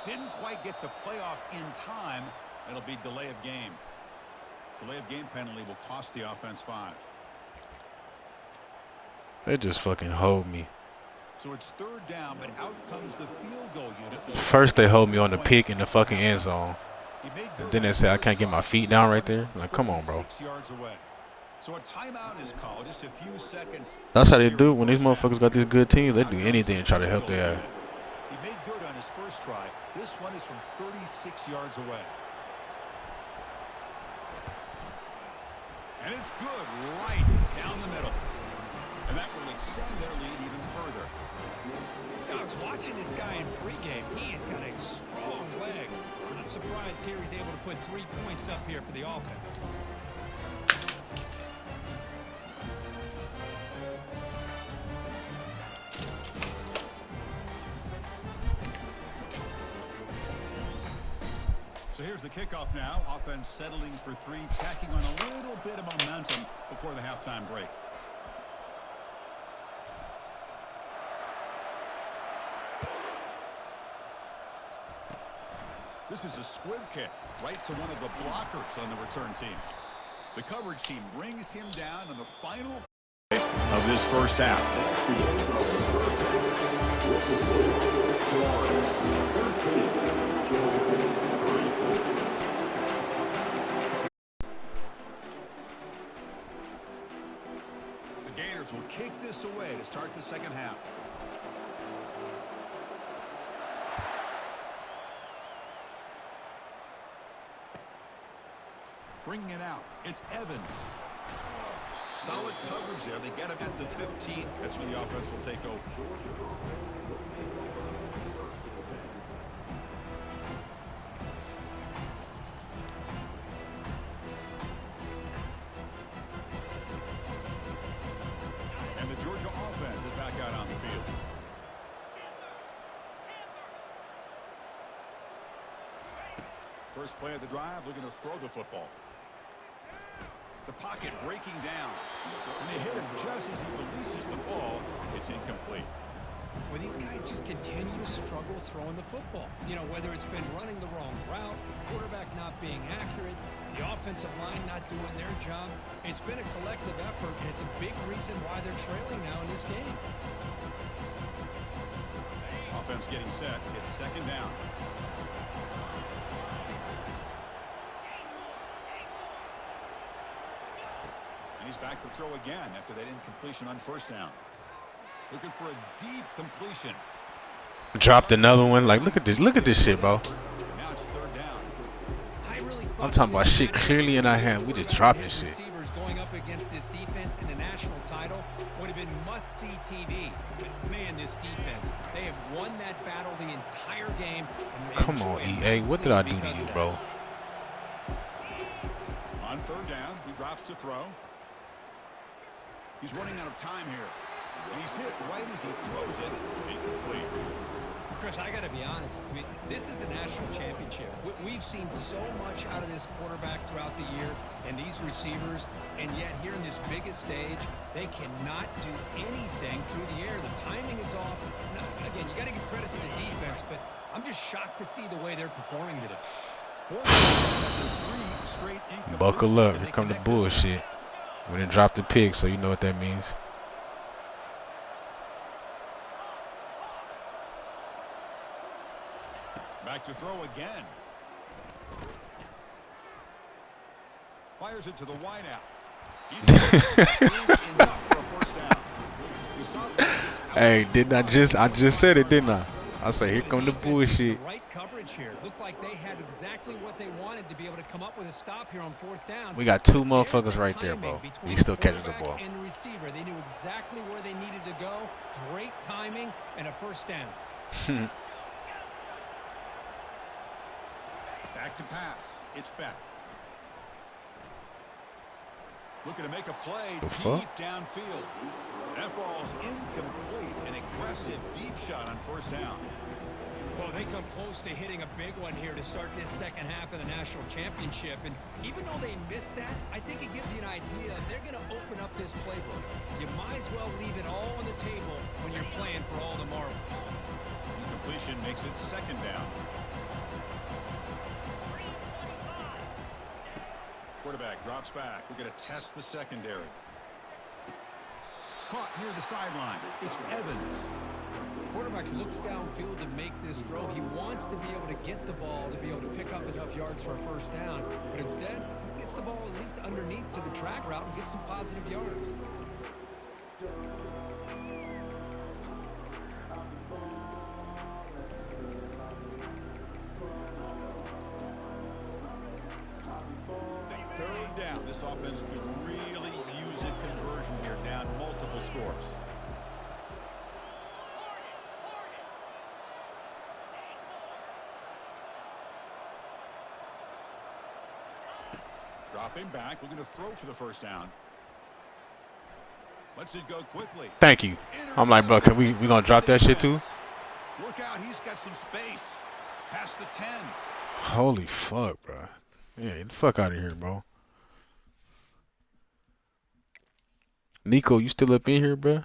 Didn't quite get the playoff in time. It'll be delay of game. Delay of game penalty will cost the offense 5. They just fucking hold me. So it's third down, but out comes the field goal unit. First they hold me on the pick in the fucking end zone. And then they say I can't get my feet down right there. Like, come on, bro. 6 yards away. So a timeout is called. Just a few seconds. That's how they do it when these motherfuckers got these good teams. They do anything to try to help their ass. He made good on his first try. This one is from 36 yards away. And it's good right down the middle. And that will extend their lead even further. I was watching this guy in pregame. He has got a strong leg. I'm not surprised here he's able to put 3 points up here for the offense. So here's the kickoff now. Offense settling for 3, tacking on a little bit of momentum before the halftime break. This is a squib kick right to one of the blockers on the return team. The coverage team brings him down in the final of this first half. The Gators will kick this away to start the second half. Bringing it out. It's Evans. Solid coverage there. They get him at the 15. That's where the offense will take over. And the Georgia offense is back out on the field. First play of the drive, looking to throw the football. The pocket breaking down. And they hit him just as he releases the ball. It's incomplete. Well, these guys just continue to struggle throwing the football. You know, whether it's been running the wrong route, the quarterback not being accurate, the offensive line not doing their job. It's been a collective effort, and it's a big reason why they're trailing now in this game. Offense getting set. It's second down. And he's back to throw again after that incompletion on first down. Looking for a deep completion. Dropped another one. Like, look at this. Look at this shit, bro. Now it's third down. I really I'm thought talking when about this shit matchup clearly in our between hand. this We just quarterback dropping and his shit. receivers going up against this defense in the national title would have been must-see TV. But man, this defense, they have won that battle the entire game. And they Come on, enjoy a EA. nice What did I lead do to because you, of that. bro? On third down, he drops to throw. He's running out of time here. And he's hit right as he throws it. Incomplete. Chris, I got to be honest. I mean, this is the national championship. We've seen so much out of this quarterback throughout the year and these receivers, and yet here in this biggest stage, they cannot do anything through the air. The timing is off. Now, again, you got to give credit to the defense, but I'm just shocked to see the way they're performing today. Buckle up. Here come the bullshit. We didn't drop the pick, so you know what that means. Back to throw again. Fires it to the wideout. Hey, I just said it, didn't I? I say, here come the bullshit. Right coverage here. Looked like they had exactly what they wanted to be able to come up with a stop here on fourth down. We got two motherfuckers right there, bro. He still catches the ball. And the receiver, they knew exactly where they needed to go. Great timing and a first down. Back to pass. It's back. Looking to make a play deep downfield. That ball is incomplete. An aggressive deep shot on first down. Well, they come close to hitting a big one here to start this second half of the national championship. And even though they missed that, I think it gives you an idea they're going to open up this playbook. You might as well leave it all on the table when you're playing for all the marbles. Completion makes it second down. Quarterback drops back. We're going to test the secondary. Caught near the sideline. It's Evans. Quarterback looks downfield to make this throw. He wants to be able to get the ball to be able to pick up enough yards for a first down. But instead, he gets the ball at least underneath to the track route and gets some positive yards. Third down. This offense could really use a conversion here, down multiple scores. Dropping back, looking to throw for the first down. Lets it go quickly. Thank you. I'm like, bro, can we gonna drop that shit too? Look out, he's got some space. Past the 10. Holy fuck, bro. Yeah, get the fuck out of here, bro. Nico, you still up in here, bro?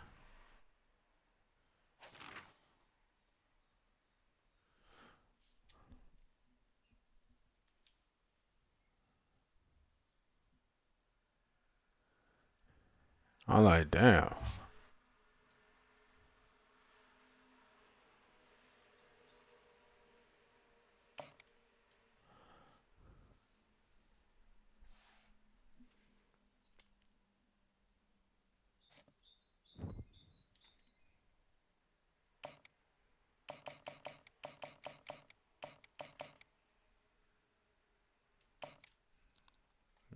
I'm like, damn.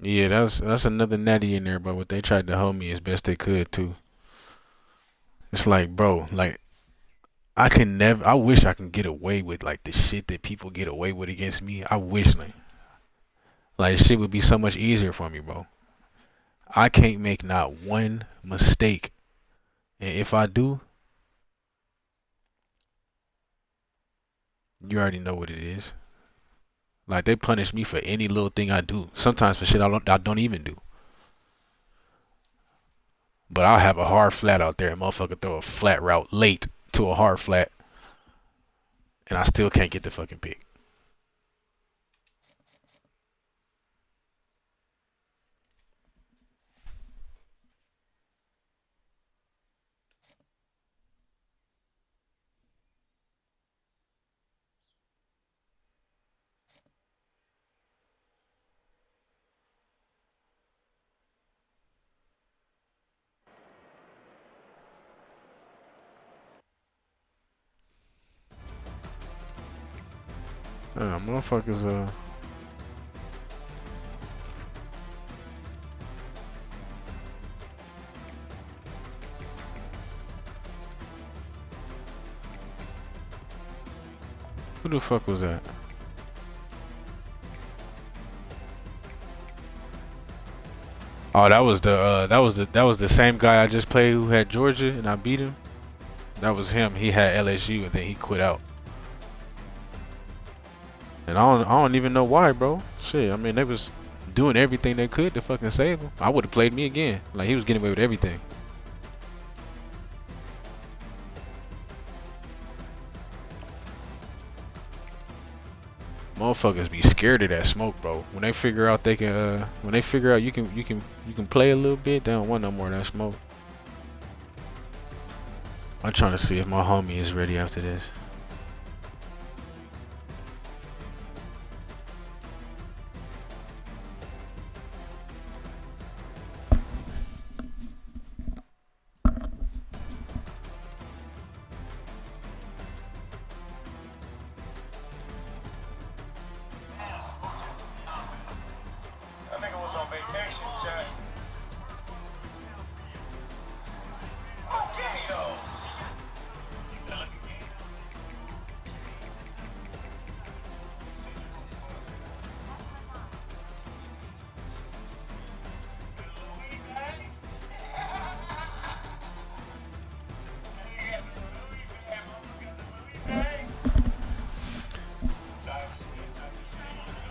Yeah, that's another natty in there, but what they tried to hold me as best they could too. It's like, bro, like I wish I can get away with like the shit that people get away with against me. I wish like shit would be so much easier for me, bro. I can't make not one mistake. And if I do, you already know what it is. Like they punish me for any little thing I do. Sometimes for shit I don't even do. But I'll have a hard flat out there and motherfucker throw a flat route late to a hard flat. And I still can't get the fucking pick. Motherfuckers, who the fuck was that? Oh, that was the same guy I just played who had Georgia and I beat him. That was him. He had LSU and then he quit out. And I don't even know why, bro. Shit, I mean they was doing everything they could to fucking save him. I would have played me again. Like he was getting away with everything. Motherfuckers be scared of that smoke, bro. When they figure out they can, when they figure out you can play a little bit, they don't want no more of that smoke. I'm trying to see if my homie is ready after this. That nigga was on vacation, Jack. Okay, though.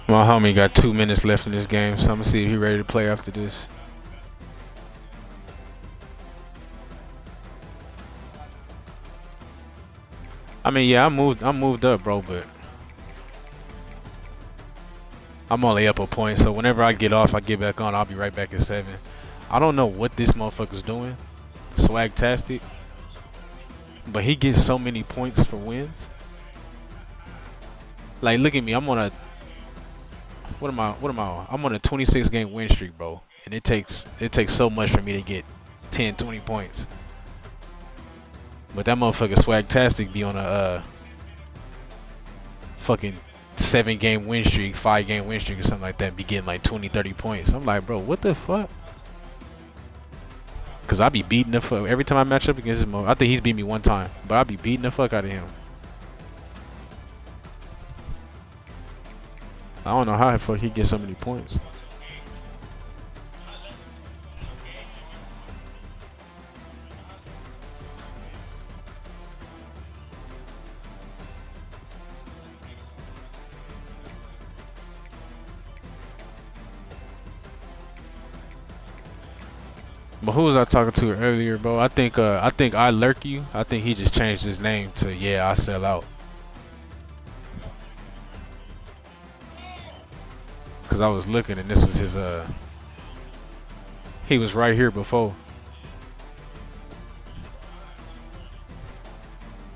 My homie got 2 minutes left in this game, so I'm gonna see if he's ready to play after this. I mean, yeah, I moved up, bro, but I'm only up a point, so whenever I get off, I get back on, I'll be right back at 7. I don't know what this motherfucker's doing, swag-tastic, but he gets so many points for wins. Like, look at me, I'm on a what am I on? I'm on a 26 game win streak, bro. And it takes so much for me to get 10, 20 points. But that motherfucker swag-tastic be on a fucking 7 game win streak, 5 game win streak or something like that, be getting like 20, 30 points. I'm like, bro, what the fuck? Cause I be beating the fuck every time I match up against this motherfucker. I think he's beat me one time, but I be beating the fuck out of him. I don't know how the fuck he gets so many points. But who was I talking to earlier, bro? I think I lurk you. I think he just changed his name to yeah, I sell out. Cause I was looking and this was his he was right here before.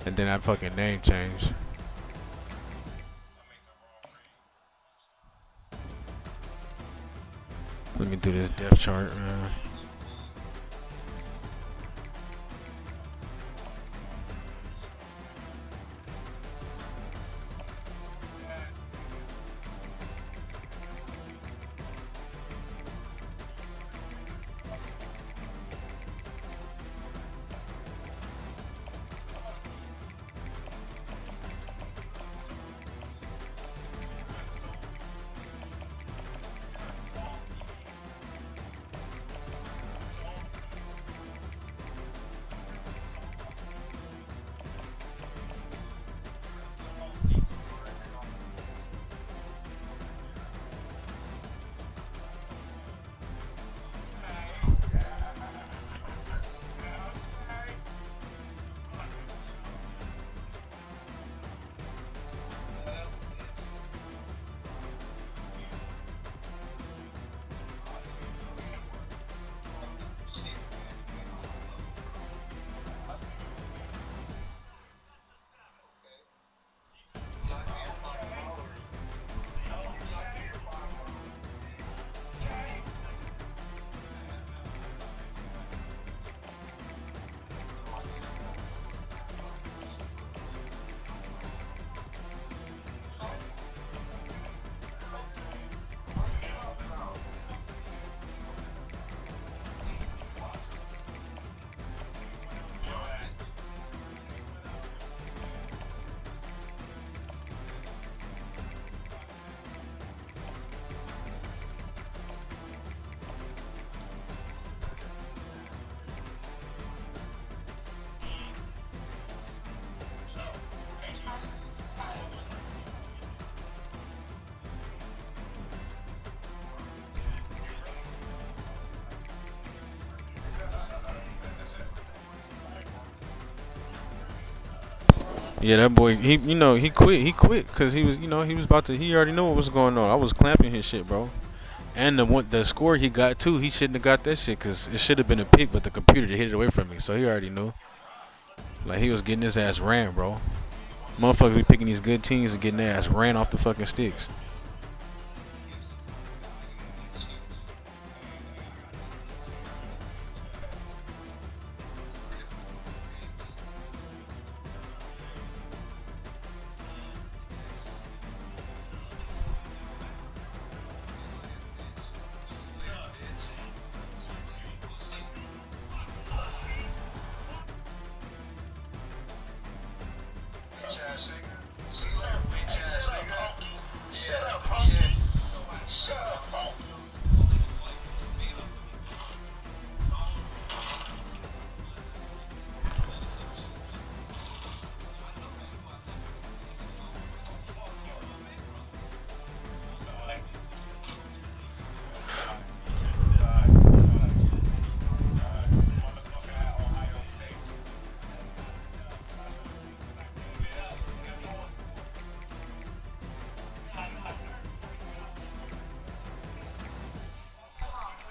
And then that fucking name changed. Let me do this depth chart, man. Yeah, that boy, he quit. He quit because he was about to. He already knew what was going on. I was clamping his shit, bro. And the score he got too, he shouldn't have got that shit because it should have been a pick, but the computer just hit it away from me. So he already knew. Like he was getting his ass ran, bro. Motherfuckers be picking these good teams and getting their ass ran off the fucking sticks.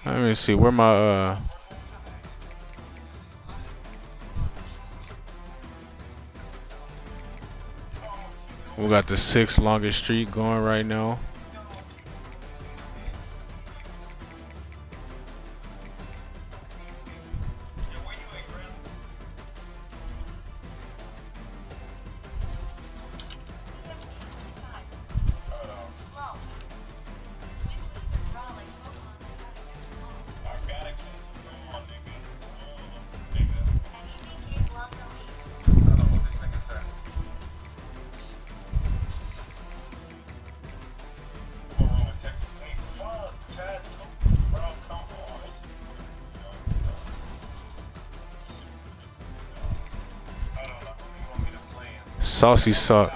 Let me see where my we got the 6th longest streak going right now. Saucy suck.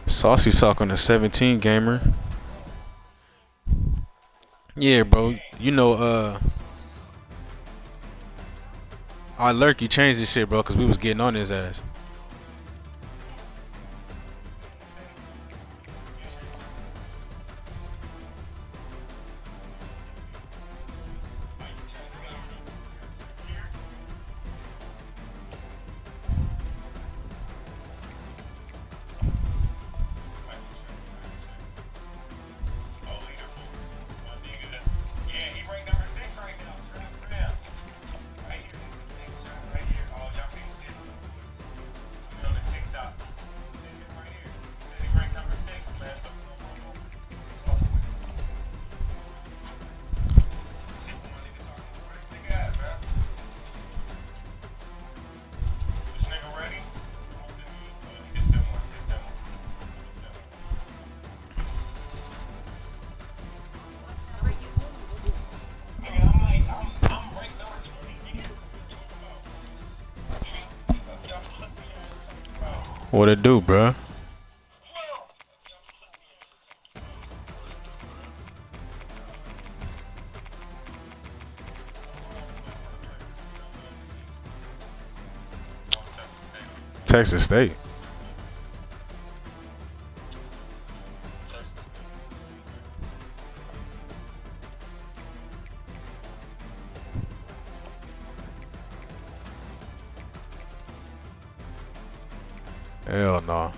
Saucy suck on the 17 gamer. Yeah, bro. Our Lurky changed this shit, bro, because we was getting on his ass. What it do, bruh? Texas State. Hell no.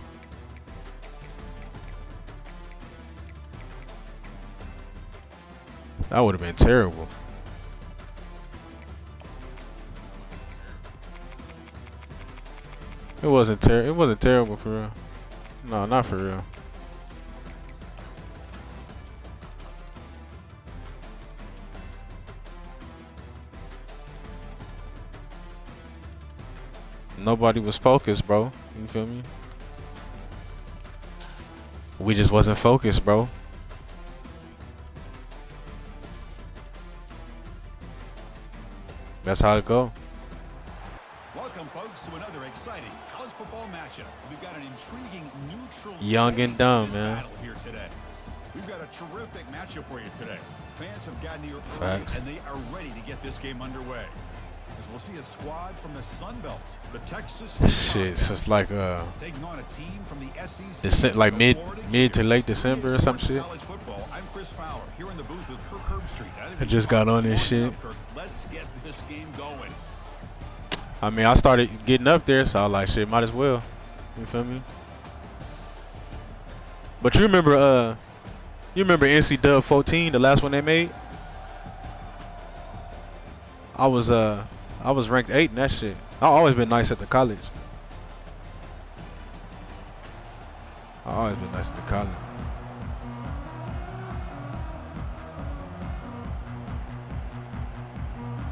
That would have been terrible. It wasn't terrible for real. No, not for real. Nobody was focused, bro. You feel me? We just wasn't focused, bro. That's how it go. Welcome, folks, to another exciting college football matchup. We've got an intriguing neutral Young setting and dumb, for this man. battle here today. We've got a terrific matchup for you today. Fans have gotten here early, Facts. and they are ready to get this game underway. As we'll see a squad from the Sun Belt, the Texas State Shit, it's just like taking on a team from the SEC. it's like mid to late Hey, December or some Sports shit. College football. I'm Chris Fowler here in the booth with Kirk Herbstreit. I just got on this shit. Let's get this game going. I mean, I started getting up there, so I was like, shit, might as well. You feel me? But you remember NC Dub 14, the last one they made? I was ranked 8 in that shit. I've always been nice at the college. I've always been nice at the college.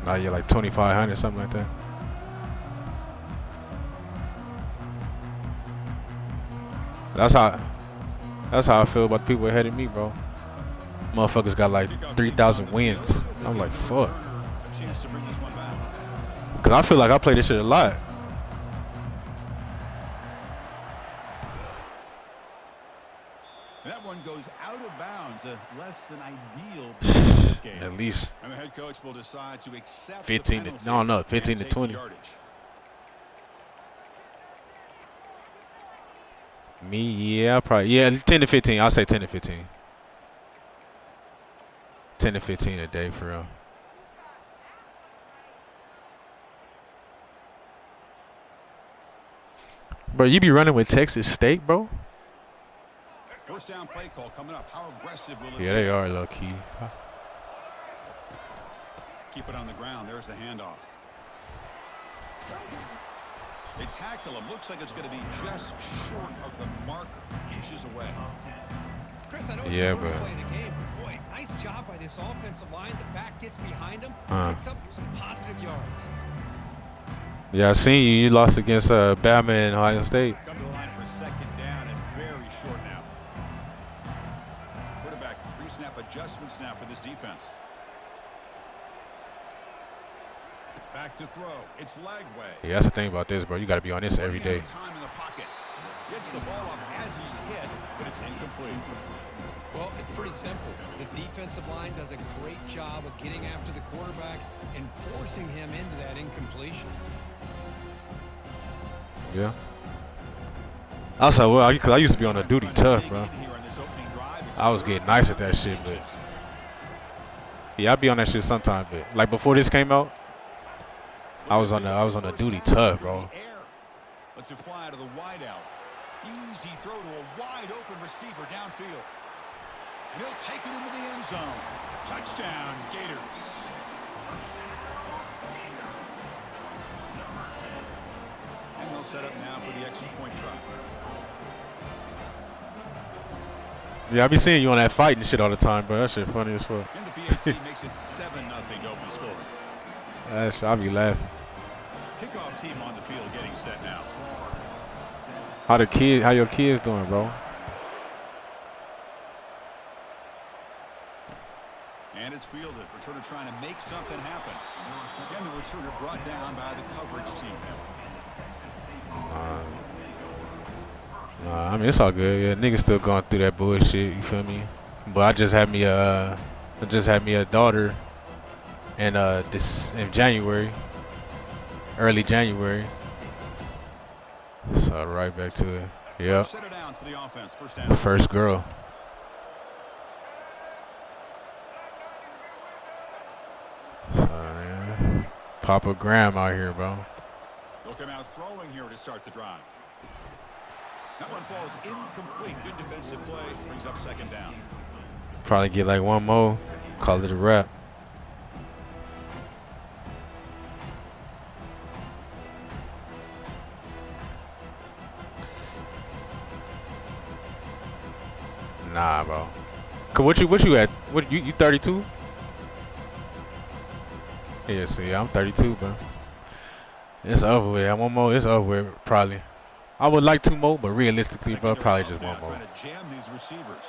Now you're like 2,500, something like that. That's how I feel about the people ahead of me, bro. Motherfuckers got like 3,000 wins. I'm like, fuck. Cause I feel like I play this shit a lot. That one goes out of bounds, less than ideal in this game. At least And the head coach will decide to accept 15 the to penalty no, 15 and to take the 20. yardage. Me, yeah, probably 10 to 15. I'll say 10 to 15. 10 to 15 a day for real. Bro, you be running with Texas State, bro? First down play call coming up. How aggressive will it Yeah, be? they are low key. Keep it on the ground. There's the handoff. They tackle him. Looks like it's going to be just short of the marker. Inches away. Chris, I know it's Yeah, the first but- play of the game, but boy, nice job by this offensive line. The back gets behind him, picks up some positive yards. Yeah, I seen you. You lost against Bama and Ohio State. Come to the line for second down and very short now. Quarterback pre-snap adjustments now for this defense. Back to throw. It's Lagway. Yeah, that's the thing about this, bro. You got to be on this every day. Time in the pocket. Gets the ball off as he's hit, but it's incomplete. Well, it's pretty simple. The defensive line does a great job of getting after the quarterback and forcing him into that incompletion. Yeah. Also, well, because I used to be on a duty tough, bro. I was getting nice at that shit, but yeah, I be on that shit sometimes. But like before this came out, I was on a duty tough, bro. Let's it fly to the wide out. Easy throw to a wide open receiver downfield. And he'll take it into the end zone. Touchdown, Gators. And they'll set up now for the extra point try. Yeah, I be seeing you on that fight and shit all the time, bro. That shit funny as fuck. And the BAT makes it 7-0 open score. That shit, I be laughing. Kickoff team on the field getting set now. How your kids doing, bro? And it's fielded. Returner trying to make something happen. And the returner brought down by the coverage team. I mean, it's all good. Yeah, niggas still going through that bullshit. You feel me? But I just had me a daughter in January, early January. So right back to it. Yep. Set it down for the offense. First down. First girl. So yeah, Papa Graham out here, bro. They'll come out throwing here to start the drive. That one falls incomplete. Good defensive play. Brings up second down. Probably get like one more. Call it a wrap. Nah, bro. What you at? What you 32? Yeah, see, I'm 32, bro. It's over with. One more, it's over with, probably. I would like 2 more, but realistically, bro, probably just 1 more. Trying to jam these receivers.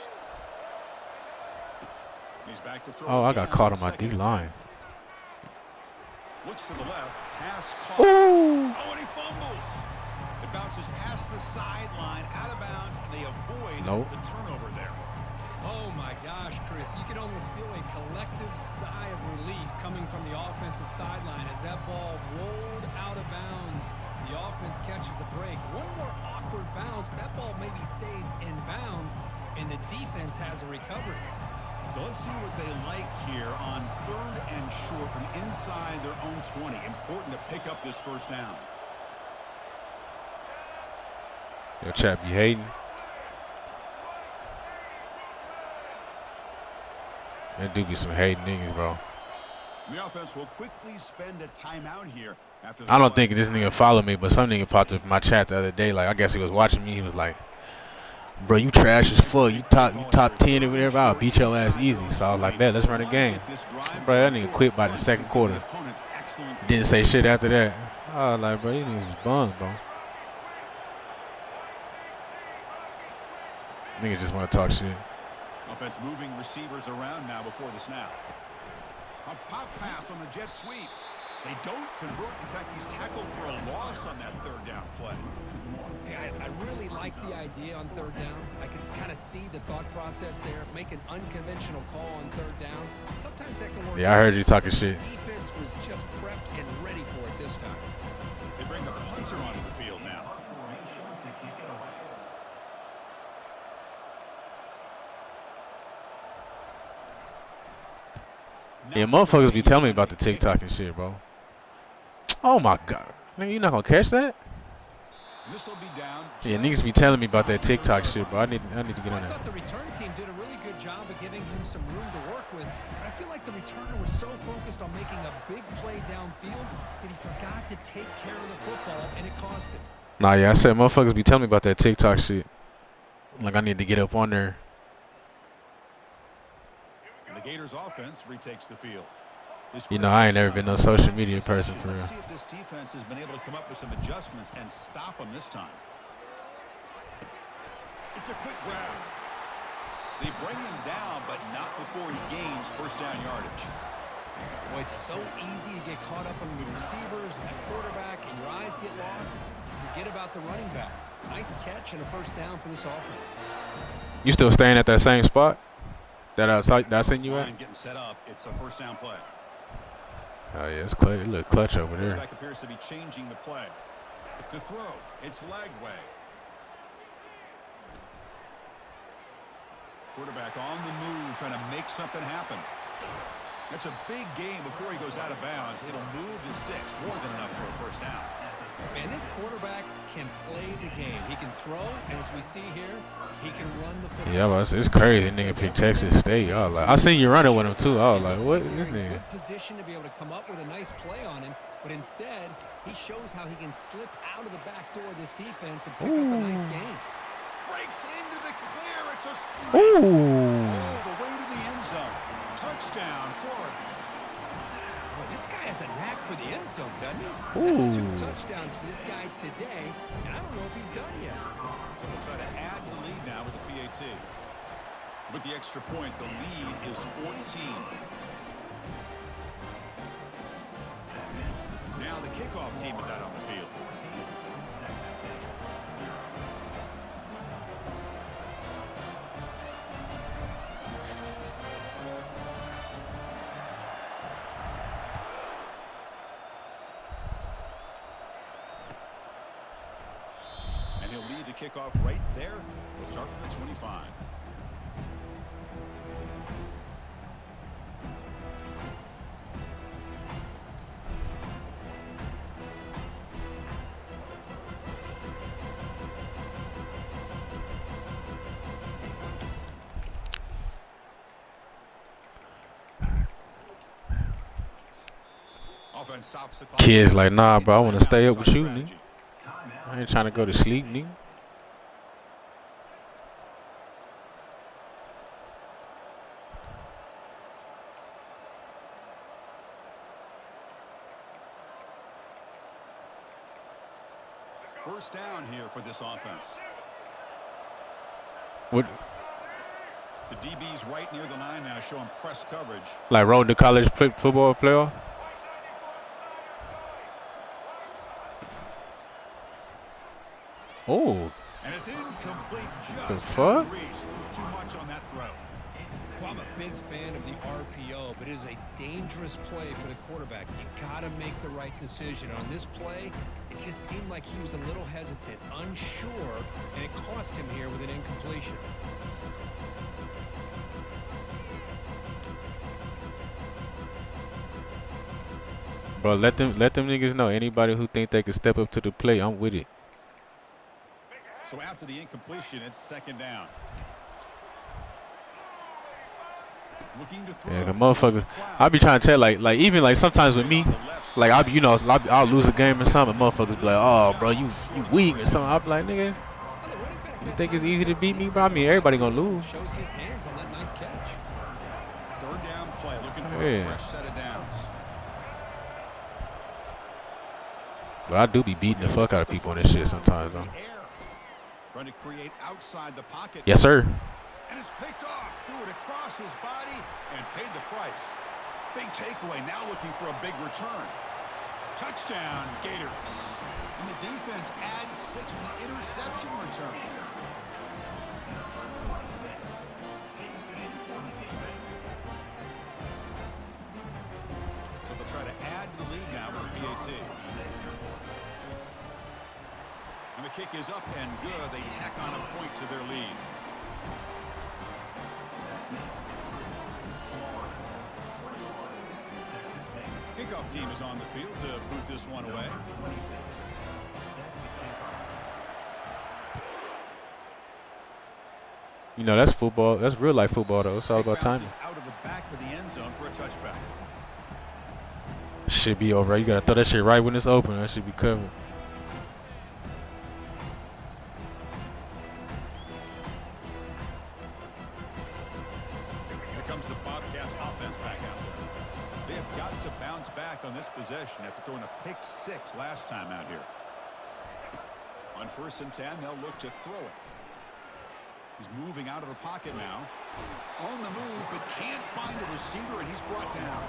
He's back to throw Oh, I got again caught on on my second and D-line. 10. Looks to the left, Pass caught. Ooh. Oh, and he fumbles. It bounces past the sideline, out of bounds, and they avoid Nope. the turnover there. Oh my gosh, Chris, you can almost feel a collective sigh of relief coming from the offensive sideline as that ball rolled out of bounds. The offense catches a break. One more awkward bounce, that ball maybe stays in bounds, and the defense has a recovery. So let's see what they like here on 3rd and short from inside their own 20. Important to pick up this first down. Yo, chap, you hating? There do be some hating niggas, bro. The offense will quickly spend a timeout here after the I don't play. think this nigga followed me, but some nigga popped up in my chat the other day. Like, I guess he was watching me. He was like, bro, you trash as fuck. You top 10 or whatever. I'll beat your ass easy. So I was like, bet, let's run a game. Bro, that nigga quit by the second quarter. Didn't say shit after that. I was like, bro, these niggas is bums, bro. Niggas just want to talk shit. Offense moving receivers around now before the snap. A pop pass on the jet sweep. They don't convert. In fact, he's tackled for a loss on that 3rd down play. Yeah, I really like the idea on 3rd down. I can kind of see the thought process there. Make an unconventional call on 3rd down. Sometimes that can work. Yeah, I heard you talking shit. Defense was just prepped and ready for it this time. They bring the punter onto the field now. Yeah, motherfuckers be telling me about the TikTok and shit, bro. Oh my god. Nigga, you not gonna catch that? This will be down. Yeah, niggas be telling me about that TikTok shit, bro. I need to get I on that. thought the return team did a really good job of giving him some room to work with, but I feel like the returner was so focused on making a big play downfield that he forgot to take care of the football, and it cost him. Nah, yeah, I said motherfuckers be telling me about that TikTok shit. Like, I need to get up on there. And the Gators offense retakes the field. You know, I ain't never been no social media person for real. Let's see if this defense has been able to come up with some adjustments and stop them this time. It's a quick grab. They bring him down, but not before he gains first down yardage. Boy, it's so easy to get caught up on the receivers and the quarterback, and your eyes get lost. Forget about the running back. Nice catch and a first down for this offense. You still staying at that same spot that I sent you at? Getting set up. It's a first down play. Oh yeah, it's clutch. It look clutch over there. Quarterback appears to be changing the play. To throw, it's Lagway. Quarterback on the move, trying to make something happen. That's a big game before he goes out of bounds. It'll move the sticks, more than enough for a first down. Man, this quarterback can play the game. He can throw, and as we see here, he can run the football. Yeah, well, it's crazy. Nigga picked Texas State. I was like, I seen you running with him too. I was like, what is this nigga? Good position to be able to come up with a nice play on him, but instead, he shows how he can slip out of the back door of this defense and pick up a nice game. Breaks into the clear. It's a strike. Ooh. All the way to the end zone. Touchdown, Florida. Boy, this guy has a knack for the end zone, doesn't he? Ooh. That's 2 touchdowns for this guy today, and I don't know if he's done yet. We'll try to add the lead now with the PAT. With the extra point, the lead is 14. Now the kickoff team is out on the field. And he'll lead the kickoff right there. We'll start from the 25. Offense stops the clock. Kids like, nah, bro, I want to stay up with you, nigga. I ain't trying to go to sleep, nigga. First down here for this offense. What? The DB's right near the line now, showing press coverage. Like road to college football playoff? Oh, And it's incomplete just the as fuck? it reached. Too much on that throw. Well, I'm a big fan of the RPO, but it is a dangerous play for the quarterback. You got to make the right decision. On this play, it just seemed like he was a little hesitant, unsure, and it cost him here with an incompletion. Bro, let them niggas know. Anybody who think they can step up to the plate, I'm with it. So after the incompletion, it's second down. Looking to throw. Yeah, the motherfuckers. I be trying to tell like even like sometimes with me, like I be I'll lose a game or something. Motherfuckers be like, oh bro, you weak or something. I be like, nigga, you think it's easy to beat me, bro? I mean, everybody gonna lose. Shows his hands on that nice catch. Third down play, looking for Yeah. a fresh set of downs. But I do be beating the fuck out of people on this shit sometimes, though. Trying to create outside the pocket. Yes, sir. And it's picked off, threw it across his body, and paid the price. Big takeaway, now looking for a big return. Touchdown, Gators. And the defense adds 6 with the interception return. So they'll try to add to the lead now with a PAT. And the kick is up and good. They tack on a point to their lead. Kickoff team is on the field to boot this one away. You know that's football. That's real life football though. It's all about timing. Out of the back of the end zone for a touchback. Should be over. You gotta throw that shit right when it's open. That should be covered. Here comes the Bobcats offense back out there. They have got to bounce back on this possession after throwing a pick 6 last time out here. On 1st and 10, they'll look to throw it. He's moving out of the pocket now. On the move, but can't find a receiver, and he's brought down.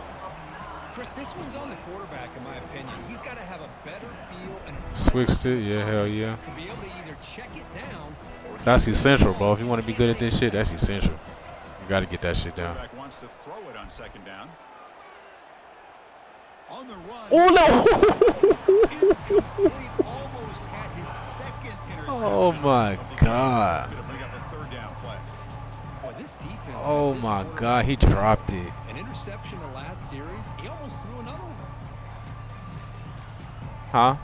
Chris, this one's on the quarterback, in my opinion. He's got to have a better feel and a Switched it, yeah, hell yeah. to be able to either check it down or That's essential, bro. If you want to be good at this shit, that's essential. You got to get that shit down. Quarterback wants to throw it on 2nd down. On the run. Oh no! Incomplete, almost had his 2nd interception. Oh my God! Gonna bring up a 3rd down play. Boy, this defense Oh has this my quarterback God! He dropped it. an interception the last series. He almost threw another one. Huh?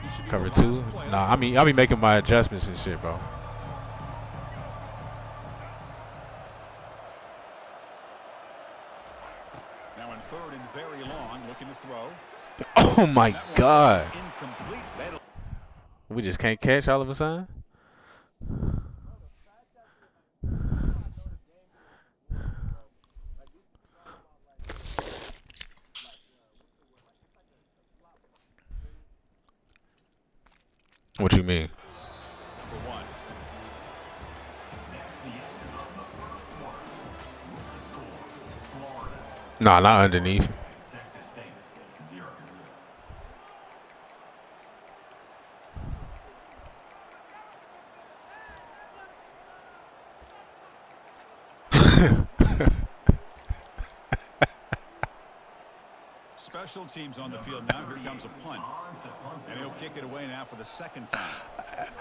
This should be Cover the last 2? play. Nah, I'll be making my adjustments and shit, bro. Now in 3rd and very long, looking to throw. Oh my That one God! is incomplete. That'll We just can't catch all of a sudden. What you mean? for 1. Nah, not underneath. Texas State, 0. Special teams on the field now. Here comes a punt. And he'll kick it away now for the 2nd time.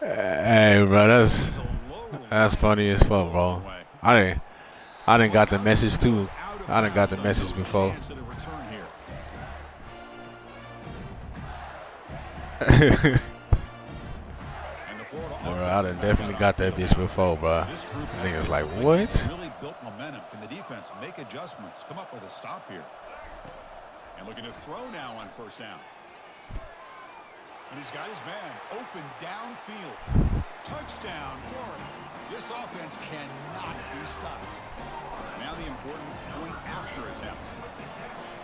Hey, bro, It's a low that's funny as fuck, bro. I didn't got the message too. I done got the message before. chance at a return here. And the Florida Bro, I offense done is back definitely out got on that the bitch field. before, bro. This group has Niggas like, really- what? Really built momentum. Can the defense make adjustments? Come up with a stop here. And looking to throw now on 1st down. And he's got his man open downfield. Touchdown, Florida. This offense cannot be stopped. Now the important point after attempt.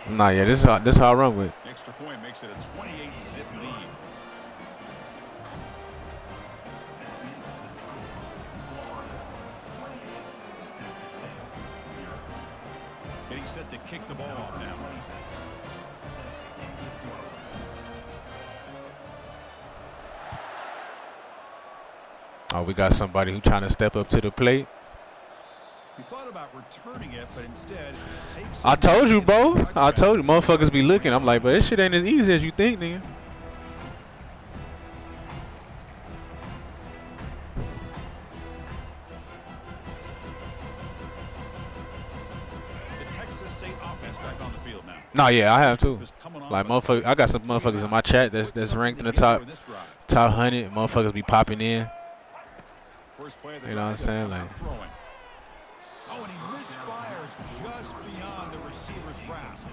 Nah, yeah, this is how I run with. Extra point makes it a 28-zip lead. Getting set to kick the ball off now. Oh, we got somebody who trying to step up to the plate. He thought about returning it, but instead takes I told you, bro. touchback. I told you, motherfuckers be looking. I'm like, but this shit ain't as easy as you think, nigga. The Texas State offense back on the field now. Nah, yeah, I have too. Is coming off Like a motherfuckers, I got some motherfuckers in my chat that's ranked in the top 100. Motherfuckers be popping in. First play of the You know what I'm drive, saying? they're Like, throwing. Oh, and he misfires just beyond the receiver's grasp.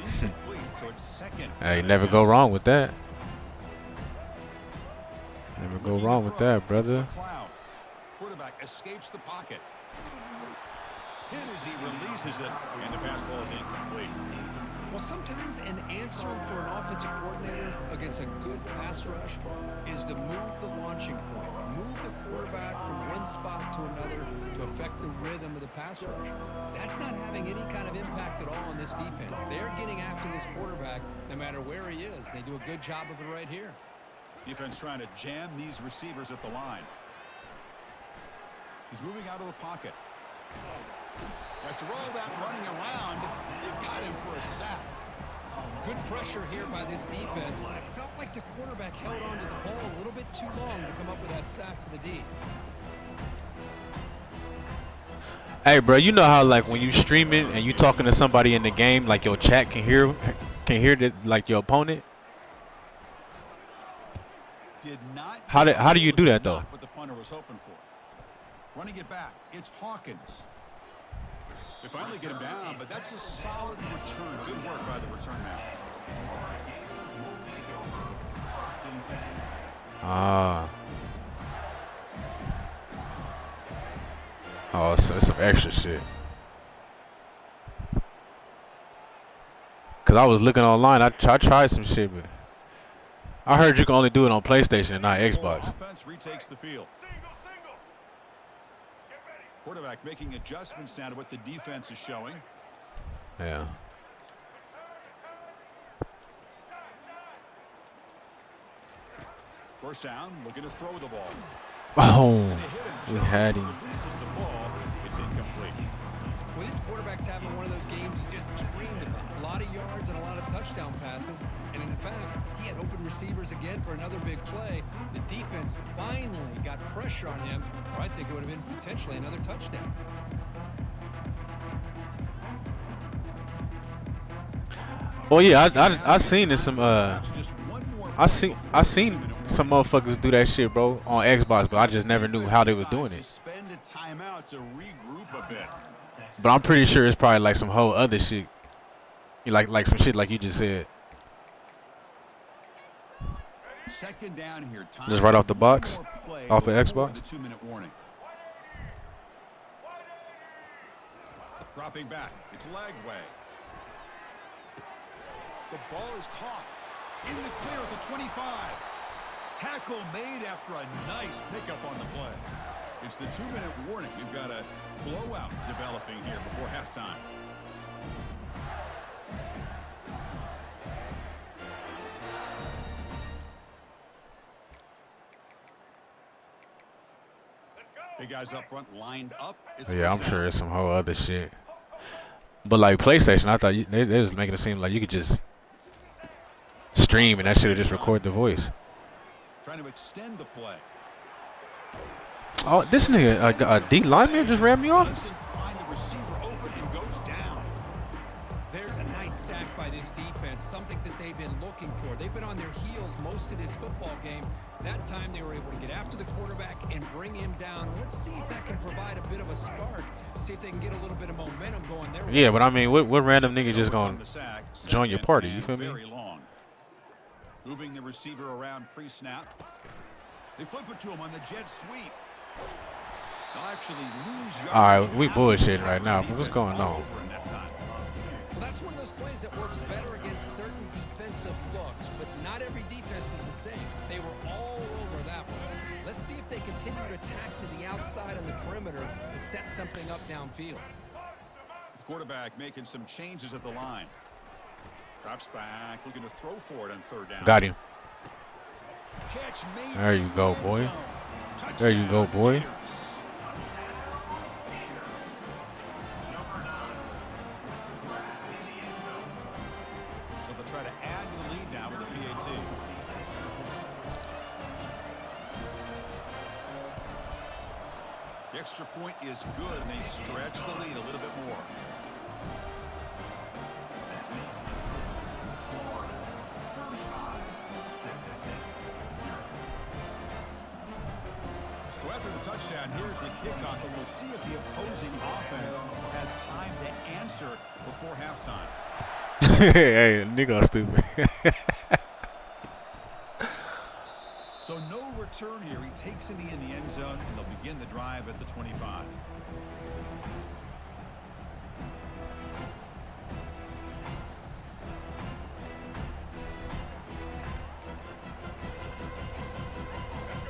Incomplete, so it's second. hey, never go wrong with that. Never go wrong with that, brother. McLeod. Quarterback escapes the pocket. Hit as he releases it, and the pass ball is incomplete. Well, sometimes an answer for an offensive coordinator against a good pass rush is to move the launching point, move the quarterback from one spot to another to affect the rhythm of the pass rush. That's not having any kind of impact at all on this defense. They're getting after this quarterback no matter where he is. They do a good job of it right here. Defense trying to jam these receivers at the line. He's moving out of the pocket. After all that running around, they got him for a sack. Good pressure here by this defense, but it felt like the quarterback held onto the ball a little bit too long to come up with that sack for the D. Hey, bro, you know how like when you streaming and you talking to somebody in the game, like your chat can hear that, like your opponent. Did not. How do you do that though? What the punter was hoping for. Running it back, it's Hawkins. They finally get him down, but that's a solid return. Good work by the return man. Ah. Oh, so it's some extra shit. Cause I was looking online, I tried some shit, but I heard you can only do it on PlayStation and not Xbox. Offense retakes the field. Quarterback making adjustments now to what the defense is showing. Yeah. First down, looking to throw the ball. Oh, we had him. Releases the ball. It's incomplete. Well, this quarterback's having one of those games you just dreamed about. A lot of yards and a lot of touchdown passes. And in fact, he had open receivers again for another big play. The defense finally got pressure on him, or I think it would have been potentially another touchdown. Well, yeah, I seen this some I seen some motherfuckers do that shit, bro, on Xbox, but I just never knew how they was doing it. Suspend a timeout to regroup a bit. But I'm pretty sure it's probably like some whole other shit. Like some shit like you just said. Second down here. Time Just right off the box? Off the before Xbox? the 2-minute warning. Dropping back. It's Lagway. The ball is caught. In the clear at the 25. Tackle made after a nice pickup on the play. It's the 2-minute warning. We've got a blowout developing here before halftime. Big guys up front lined up. It's Yeah, I'm sure it's some whole other shit. But like PlayStation, I thought they was making it seem like you could just stream and that shit would just record the voice. Trying to extend the play. Oh, this nigga, a D lineman just ran me off? Doesn't find the receiver open and goes down. There's a nice sack by this defense, something that they've been looking for. They've been on their heels most of this football game. That time they were able to get after the quarterback and bring him down. Let's see if that can provide a bit of a spark. See if they can get a little bit of momentum going there. Yeah, but I mean, what random nigga just gonna join your party? You feel me? Very long. Moving the receiver around pre-snap. They flip it to him on the jet sweep. They'll actually lose yards. All right, we bullshitting right now, but what's going on? Well, that's one of those plays that works better against certain defensive looks, but not every defense is the same. They were all over that one. Let's see if they continue to attack to the outside on the perimeter to set something up downfield. The quarterback making some changes at the line. Drops back, looking to throw for it on third down. Got him. catch made There you in the go, end boy. zone. There you go, Touchdown, boy. Gators. So they'll try to add to the lead now with the PAT. The extra point is good, and they stretch the lead a little bit more. So after the touchdown, here's the kickoff, and we'll see if the opposing offense has time to answer before halftime. Hey, nigga, stupid. So no return here. He takes it in the end zone, and they'll begin the drive at the 25.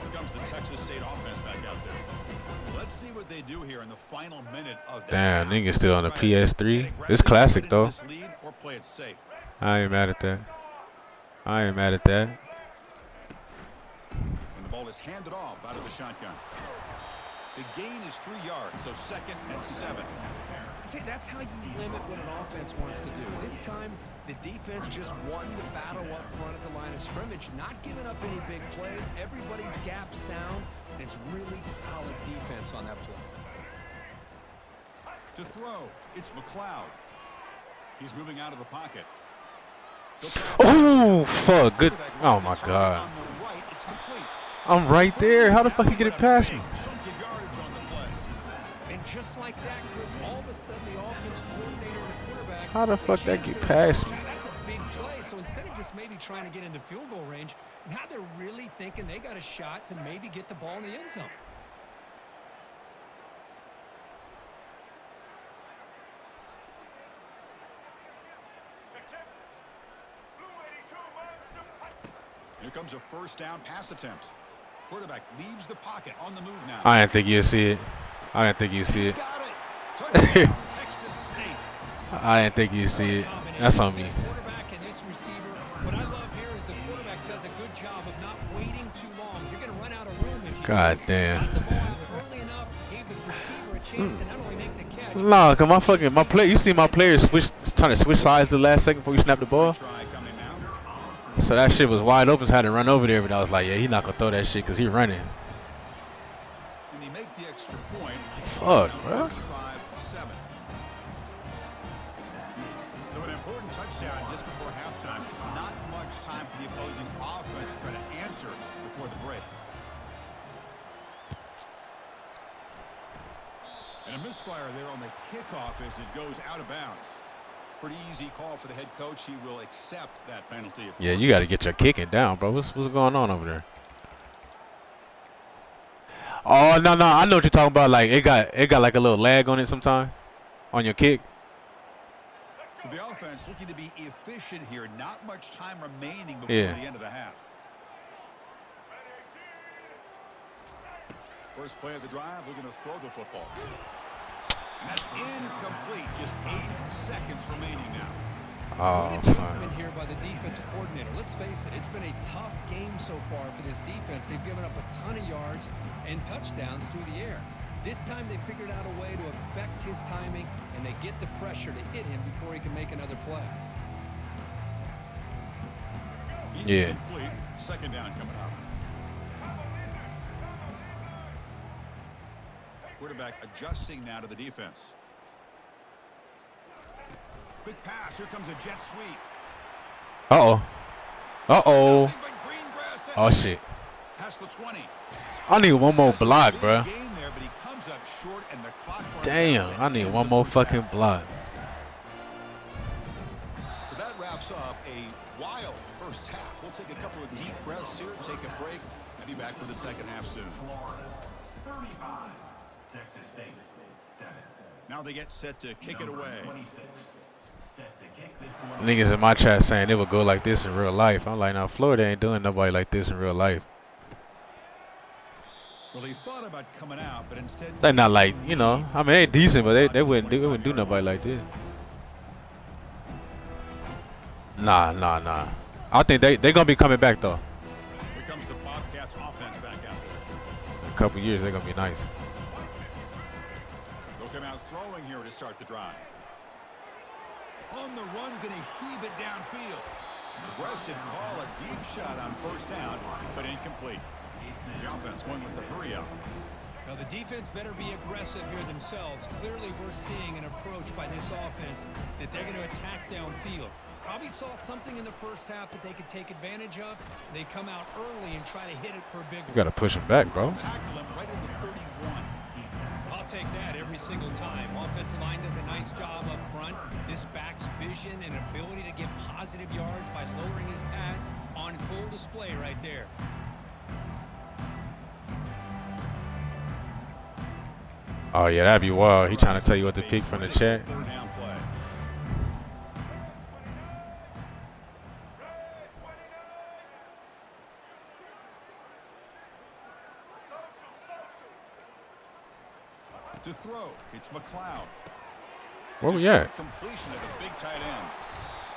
Here comes the Texas State offense back out there. Let's see what they do here in the final minute of that. Damn, half. nigga still on the Try to get PS3. aggressive, It's classic get into though. this lead, or play it safe. I ain't mad at that. I ain't mad at that. And the ball is handed off out of the shotgun. The gain is 3 yards, so 2nd and 7. See, that's how you limit what an offense wants to do. This time, the defense just won the battle up front at the line of scrimmage, not giving up any big plays. Everybody's gap sound, and it's really solid defense on that play. To throw, it's McLeod. He's moving out of the pocket. Oh, fuck. Good. Oh, my God. On the right, it's complete. I'm right there. How the fuck he get it past me? Chunk of yardage on the play. And just like that, Chris, all of a sudden the offense coordinator and the quarterback. How the fuck that get past me? That's a big play. So instead of just maybe trying to get into field goal range, now they're really thinking they got a shot to maybe get the ball in the end zone. Here comes a first down pass attempt. Quarterback leaves the pocket on the move now. I didn't think you'd see it. I didn't think you'd see He's it. got it. Touchdown, Texas State. I didn't think you'd see it. That's on me. This quarterback and this receiver, what I love here is the quarterback does a good job of not waiting too long. You're going to run out of room if you God damn. got the ball out early enough, gave the receiver a chance to not only make the catch. Nah, cause my play. You see my players trying to switch sides the last second before you snap the ball. Try coming now. So that shit was wide open. So I had to run over there, but I was like, yeah, he not gonna throw that shit because he running. And they make the extra point. Fuck, bro. 35-7. So an important touchdown just before halftime. Not much time for the opposing offense to try to answer before the break. And a misfire there on the kickoff as it goes out of bounds. Pretty easy call for the head coach. He will accept that penalty. Yeah, you got to get your kicking down, bro. What's going on over there? Oh no, I know what you're talking about. Like it got like a little lag on it sometime, on your kick. So the offense looking to be efficient here. Not much time remaining before Yeah. the end of the half. First play of the drive, looking to throw the football. And that's incomplete. Just 8 seconds remaining now. Oh, Good fuck. adjustment here by the defensive coordinator. Let's face it, it's been a tough game so far for this defense. They've given up a ton of yards and touchdowns through the air. This time they figured out a way to affect his timing, and they get the pressure to hit him before he can make another play. Yeah. Incomplete. Second down coming up. Quarterback adjusting now to the defense. Quick pass. Here comes a jet sweep. Uh-oh. Uh-oh. Nothing but green grass Oh, ahead. shit. Past the 20. I need one more That's a block, big bro. gain there, but he comes up short and the clock runs Damn, out to I need end one the more first fucking half. block. So that wraps up a wild first half. We'll take a couple of deep breaths here, take a break, and be back for the second half soon. Florida 35, Texas State 7. Now they get set to kick it Number away. 26, set to kick this one. Niggas in my chat saying it would go like this in real life. I'm like, no, Florida ain't doing nobody like this in real life. Well, he thought about coming out, but instead They're not like, you know, I mean, they decent, but they wouldn't do nobody like this. Nah. I think they gonna be coming back though. Here comes the pocket couple years, they're gonna be nice. They'll come out throwing here to start the drive. On the run, going to heave it downfield. Aggressive call, a deep shot on first down, but incomplete. The offense going with the hurry up. Now, the defense better be aggressive here themselves. Clearly, we're seeing an approach by this offense that they're going to attack downfield. Probably saw something in the first half that they could take advantage of. They come out early and try to hit it for a big one. You gotta push him back, bro. Tackle him right at the 31. I'll take that every single time. Offensive line does a nice job up front. This back's vision and ability to get positive yards by lowering his pads on full display right there. Oh yeah, that'd be wild. He trying to tell you what to pick from the chat. Third down play. To throw, it's McLeod. Where we It's a at? short completion at the big tight end.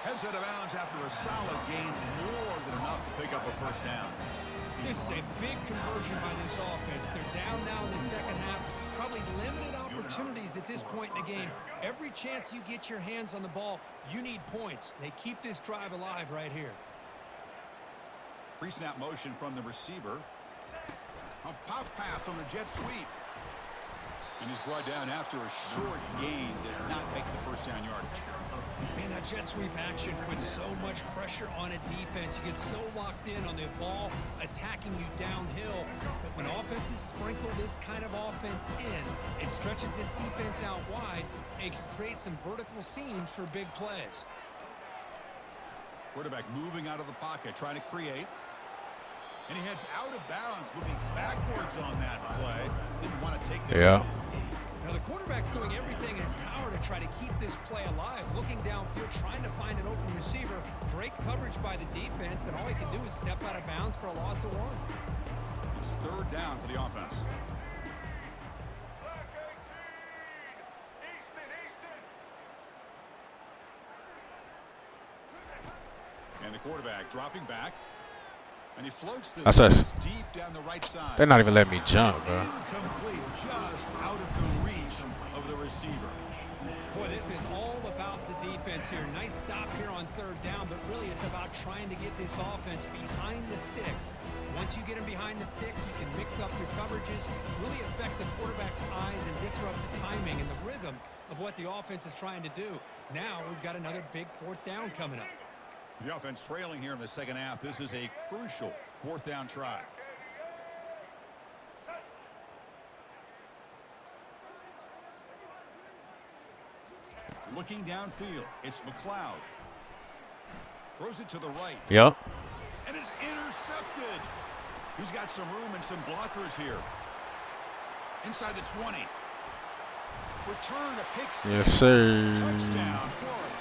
Heads out of bounds after a solid gain, more than enough to pick up a first down. This is a big conversion by this offense. They're down now in the second half. Probably limited opportunities at this point in the game. Every chance you get your hands on the ball, you need points. They keep this drive alive right here. Pre-snap motion from the receiver. A pop pass on the jet sweep. And he's brought down after a short gain. Does not make the first down yardage. Man, that jet sweep action puts so much pressure on a defense. You get so locked in on the ball attacking you downhill. But when offenses sprinkle this kind of offense in, it stretches this defense out wide and can create some vertical seams for big plays. Quarterback moving out of the pocket, trying to create. And he heads out of bounds, moving backwards on that play. Didn't want to take the Yeah. Now, the quarterback's doing everything in his power to try to keep this play alive, looking downfield, trying to find an open receiver. Great coverage by the defense, and all he can do is step out of bounds for a loss of one. It's third down for the offense. And the quarterback dropping back. And he floats this That's us. deep down the right side. They're not even letting me jump, bro. Incomplete, just out of the reach of the receiver. Boy, this is all about the defense here. Nice stop here on third down, but really it's about trying to get this offense behind the sticks. Once you get them behind the sticks, you can mix up your coverages, really affect the quarterback's eyes and disrupt the timing and the rhythm of what the offense is trying to do. Now we've got another big fourth down coming up. The offense trailing here in the second half. This is a crucial fourth down try. Looking downfield, it's McLeod. Throws it to the right. Yep. And it's intercepted. He's got some room and some blockers here. Inside the 20. Return to pick six. Yes, sir. Touchdown, Florida.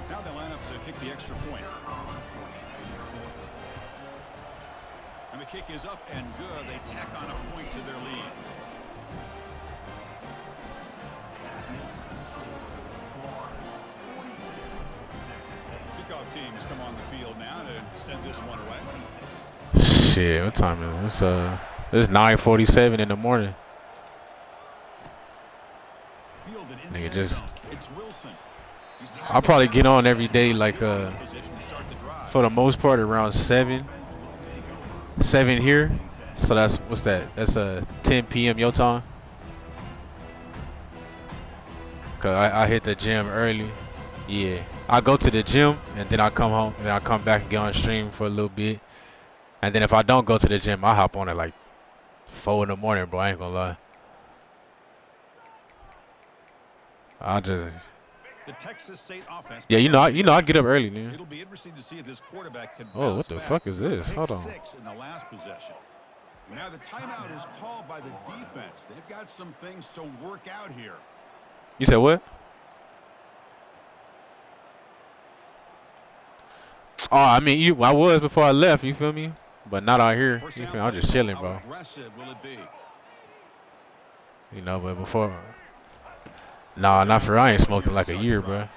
Now they line up to kick the extra point. And the kick is up and good. They tack on a point to their lead. Kickoff teams come on the field now to send this one away. Shit, what time is it? It's 9:47 in the morning. Fielded in the Nigga, end just zone. It's Wilson. He's I'll probably get on every day, like position to start the drive. for the most part around 7 here. So that's what's that? That's 10 p.m. your time. Cause I hit the gym early. Yeah, I go to the gym and then I come home and then I come back and get on stream for a little bit. And then if I don't go to the gym, I hop on at like 4 in the morning, bro. I ain't gonna lie. I just The Texas State offense. I get up early, man. It'll be interesting to see if this quarterback can Oh, what bounce the back. fuck is this? Pick Hold on. 6 in the last possession. Now the timeout is called by the defense. They've got some things to work out here. You said what? Oh, I mean, I was before I left. You feel me? But not out here. First You down feel me? I'm play. just chilling, How bro. aggressive will it be? You know, but before. Nah, not for I ain't smoked in like a year, bro.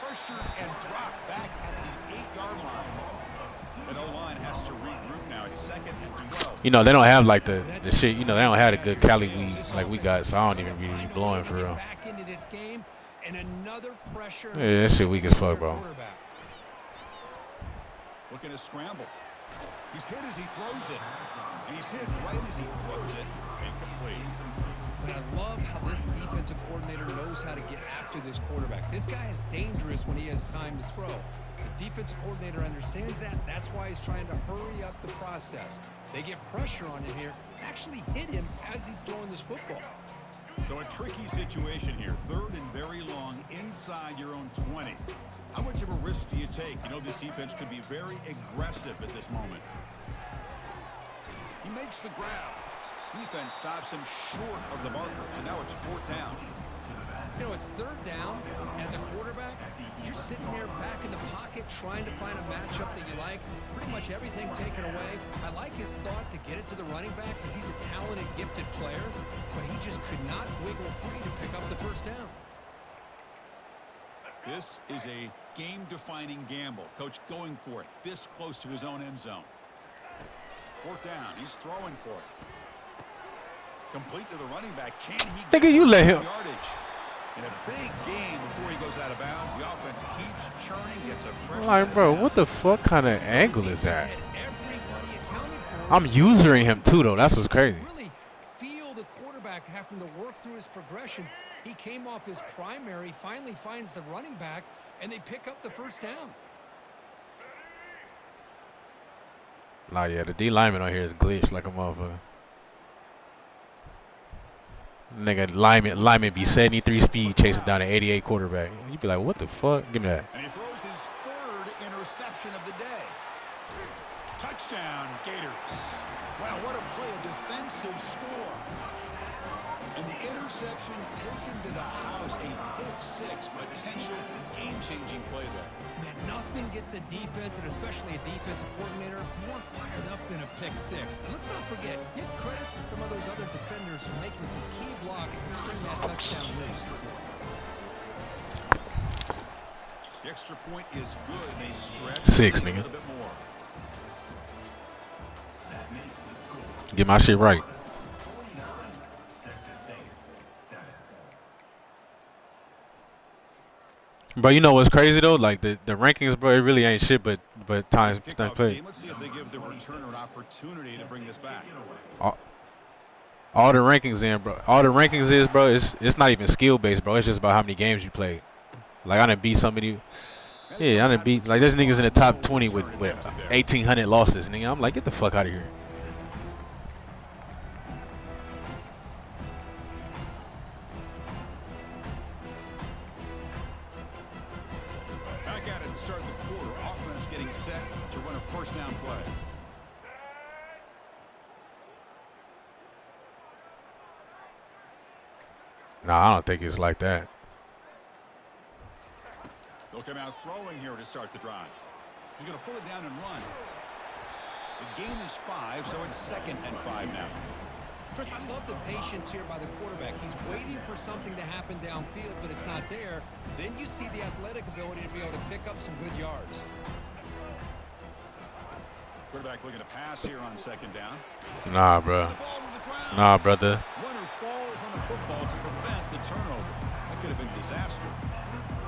Pressured and dropped back at the 8-yard line. And O-line has to regroup now. It's 2nd and 12. You know, they don't have like the shit. You know, they don't have the good Cali weed like we got, so I don't even really be blowing for real. Back into this game and another pressure. Yeah, that shit weak as fuck, bro. Looking to scramble. He's hit as he throws it. And he's hit right as he throws it. Incomplete. But I love how this defensive coordinator knows how to get after this quarterback. This guy is dangerous when he has time to throw. The defensive coordinator understands that. That's why he's trying to hurry up the process. They get pressure on him here, actually hit him as he's throwing this football. So a tricky situation here. 3rd and very long inside your own 20. How much of a risk do you take? You know this defense could be very aggressive at this moment. He makes the grab. Defense stops him short of the marker. So now it's 4th down. You know, it's 3rd down. As a quarterback, you're sitting there back in the pocket trying to find a matchup that you like. Pretty much everything taken away. I like his thought to get it to the running back because he's a talented, gifted player, but he just could not wiggle free to pick up the 1st down. This is a game-defining gamble. Coach going for it this close to his own end zone. 4th down. He's throwing for it. Complete to the running back. Can he get Nigga, you let him. yardage? In a big game before he goes out of bounds, the offense keeps churning, gets a fresh Like, bro, what the fuck kind of angle is that? Everybody accounted for. I'm usering him too, though. That's what's crazy. Really feel the quarterback having to work through his progressions. He came off his primary, finally finds the running back, and they pick up the 1st down. Nah, yeah, the D lineman on here is glitched like a motherfucker. Nigga, lineman be 73 speed chasing down an 88 quarterback. You be like, what the fuck? Give me that. And he throws his 3rd interception of the day. Touchdown, Gators. Wow, what a play, a defensive score. And the interception taken to the house, a pick-6, potential game-changing play there. Man, nothing gets a defense, and especially a defensive coordinator, more fired up than a pick-6. And let's not forget, give credit to some of those other defenders for making some key blocks to string that touchdown loose. The extra point is good. They stretch 6, a nigga. little bit more. Get my shit right. Bro, you know what's crazy though? Like the rankings, bro, it really ain't shit but times play. Let's see if they give the returner an opportunity to bring this back. All the rankings in, bro. All the rankings is, bro, it's not even skill based, bro. It's just about how many games you played. Like I done beat somebody. Yeah, I done beat like there's niggas in the top 20 with 1,800 losses, nigga. I'm like, get the fuck out of here. Back at it to start the quarter. Offense getting set to run a 1st down play. Nah, I don't think it's like that. They'll come out throwing here to start the drive. He's going to pull it down and run. The gain is 5, so it's 2nd and 5 now. Chris, I love the patience here by the quarterback. He's waiting for something to happen downfield, but it's not there. Then you see the athletic ability to be able to pick up some good yards. Quarterback looking to pass here on 2nd down. Nah, bro. Nah, brother. Runner falls on the football to prevent the turnover. That could have been disaster.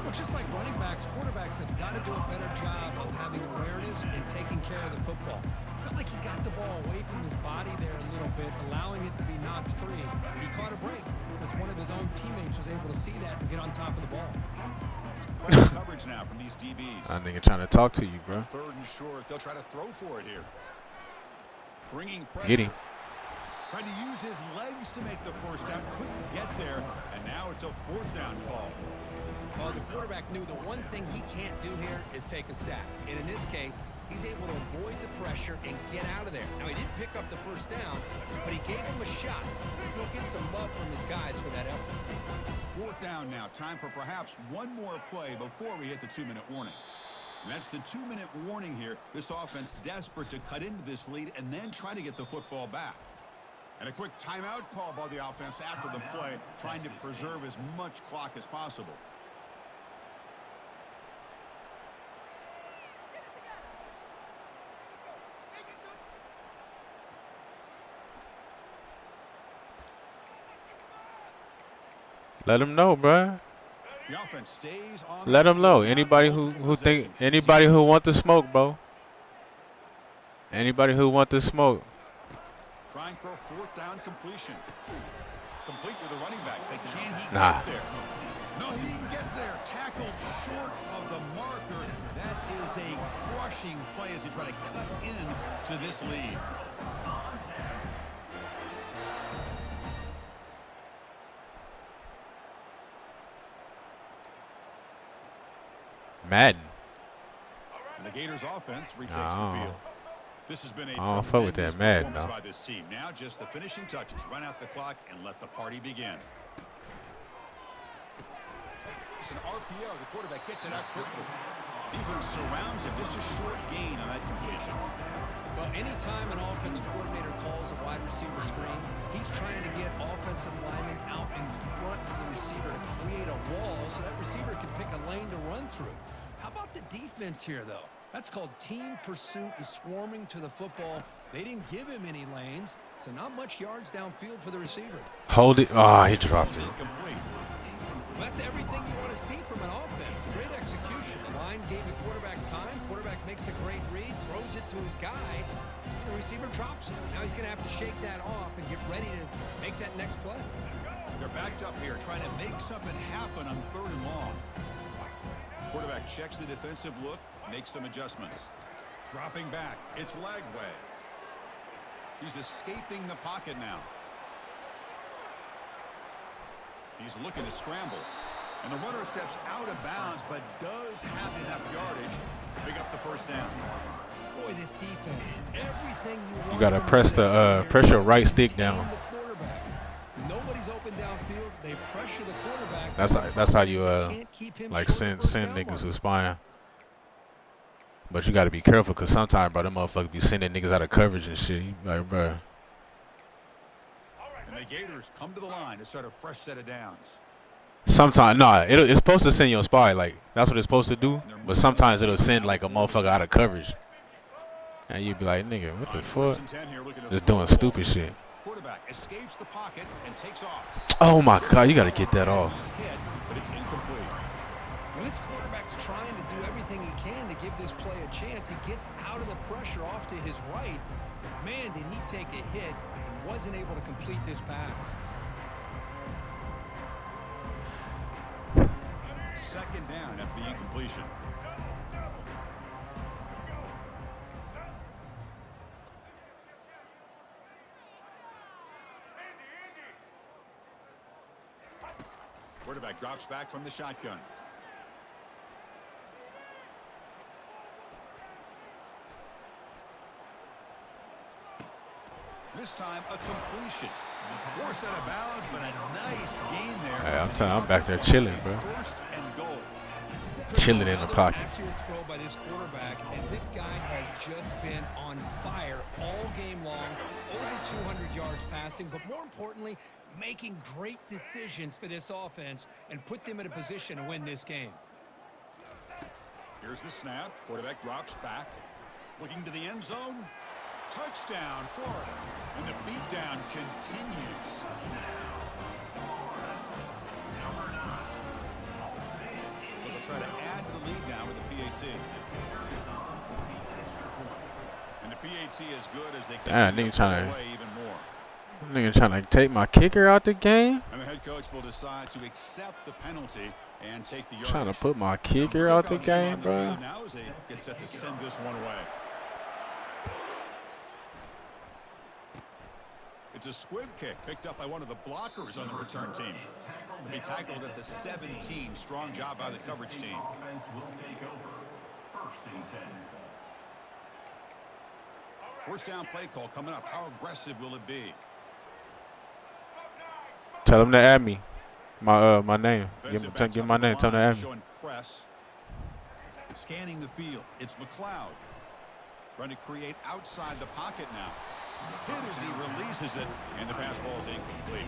Well, just like running backs, quarterbacks have got to do a better job of having awareness and taking care of the football. I felt like he got the ball away from his body there a little bit, allowing it to be knocked free. He caught a break because one of his own teammates was able to see that and get on top of the ball. It's coverage now from these DBs. That nigga trying to talk to you, bro. 3rd and short. They'll try to throw for it here. Bringing pressure. Get him. Trying to use his legs to make the 1st down. Couldn't get there. And now it's a 4th down call. Well, the quarterback knew the one thing he can't do here is take a sack. And in this case, he's able to avoid the pressure and get out of there. Now, he didn't pick up the 1st down, but he gave him a shot. I think he'll get some love from his guys for that effort. 4th down now. Time for perhaps one more play before we hit the 2-minute warning. And that's the 2-minute warning here. This offense desperate to cut into this lead and then try to get the football back. And a quick timeout call by the offense after the play, trying to preserve as much clock as possible. Let them know, bruh. The offense stays on. Let them know. Anybody who want the smoke, bro. Anybody who want the smoke. Trying for a fourth down completion. Complete with the running back. Can he Nah. get there? No, he didn't get there. Tackled short of the marker. That is a crushing play as he try to cut in to this lead. Madden. And the Gators offense retakes the field. This has been a I don't fuck with that Madden, performance though. by this team. Now just the finishing touches. Run out the clock and let the party begin. It's an RPO. The quarterback gets it out quickly. Defense surrounds him. Just a short gain on that completion. Well, anytime an offensive coordinator calls a wide receiver screen, he's trying to get offensive linemen out in front of the receiver to create a wall so that receiver can pick a lane to run through. How about the defense here, though? That's called team pursuit and swarming to the football. They didn't give him any lanes, so not much yards downfield for the receiver. Hold it. Oh, he dropped it. That's everything you want to see from an offense. Great execution. The line gave the quarterback time. Quarterback makes a great read, throws it to his guy. The receiver drops it. Now he's going to have to shake that off and get ready to make that next play. They're backed up here, trying to make something happen on 3rd and long. Quarterback checks the defensive look, makes some adjustments. Dropping back. It's Lagway. He's escaping the pocket now. He's looking to scramble. And the runner steps out of bounds, but does have enough yardage to pick up the first down. Boy, this defense, everything You gotta press the press your right stick down. Nobody's open downfield. They pressure the quarterback. That's how you like send niggas who's spying. But you gotta be careful, cause sometimes, bro, them motherfuckers be sending niggas out of coverage and shit. You like, bro. And the Gators come to the line to start a fresh set of downs. Sometimes, nah, it's supposed to send your spy. Like, that's what it's supposed to do. But sometimes it'll send, like, a motherfucker out of coverage. And you be like, nigga, what the fuck? Just doing stupid shit. Quarterback escapes the pocket and takes off. Oh, my God, you got to get that off. But it's incomplete. Well, this quarterback's trying to do everything he can to give this play a chance. He gets out of the pressure off to his right. Man, did he take a hit and wasn't able to complete this pass. 2nd down after the incompletion. Quarterback drops back from the shotgun. This time a completion. Forced out of bounds, but a nice gain there. Hey, I'm back there chilling, bro. 1st and goal. Chilling in the pocket. Accurate throw by this quarterback, and this guy has just been on fire all game long. Over 200 yards passing, but more importantly, making great decisions for this offense and put them in a position to win this game. Here's the snap. Quarterback drops back. Looking to the end zone. Touchdown, Florida. And the beatdown continues. So they'll try to add to the lead now with the PAT. And the PAT is good as they continue to pull away even more. Nigga trying to take my kicker out the game. And the head coach will decide to accept the penalty and take the yardage. Trying to put my kicker out the game, bro. Now as they get set to send this one away. It's a squib kick picked up by one of the blockers on the return team. To be tackled at the 17. Strong job by the coverage team. Offense will take over. 1st and 10. First down play call coming up. How aggressive will it be? Tell him to add me. My name. Give my name. Tell him to add me. Showing press. Scanning the field. It's McLeod. Trying to create outside the pocket now. Hit as he releases it, and the pass ball is incomplete.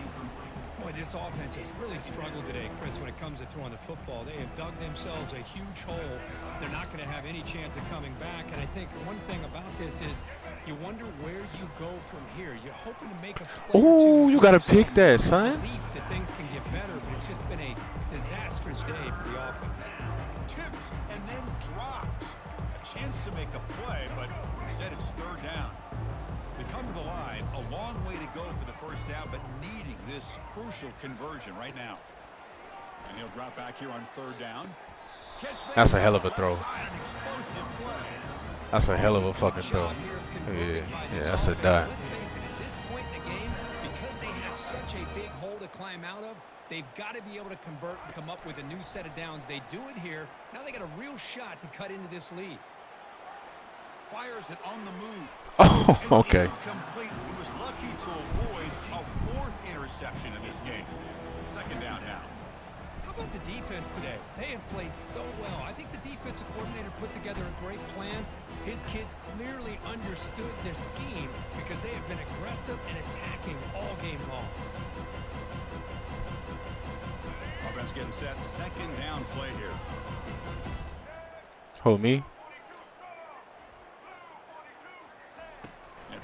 Boy, this offense has really struggled today, Chris, when it comes to throwing the football. They have dug themselves a huge hole. They're not going to have any chance of coming back. And I think one thing about this is you wonder where you go from here. You're hoping to make a play. Ooh, you got to pick that, son. Belief that things can get better, but it's just been a disastrous day for the offense. Tipped and then dropped. A chance to make a play, but instead it's third down. They come to the line, a long way to go for the first down, but needing this crucial conversion right now. And he'll drop back here on third down. That's a hell of a throw. That's a hell of a fucking throw. Yeah, that's a dot. Let's face it, at this point in the game, because they have such a big hole to climb out of, they've got to be able to convert and come up with a new set of downs. They do it here. Now they got a real shot to cut into this lead. Fires it on the move. Oh, okay. Complete. He was lucky to avoid a fourth interception in this game. Second down now. How about the defense today? They have played so well. I think the defensive coordinator put together a great plan. His kids clearly understood their scheme because they have been aggressive and attacking all game long. Offense getting set. Second down play here. Who, me?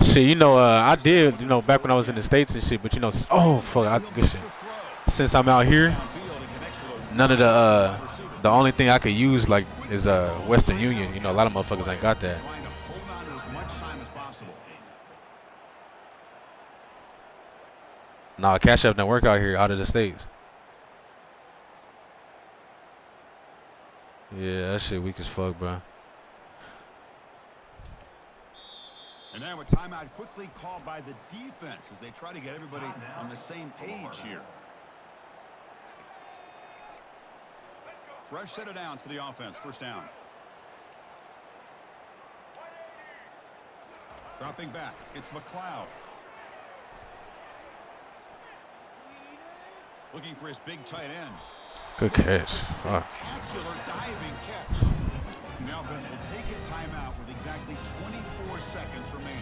Shit, you know, I did, you know, back when I was in the States and shit, but, you know, oh, fuck, good shit. Since I'm out here, none of the only thing I could use, like, is Western Union. You know, a lot of motherfuckers ain't got that. Trying to hold on to as much time as possible. Nah, Cash App don't work out here, out of the States. Yeah, that shit weak as fuck, bro. And now a timeout quickly called by the defense as they try to get everybody on the same page here. Fresh set of downs for the offense. First down. Dropping back. It's McLeod. Looking for his big tight end. Good catch. Fuck. Spectacular diving catch. And the offense will take a timeout with exactly 24 seconds remaining.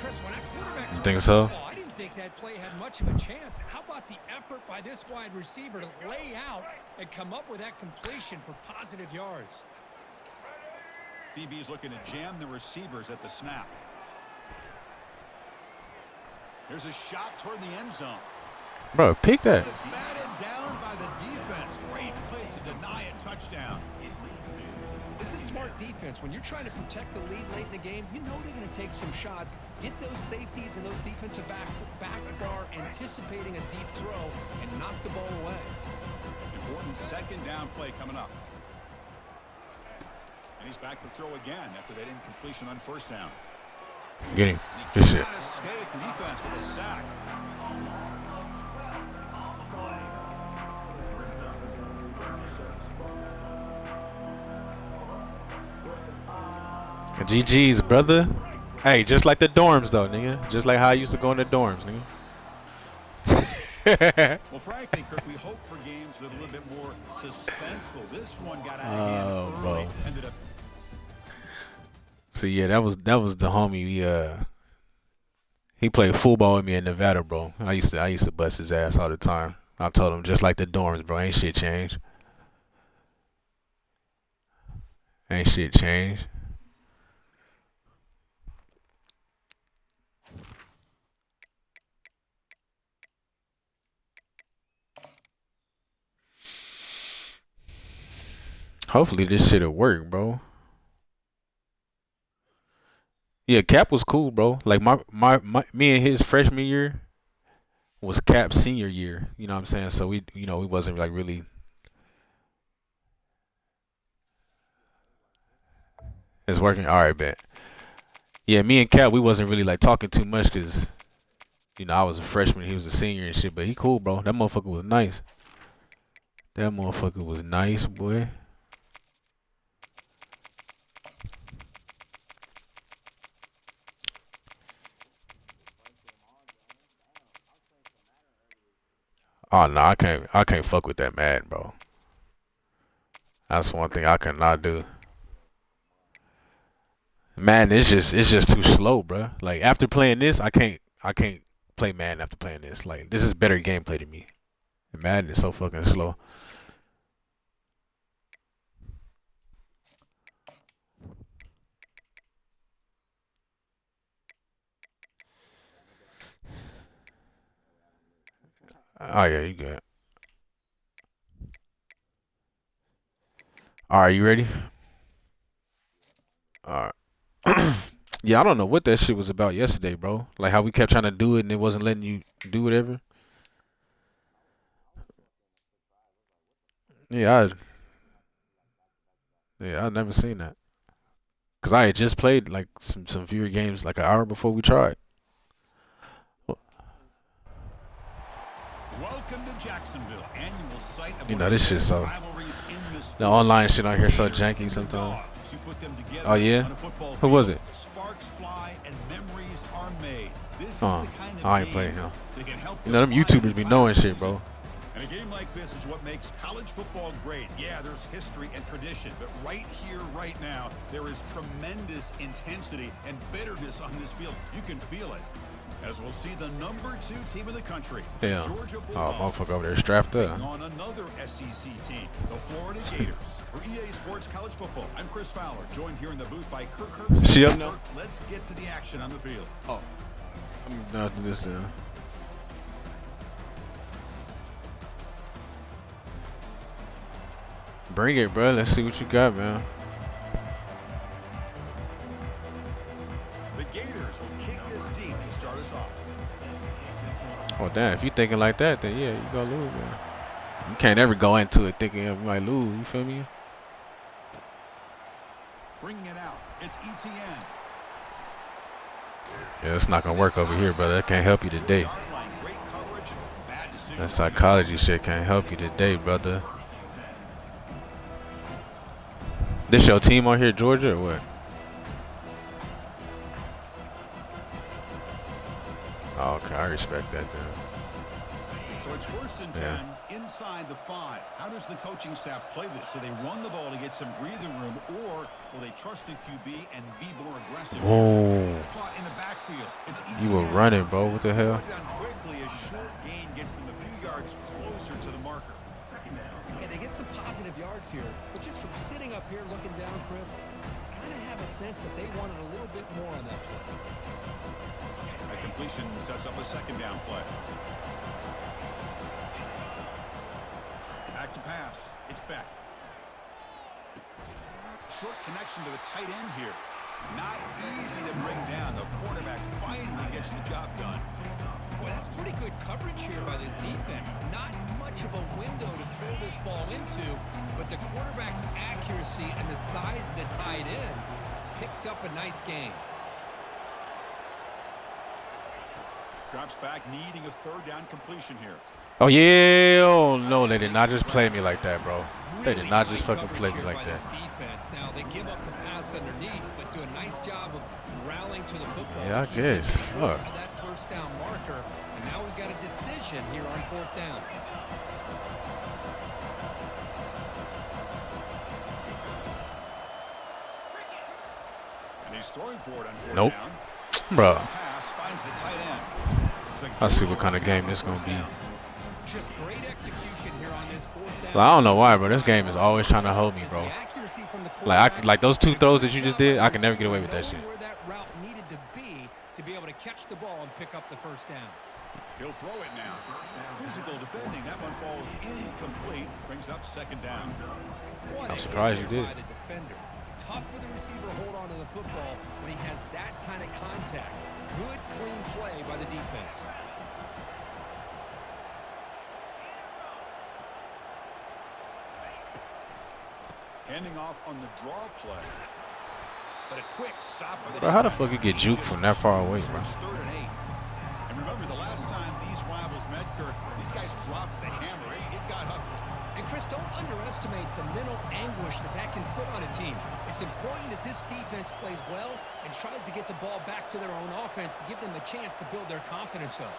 Chris, when that quarterback You think so? I didn't think that play had much of a chance. How about the effort by this wide receiver to lay out and come up with that completion for positive yards? DB is looking to jam the receivers at the snap. There's a shot toward the end zone. Bro, pick that. It's batted down by the defense. Great play to deny a touchdown. This is smart defense. When you're trying to protect the lead late in the game, you know they're going to take some shots, get those safeties and those defensive backs back far, anticipating a deep throw, and knock the ball away. Important second down play coming up. And he's back to throw again after that incompletion on first down. Get him. Good shit. Escape the defense with a sack. GG's, brother. Hey, just like the dorms, though, nigga. Just like how I used to go in the dorms, nigga. Well, frankly, Kirk, we hope for games that are a little bit more suspenseful. This one got out of hand early. Bro. Ended up. So yeah, that was the homie. He played football with me in Nevada, bro. I used to bust his ass all the time. I told him just like the dorms, bro. Ain't shit changed. Ain't shit changed. Hopefully this shit'll work, bro. Yeah, Cap was cool, bro. Like me and his freshman year was Cap's senior year. You know what I'm saying? So we wasn't like really. It's working. All right, bet. Yeah, me and Cap, we wasn't really like talking too much because, I was a freshman, he was a senior and shit. But he cool, bro. That motherfucker was nice. That motherfucker was nice, boy. Oh no, I can't fuck with that Madden, bro. That's one thing I cannot do. Man, it's just too slow, bro. Like after playing this, I can't play Madden after playing this. Like this is better gameplay to me. Madden is so fucking slow. Oh yeah, you good. All right, you ready? All right. Yeah, I don't know what that shit was about yesterday, bro. Like how we kept trying to do it and it wasn't letting you do whatever. Yeah, I never seen that. Cause I had just played like some fewer games like an hour before we tried. Welcome to Jacksonville, annual site of You one know of this the shit greatest so. rivalries in the sport. The online shit on here so Gators janky and the sometimes. Dogs, you put them together Oh yeah? on a football Who was field. it? Sparks fly and memories are made. This is Oh, the kind of I ain't game playing him. that can help You know them define YouTubers the be entire knowing shit, season. bro. And a game like this is what makes college football great. Yeah, there's history and tradition, but right here, right now, there is tremendous intensity and bitterness on this field. You can feel it. As we'll see the #2 team in the country, Yeah. Georgia Oh, Bulldogs, motherfucker over there strapped taking up. on another SEC team, the Florida Gators. For EA Sports College Football, I'm Chris Fowler, joined here in the booth by Kirk Herbst. She up now? Let's get to the action on the field. Oh. I'm not to this now. Bring it, bro. Let's see what you got, man. The Gators will kick this deep to start us off. Oh damn, if you thinking like that, then yeah, you gonna lose, man. You can't ever go into it thinking you might lose, you feel me? Bringing it out, it's ETN. Yeah, it's not gonna work over here, brother. That can't help you today. Great coverage, bad decision. That psychology shit can't help you today, brother. This your team on here, Georgia, or what? Oh, okay, I respect that, then. So it's 1st and 10 Yeah. inside the 5. How does the coaching staff play this? Do they run the ball to get some breathing room, or will they trust the QB and be more aggressive? Whoa. Caught in the backfield. It's You were ETN. running, bro. What the hell? Brought down quickly as short gain gets them a few yards closer to the marker. Yeah, they get some positive yards here, but just from sitting up here looking down, Chris, kind of have a sense that they wanted a little bit more on that play. That completion sets up a 2nd down play. Back to pass. It's Beck. Short connection to the tight end here. Not easy to bring down. The quarterback finally gets the job done. Boy, that's pretty good coverage here by this defense. Not much of a window to throw this ball into, but the quarterback's accuracy and the size of the tight end picks up a nice gain. Drops back, needing a 3rd down completion here. Oh yeah, oh no, they did not just play me like that, bro. They did not just fucking play me like that. Defense. Now they give up the pass underneath, but do a nice job of rallying to the football. Yeah, I guess. Fuck. That 1st down marker, and now we've got a decision here on 4th down. And he's throwing for it on 4th Nope. down. Bro, Pass finds the tight end. Looks like I see what Georgia kind of game will this gonna first be. down. Just great execution here on this 4th down. Like, I don't know why, bro. This game is always trying to hold me, bro. Like those 2 throws that you just did, I can never get away with that shit. Where that route needed to be able to catch the ball and pick up the 1st down. He'll throw it now. Physical defending. That one falls incomplete. Brings up 2nd down. What I'm a surprised hit you there did. by the defender. Tough for the receiver to hold on to the football when he has that kind of contact. Good, clean play by the defense. Handing off on the draw play. But a quick stop by the Bro, how the defense. fuck you get juked from that far away, bro? It's 3rd and 8. And remember, the last time these rivals met, Kirk, these guys dropped the hammer. It got ugly. And Chris, don't underestimate the mental anguish that can put on a team. It's important that this defense plays well and tries to get the ball back to their own offense to give them a chance to build their confidence up.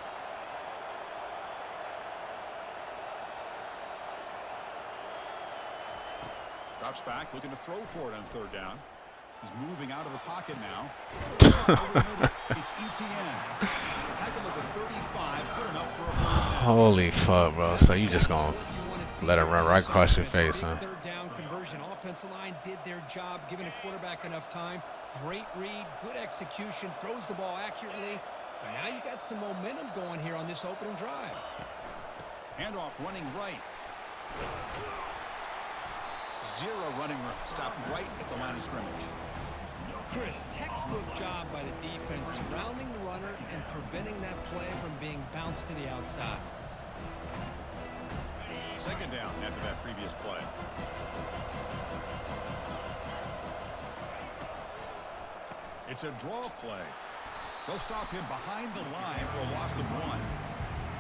Drops back, looking to throw for it on 3rd down. He's moving out of the pocket now. It's ETN. Tackle at the 35. Good enough for a first down. Holy fuck, bro. So you just gonna let him run right across your face, huh? Third down conversion. Offensive line did their job, giving a quarterback enough time. Great read, good execution, throws the ball accurately. And now you got some momentum going here on this opening drive. Handoff running right. Zero running room. Stop right at the line of scrimmage. Chris, textbook job by the defense, surrounding the runner and preventing that play from being bounced to the outside. Second down after that previous play. It's a draw play. They'll stop him behind the line for a loss of 1.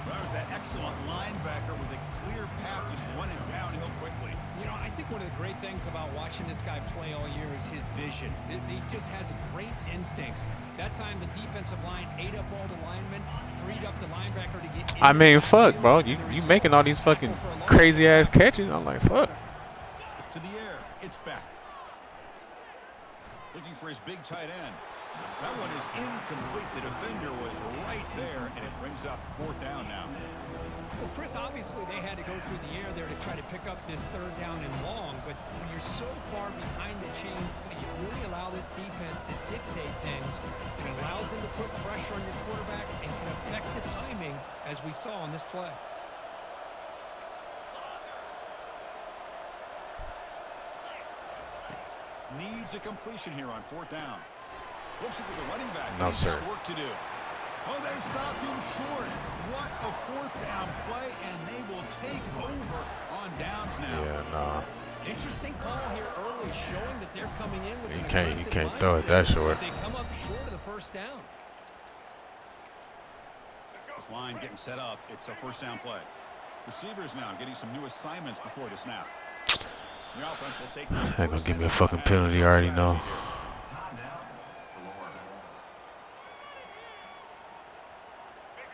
There's that excellent linebacker with a clear path just running downhill quickly. You know, I think one of the great things about watching this guy play all year is his vision. He just has great instincts. That time the defensive line ate up all the linemen, freed up the linebacker to get in. I mean, fuck, bro. You making all these fucking crazy ass catches. I'm like, fuck. To the air. It's back. Looking for his big tight end. That one is incomplete. The defender was right there, and it brings up 4th down now. Well, Chris, obviously they had to go through the air there to try to pick up this 3rd down and long, but when you're so far behind the chains, you really allow this defense to dictate things. It allows them to put pressure on your quarterback and can affect the timing, as we saw on this play. Needs a completion here on 4th down. Flips it with the running back. No, sir. Work to do. Oh, they've stopped him short. What a 4th down play, and they will take over on downs now. Yeah, nah. Interesting call here early, showing that they're coming in with You an can't aggressive throw it that mindset, short. but they come up short of the 1st down. This line getting set up. It's a 1st down play. Receivers now getting some new assignments before the snap. The offense will take They're gonna give me a fucking penalty, I already know.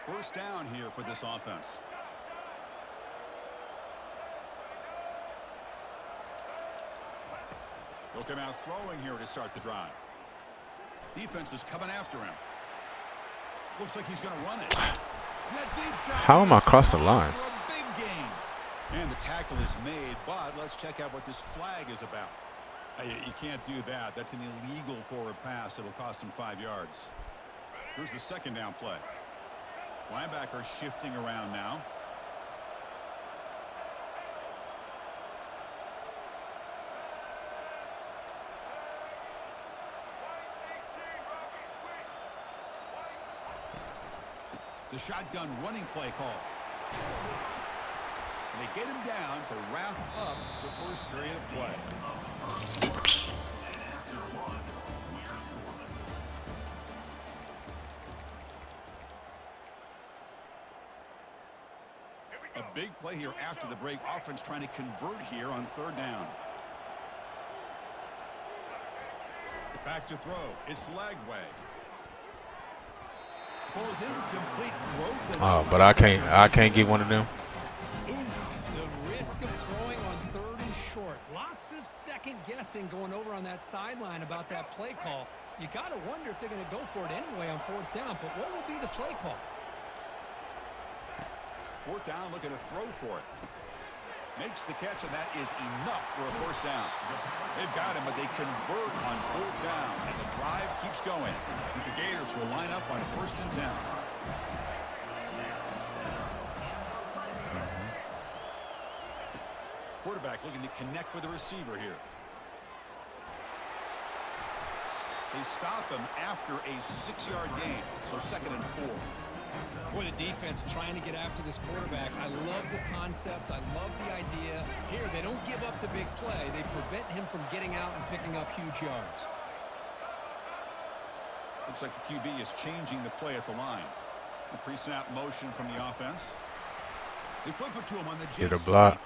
First down here for this offense. He'll come out throwing here to start the drive. Defense is coming after him. Looks like he's going to run it. That deep shot. How am I across the line? For a big gain. And the tackle is made, but let's check out what this flag is about. You can't do that. That's an illegal forward pass. It'll cost him 5 yards. Here's the 2nd down play. Linebacker shifting around now. The shotgun running play call. And they get him down to wrap up the first period of play. A big play here after the break. Offense trying to convert here on 3rd down. Back to throw. It's Lagway. Falls incomplete. Oh, but I can't get one of them. The risk of throwing on 3rd and short. Lots of second guessing going over on that sideline about that play call. You got to wonder if they're going to go for it anyway on 4th down, but what will be the play call? 4th down, looking to throw for it. Makes the catch, and that is enough for a 1st down. They've got him, but they convert on 4th down, and the drive keeps going. The Gators will line up on 1st and 10. Quarterback looking to connect with the receiver here. They stop him after a 6-yard gain, so 2nd and 4. Boy, the defense trying to get after this quarterback. I love the concept. I love the idea. Here, they don't give up the big play. They prevent him from getting out and picking up huge yards. Looks like the QB is changing the play at the line. A pre-snap motion from the offense. They flip it to him on the jet Get a block.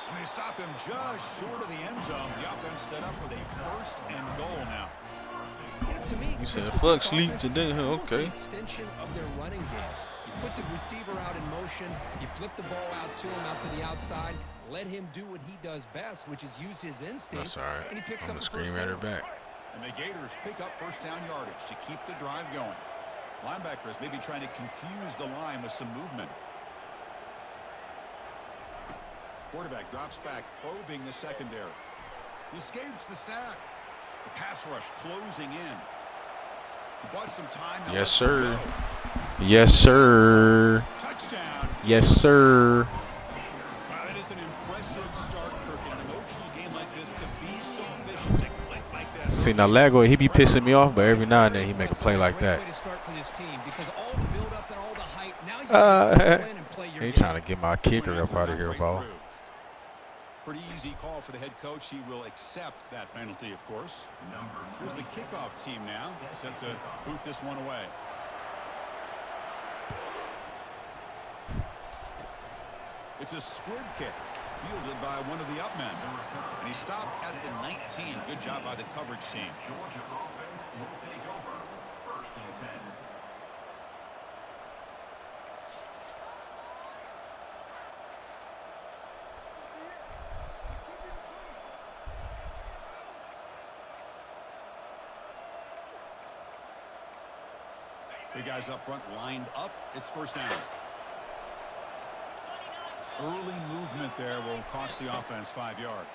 And they stop him just short of the end zone. The offense set up with a 1st and goal now. You know, to me, You said this fuck offense sleep is today, huh? almost Okay. an extension of their running game. You put the receiver out in motion, you flip the ball out to him, out to the outside, Let him do what he does best, which is use his instincts. That's all right. And he picks I'm up going to the first scream at her down. back. And the Gators pick up first down yardage to keep the drive going. Linebackers maybe trying to confuse the line with some movement. Quarterback drops back, probing the secondary. He escapes the sack. The pass rush closing in. He bought some time. Now Yes, lets him sir. go. Yes, sir. Touchdown. Yes, sir. Wow, that is an impressive start, Kirk, in an emotional game like this to be so efficient, to click like that. See, now Lago, he be pissing me off, but every now and then he make a play like that. Great way to start for this team because all the build up and all the hype. Now you can settle in and play your He game. trying to get my kicker up out of here, bro. Pretty easy call for the head coach. He will accept that penalty, of course. Here's the kickoff team now, set to boot this one away. It's a squib kick, fielded by one of the up men. And he stopped at the 19. Good job by the coverage team. Georgia offense will take over. 1st and 10. Big guys up front lined up. It's first down. Early movement there will cost the offense 5 yards.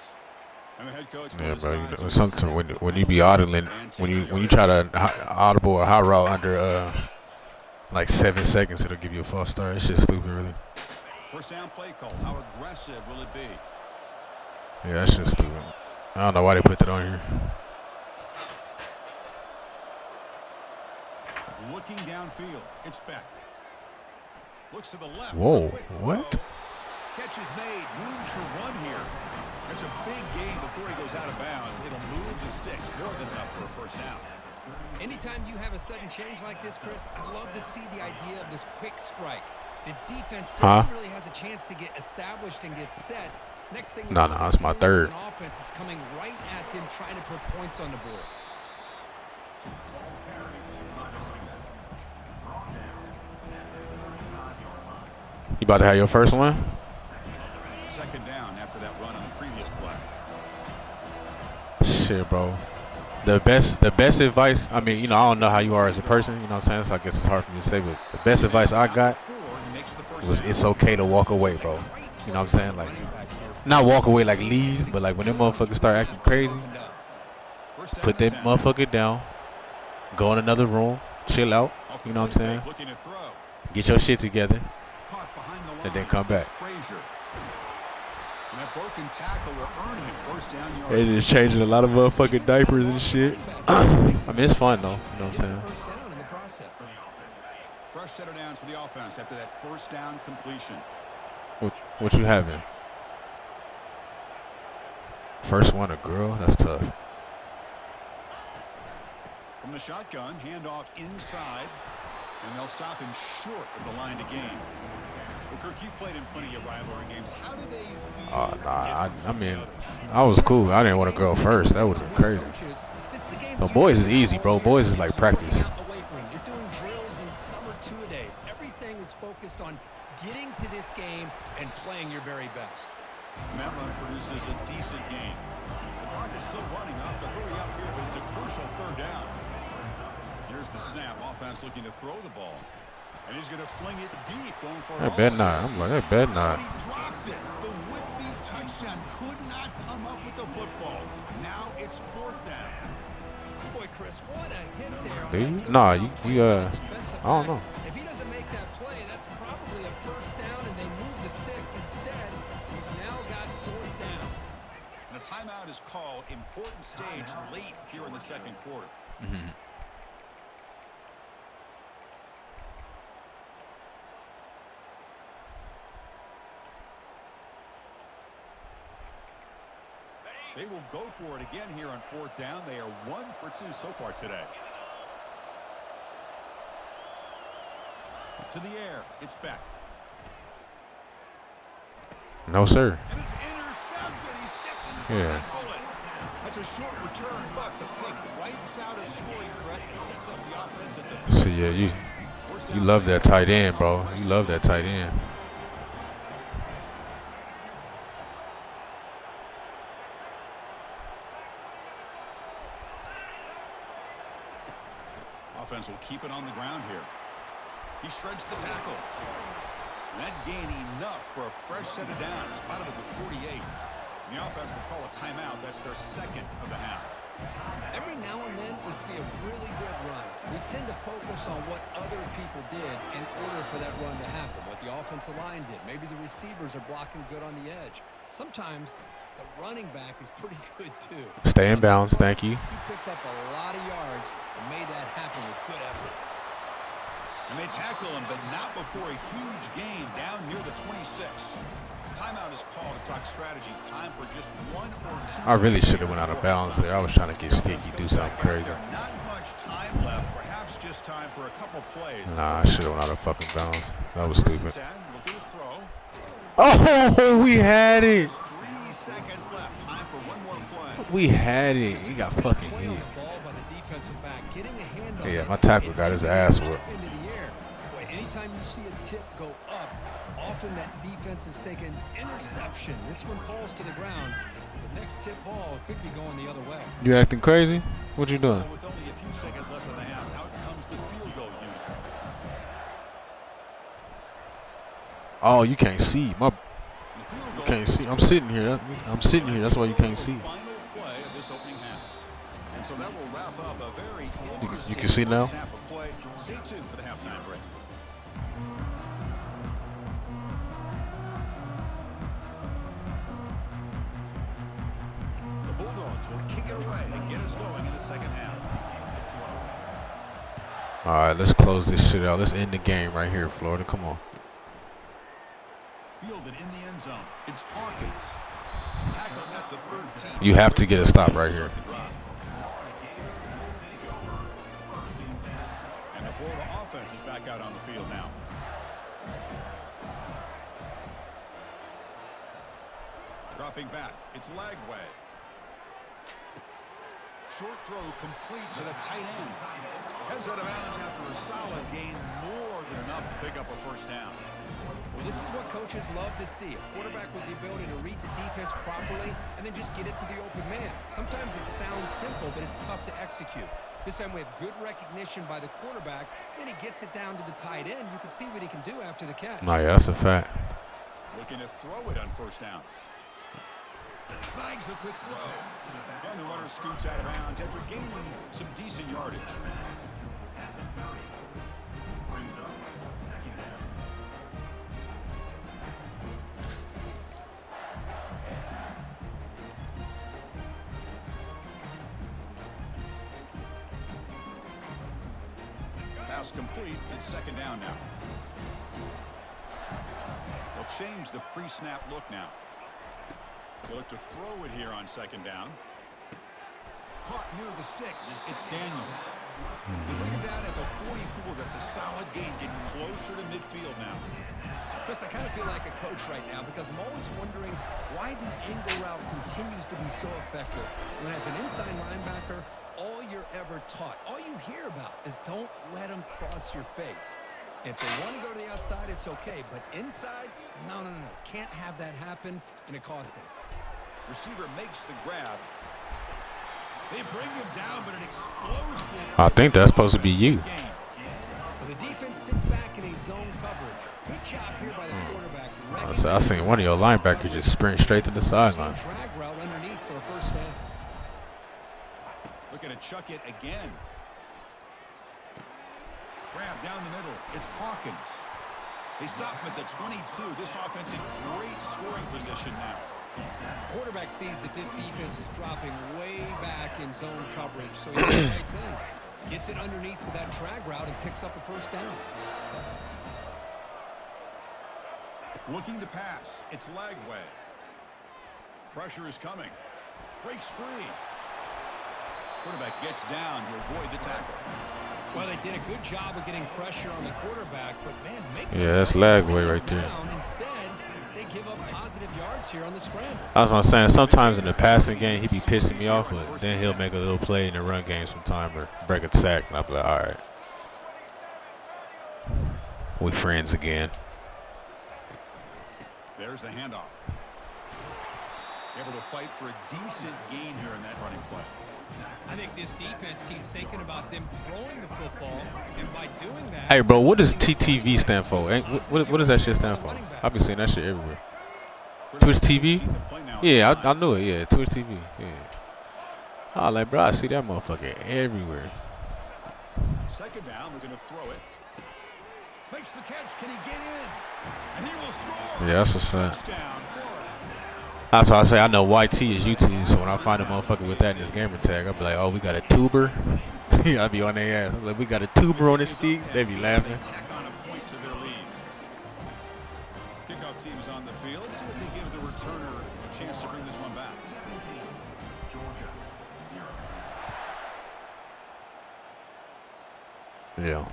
And the head coach Yeah, will bro. You decide know, to sometimes when you be audibling, when you try to audible a high route under like 7 seconds, it'll give you a false start. It's just stupid, really. First down play call. How aggressive will it be? Yeah, that's just stupid. I don't know why they put that on here. Looking downfield. It's back. Looks to the left. Whoa, Quick throw. what? Catch is made. Room to run here. It's a big gain before he goes out of bounds. It'll move the sticks. More than enough for a first down. Anytime you have a sudden change like this, Chris, I love to see the idea of this quick strike. The defense really has a chance to get established and get set. Next thing No, it's my third. Offense, it's coming right at them, trying to put points on the board. You about to have your first one? Second down after that run on the previous play. Shit, bro. The best advice, I mean, you know, I don't know how you are as a person, you know what I'm saying? So I guess it's hard for me to say, but the best advice I got was it's okay to walk away, bro. You know what I'm saying? Like, not walk away like leave, but like when them motherfuckers start acting crazy, put that motherfucker down, go in another room, chill out, you know what I'm saying? Get your shit together, and then come back. And that broken tackle will earn him first down yard. They just changing a lot of motherfucking diapers and shit. I mean, it's fun though, you know what I'm saying? Fresh set of downs for the offense after that first down completion. What you having? First one, a girl? That's tough. From the shotgun, handoff inside, and they'll stop him short of the line to gain. Well, Kirk, you played in plenty of rivalry games. How do they feel? I mean, I was cool. I didn't want to go first. That would have been crazy. But boys is easy, bro. Boys is like practice. You're doing drills and summer two-a-days. Everything is focused on getting to this game and playing your very best. And that run produces a decent gain. The clock is still running. Up to hurry up here, but it's a crucial third down. Here's the snap. Offense looking to throw the ball. And he's going to fling it deep, going for That bet not. I'm like, that bet not. He dropped it. The would-be touchdown could not come up with the football. Now it's fourth down. Boy, Chris, what a hit there. Do you? Nah, you I don't know. If he doesn't make that play, that's probably a first down, and they move the sticks instead. You've now got fourth down. And a timeout is called. Important stage late here in the second quarter. Mm-hmm. They will go for it again here on fourth down. They are 1 for 2 so far today. To the air. It's back. No, sir. And it's intercepted. He stepped in front of that bullet. That's a short return, but the pick wipes out a scoring threat and sets up the offense at the... So, yeah, you love that tight end, bro. You love that tight end. offense will keep it on the ground here. He shreds the tackle. And that gained enough for a fresh set of downs. Spotted at the 48. The offense will call a timeout. That's their second of the half. Every now and then we see a really good run. We tend to focus on what other people did in order for that run to happen. What the offensive line did. Maybe the receivers are blocking good on the edge. Sometimes the running back is pretty good too. Stay in bounds, thank you. He picked up a lot of yards and made that happen with good effort. And they tackle him, but not before a huge gain down near the 26. Timeout is called to talk strategy. Time for just 1 or 2. I really should have went out of bounds there. I was trying to get sneaky, do something crazy. Not much time left. Perhaps just time for a couple plays. Nah, I should have went out of fucking bounds. That was stupid. Looking to throw. Oh, we had it. 3 seconds left. Time for one more play. We had it. He got fucking Play on hit. the ball by the defensive back, getting a hand on Yeah, it my tackle and got his tipping it ass up whooped. into the air. Boy, anytime you see a tip go up, often that defense is thinking interception. This one falls to the ground. The next tip ball could be going the other way. You acting crazy? What you doing? So with only a few seconds left in the half, out comes the field goal unit. Oh, you can't see. And the field You goal can't see. I'm sitting here. I'm sitting here. That's why you can't see. Final play of this opening half. And so that will wrap up a very interesting You can see now? first half of play. Stay tuned for the halftime break. The Bulldogs will kick it away to get us going in the second half. All right, let's close this shit out. Let's end the game right here, Florida. Come on. Fielded in the end zone. It's Hawkins. Tackled at the 13. You have to get a stop right here. And the Florida offense is back out on the field now. Dropping back. It's Lagway. Short throw complete to the tight end. Heads out of bounds after a solid gain, more than enough to pick up a first down. Well, this is what coaches love to see. A quarterback with the ability to read the defense properly and then just get it to the open man. Sometimes it sounds simple, but it's tough to execute. This time we have good recognition by the quarterback. Then he gets it down to the tight end. You can see what he can do after the catch. Oh, yeah, that's a fact. Looking to throw it on first down. Snags the quick throw. And the runner scoots out of bounds after gaining some decent yardage. Pass complete. It's second down now. They'll change the pre-snap look now. They look to throw it here on second down. Caught near the sticks. It's Daniels. They bring him down at the 44. That's a solid gain. Getting closer to midfield now. Chris, I kind of feel like a coach right now because I'm always wondering why the angle route continues to be so effective. When as an inside linebacker, all you're ever taught, all you hear about is don't let them cross your face. If they want to go to the outside, it's okay. But inside, no. Can't have that happen, and it cost him. Receiver makes the grab. They bring him down, but an explosive. I think that's supposed to be you. Well, the defense sits back in a zone coverage. Good job here by the quarterback. I seen one of your linebackers just sprint straight to the sideline. Drag route underneath for a first down. Looking to chuck it again. Grab down the middle. It's Hawkins. They stop him at the 22. This offense in great scoring position now. Quarterback sees that this defense is dropping way back in zone coverage, so he does the right thing. Gets it underneath to that drag route and picks up a first down. Looking to pass. It's Lagway. Pressure is coming. Breaks free. Quarterback gets down to avoid the tackle. Well, they did a good job of getting pressure on the quarterback, but man, Yeah, that's Lagway right there. Instead, they give up positive yards here on the scramble. That's what I'm saying. Sometimes in the passing game, he be pissing me off, but then he'll make a little play in the run game sometime or break a sack, and I'll be like, all right. We friends again. There's the handoff. Able to fight for a decent gain here in that running play. I think this defense keeps thinking about them throwing the football, and by doing that... Hey, bro, what does TTV stand for? What does that shit stand for? I be seeing that shit everywhere. Twitch TV? Yeah, I knew it. Yeah, Twitch TV. Yeah. Oh, like, bro, I see that motherfucker everywhere. Second down, we're going to throw it. Makes the catch. Can he get in? And he will score. Yeah, that's what's up. Touchdown, Florida. That's why I say I know YT is YouTube, so when I find a motherfucker with that in his gamer tag, I'll be like, oh, we got a tuber. I'll be on their ass. I'm like, we got a tuber on the sticks. They be laughing. Tack on a point to their lead. Kickoff team's on the field. Let's see if they give the returner a chance to bring this one back. Yeah.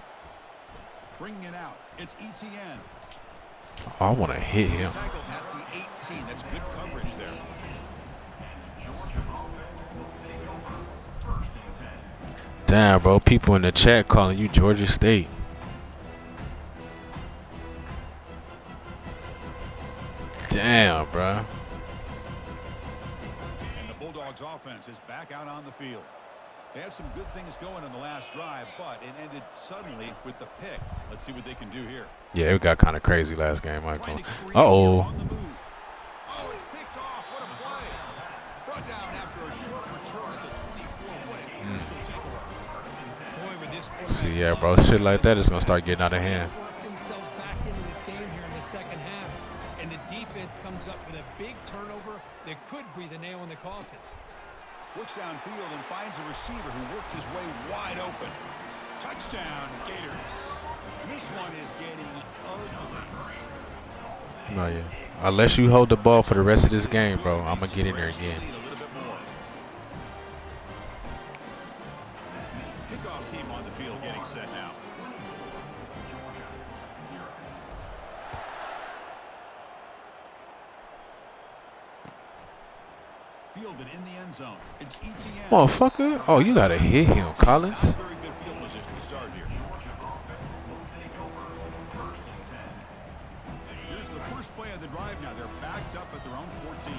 Bringing it out. It's ETN. Oh, I want to hit him. Tackle at the 18. That's good coverage there. Damn, bro. People in the chat calling you Georgia State. Damn, bro. And the Bulldogs offense is back out on the field. They had some good things going on the last drive, but it ended suddenly with the pick. Let's see what they can do here. Yeah, it got kind of crazy last game, Michael. Uh-oh. On the move. Oh, it's picked off. What a play. Brought down after a short return at the 24. What a crucial takeaway. Boy, with this See, yeah, bro. Shit like that is going to start getting out of hand. Worked themselves back into this game here in the second half, and the defense comes up with a big turnover that could breathe a nail in the coffin. Looks downfield and finds a receiver who worked his way wide open. Touchdown, Gators. And this one is getting ugly. No, yeah. Unless you hold the ball for the rest of this game, bro, I'm going to get in there again. Kickoff team on the field getting set now. Fielded in the end zone. It's ETN. Motherfucker. Oh, you got to hit him, Collins. Very good field position to start here. Here's the first play of the drive now. They're backed up at their own 14.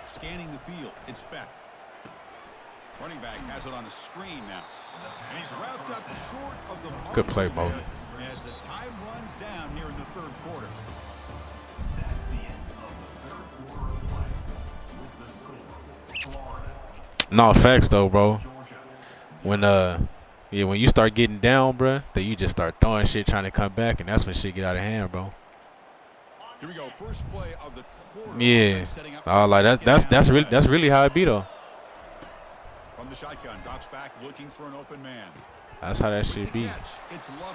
Scanning the field. It's back. Running back has it on a screen now. And he's wrapped up short of the mark. Good play, Mo. As the time runs down here in the third quarter. No, facts, though, bro. When when you start getting down, bro, then you just start throwing shit trying to come back, and that's when shit get out of hand, bro. Here we go. First play of the quarter. Yeah. Oh, like that's really how it be, though. From the shotgun, drops back looking for an open man. That's how that shit be.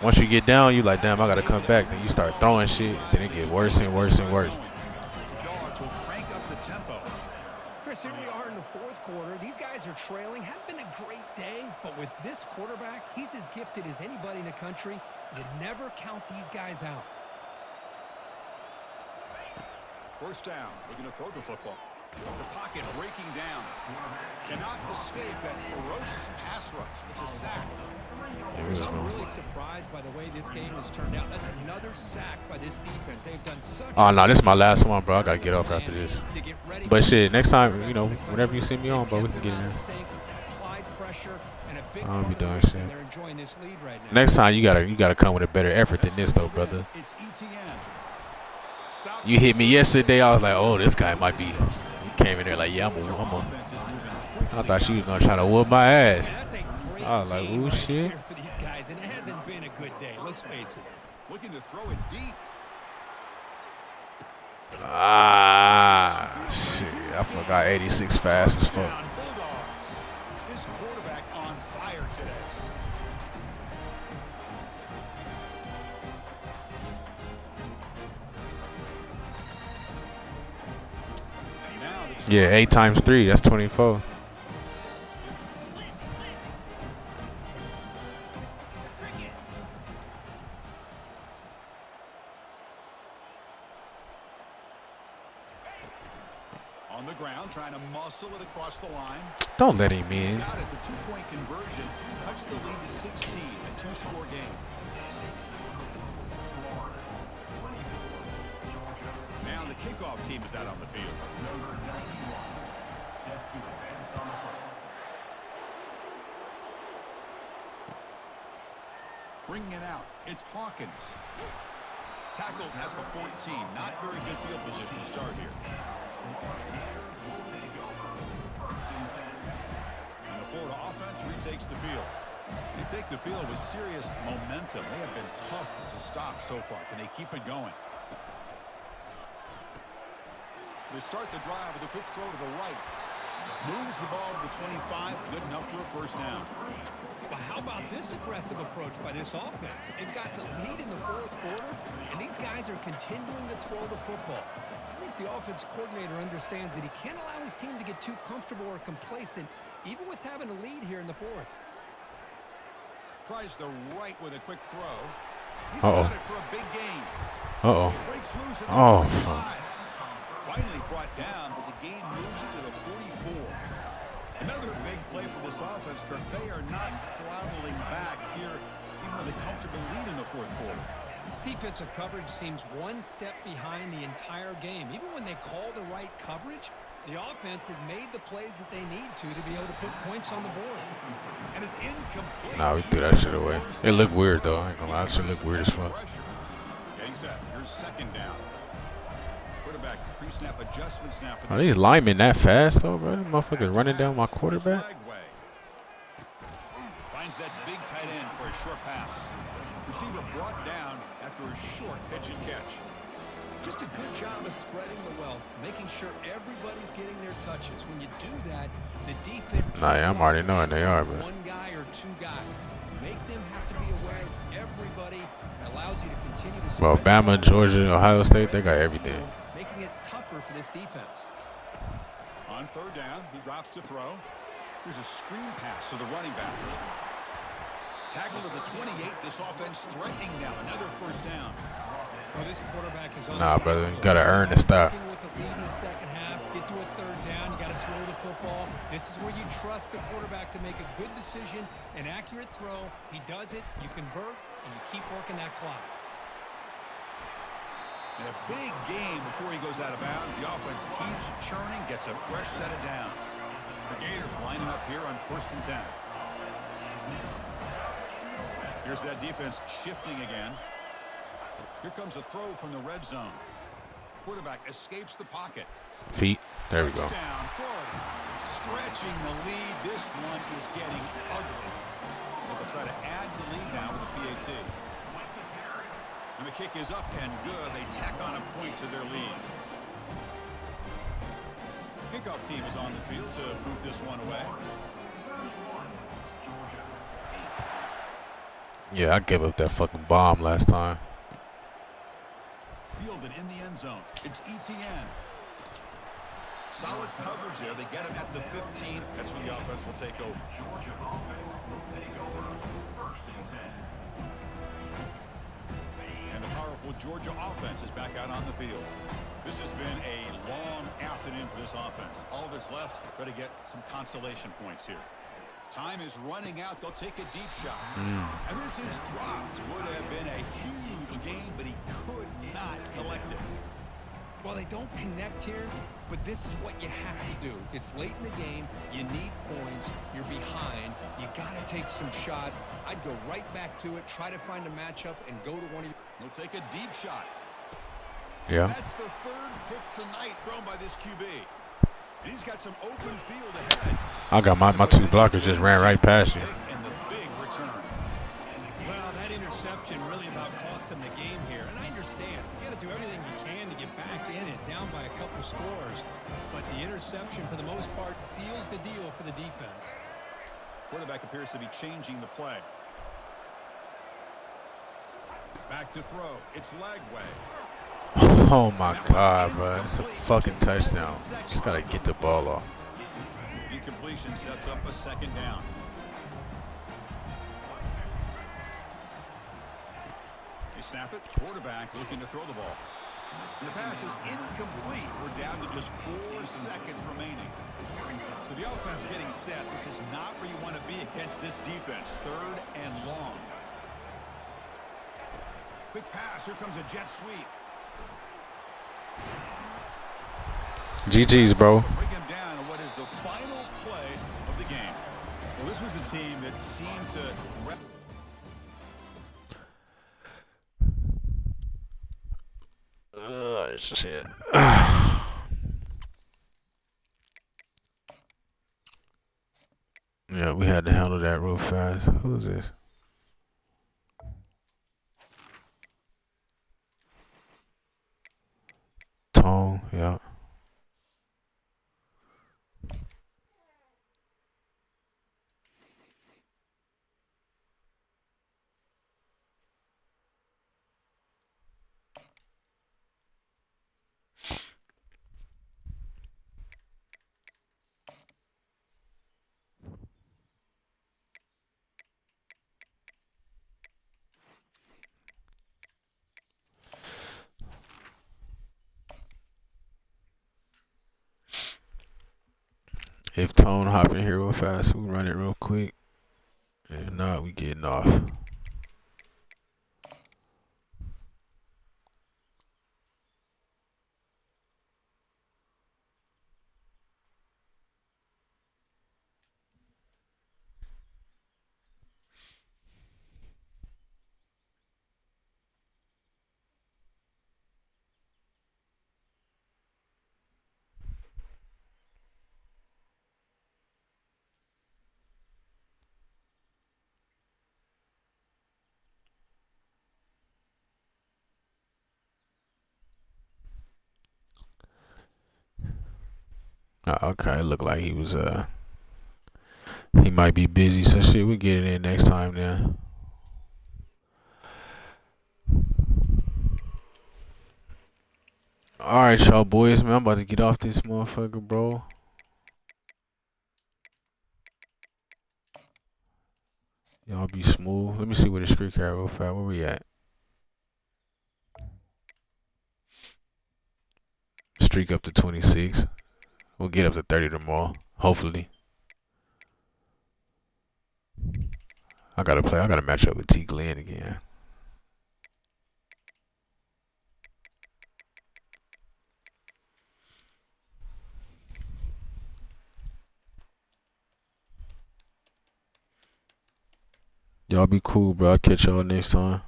Once you get down, you like, damn, I gotta come back. Then you start throwing shit. Then it get worse and worse and worse. Dogs will crank up the tempo. Chris, here we are in the fourth quarter. These guys are trailing. Hadn't been a great day, but with this quarterback, he's as gifted as anybody in the country. You never count these guys out. First down, looking to throw the football. The pocket breaking down. Cannot escape that ferocious pass rush. It's a sack. I'm really surprised by the way this game has turned out. That's another sack by this defense. They've done such. Oh no, this is my last one, bro. I gotta get off after this. But shit, next time, you know, whenever you see me on, bro, we can get in there. I don't be doing shit. Next time, you gotta come with a better effort than this, though, brother. It's ETN. You hit me yesterday. I was like, oh, this guy might be. He came in there like, yeah, I'm a. I thought she was gonna try to whoop my ass. I was like, ooh, shit. For these guys, and it hasn't been a good day. Let's face it. Looking to throw it deep. Ah, shit. I forgot 86 fast as fuck. Bulldogs. This quarterback on fire today. Yeah, 8 times 3, that's 24. On the ground, trying to muscle it across the line. Don't let him in. Got it. The two-point conversion cuts the lead to 16, a two-score game. kickoff team is out on the field. Number 91, set to advance on the play. Bringing it out, it's Hawkins. Tackled at the 14. Not very good field position to start here. And the Florida offense retakes the field. They take the field with serious momentum. They have been tough to stop so far. Can they keep it going? They start the drive with a quick throw to the right. Moves the ball to the 25. Good enough for a first down. But how about this aggressive approach by this offense? They've got the lead in the fourth quarter, and these guys are continuing to throw the football. I think the offense coordinator understands that he can't allow his team to get too comfortable or complacent, even with having a lead here in the fourth. Tries the right with a quick throw. He's got it for a big gain. Breaks loose at the 45. Finally brought down, but the game moves it to the 44. Another big play for this offense, Kirk. They are not throttling back here, even with a comfortable lead in the fourth quarter. This defensive coverage seems one step behind the entire game. Even when they call the right coverage, the offense has made the plays that they need to be able to put points on the board. And it's incomplete. Nah, we threw that shit away. It looked weird, though. I ain't gonna lie. It should look weird as fuck. Getting set. Here's second down. Quarterback pre-snap adjustments now for Are these linemen that fast, though, bro? Them motherfuckers running down my quarterback? Finds that big tight end for a short pass. Receiver brought down after a short pitch and catch. Just a good job of spreading the wealth, making sure everybody's getting their touches. When you do that, the defense Nah, yeah, I'm already knowing they are, but one guy or two guys. Make them have to be aware of everybody. It allows you to continue to well, spread Bama, Georgia, Ohio State, they got everything. making it tougher for this defense. On third down, he drops to throw. Here's a screen pass to the running back. Tackle to the 28. This offense threatening now. Another first down. Well, this quarterback is on Nah, brother, you gotta earn the stop. with the lead in the second half, get to a third down, you got to throw the football. This is where you trust the quarterback to make a good decision, an accurate throw. He does it, you convert, and you keep working that clock. And a big game before he goes out of bounds. The offense keeps churning, gets a fresh set of downs. The Gators lining up here on 1st and 10. Here's that defense shifting again. Here comes a throw from the red zone. Quarterback escapes the pocket. Feet. There we go. Touchdown, Florida. Stretching the lead. This one is getting ugly. They'll try to add the lead now with a PAT. And the kick is up and good. They tack on a point to their lead. Kickoff team is on the field to boot this one away. Yeah, I gave up that fucking bomb last time. Fielded in the end zone. It's ETN. Solid coverage there. They get him at the 15. That's when the offense will take over. Georgia offense will take over 1st and 10. And the powerful Georgia offense is back out on the field. This has been a long afternoon for this offense. All that's left, try to get some consolation points here. Time is running out. They'll take a deep shot. And this is dropped. Would have been a huge game, but he could not collect it. Well, they don't connect here, but this is what you have to do. It's late in the game. You need points. You're behind. You got to take some shots. I'd go right back to it, try to find a matchup, and go to one of your... He'll take a deep shot. Yeah. That's the third pick tonight thrown by this QB. And he's got some open field ahead. I got my two blockers just ran right past you. And the big return. Well, that interception really about cost him the game here. And I understand. You got to do everything you can to get back in it, down by a couple scores. But the interception, for the most part, seals the deal for the defense. Quarterback appears to be changing the play. Back to throw. It's Lagway. Oh my God, bro. It's a fucking touchdown. Just gotta get the ball off. Incompletion sets up a second down. They snap it. Quarterback looking to throw the ball. And the pass is incomplete. We're down to just 4 seconds remaining. So the offense getting set. This is not where you want to be against this defense. 3rd and long. Quick pass. Here comes a jet sweep. GG's, bro. Bring him down in what is the final play of the game. Well, this was a team that seemed to... It's just it. Yeah, we had to handle that real fast. Who's this? Tone, yeah. If Tone hop in here real fast, we run it real quick. If not, we getting off. Okay, it looked like he was he might be busy, so shit, we get it in next time then. Alright, y'all boys, man, I'm about to get off this motherfucker, bro. Y'all be smooth. Let me see where the streak at real fast. Where we at? Streak up to 26. We'll get up to 30 tomorrow. Hopefully. I gotta match up with T Glenn again. Y'all be cool, bro. I'll catch y'all next time.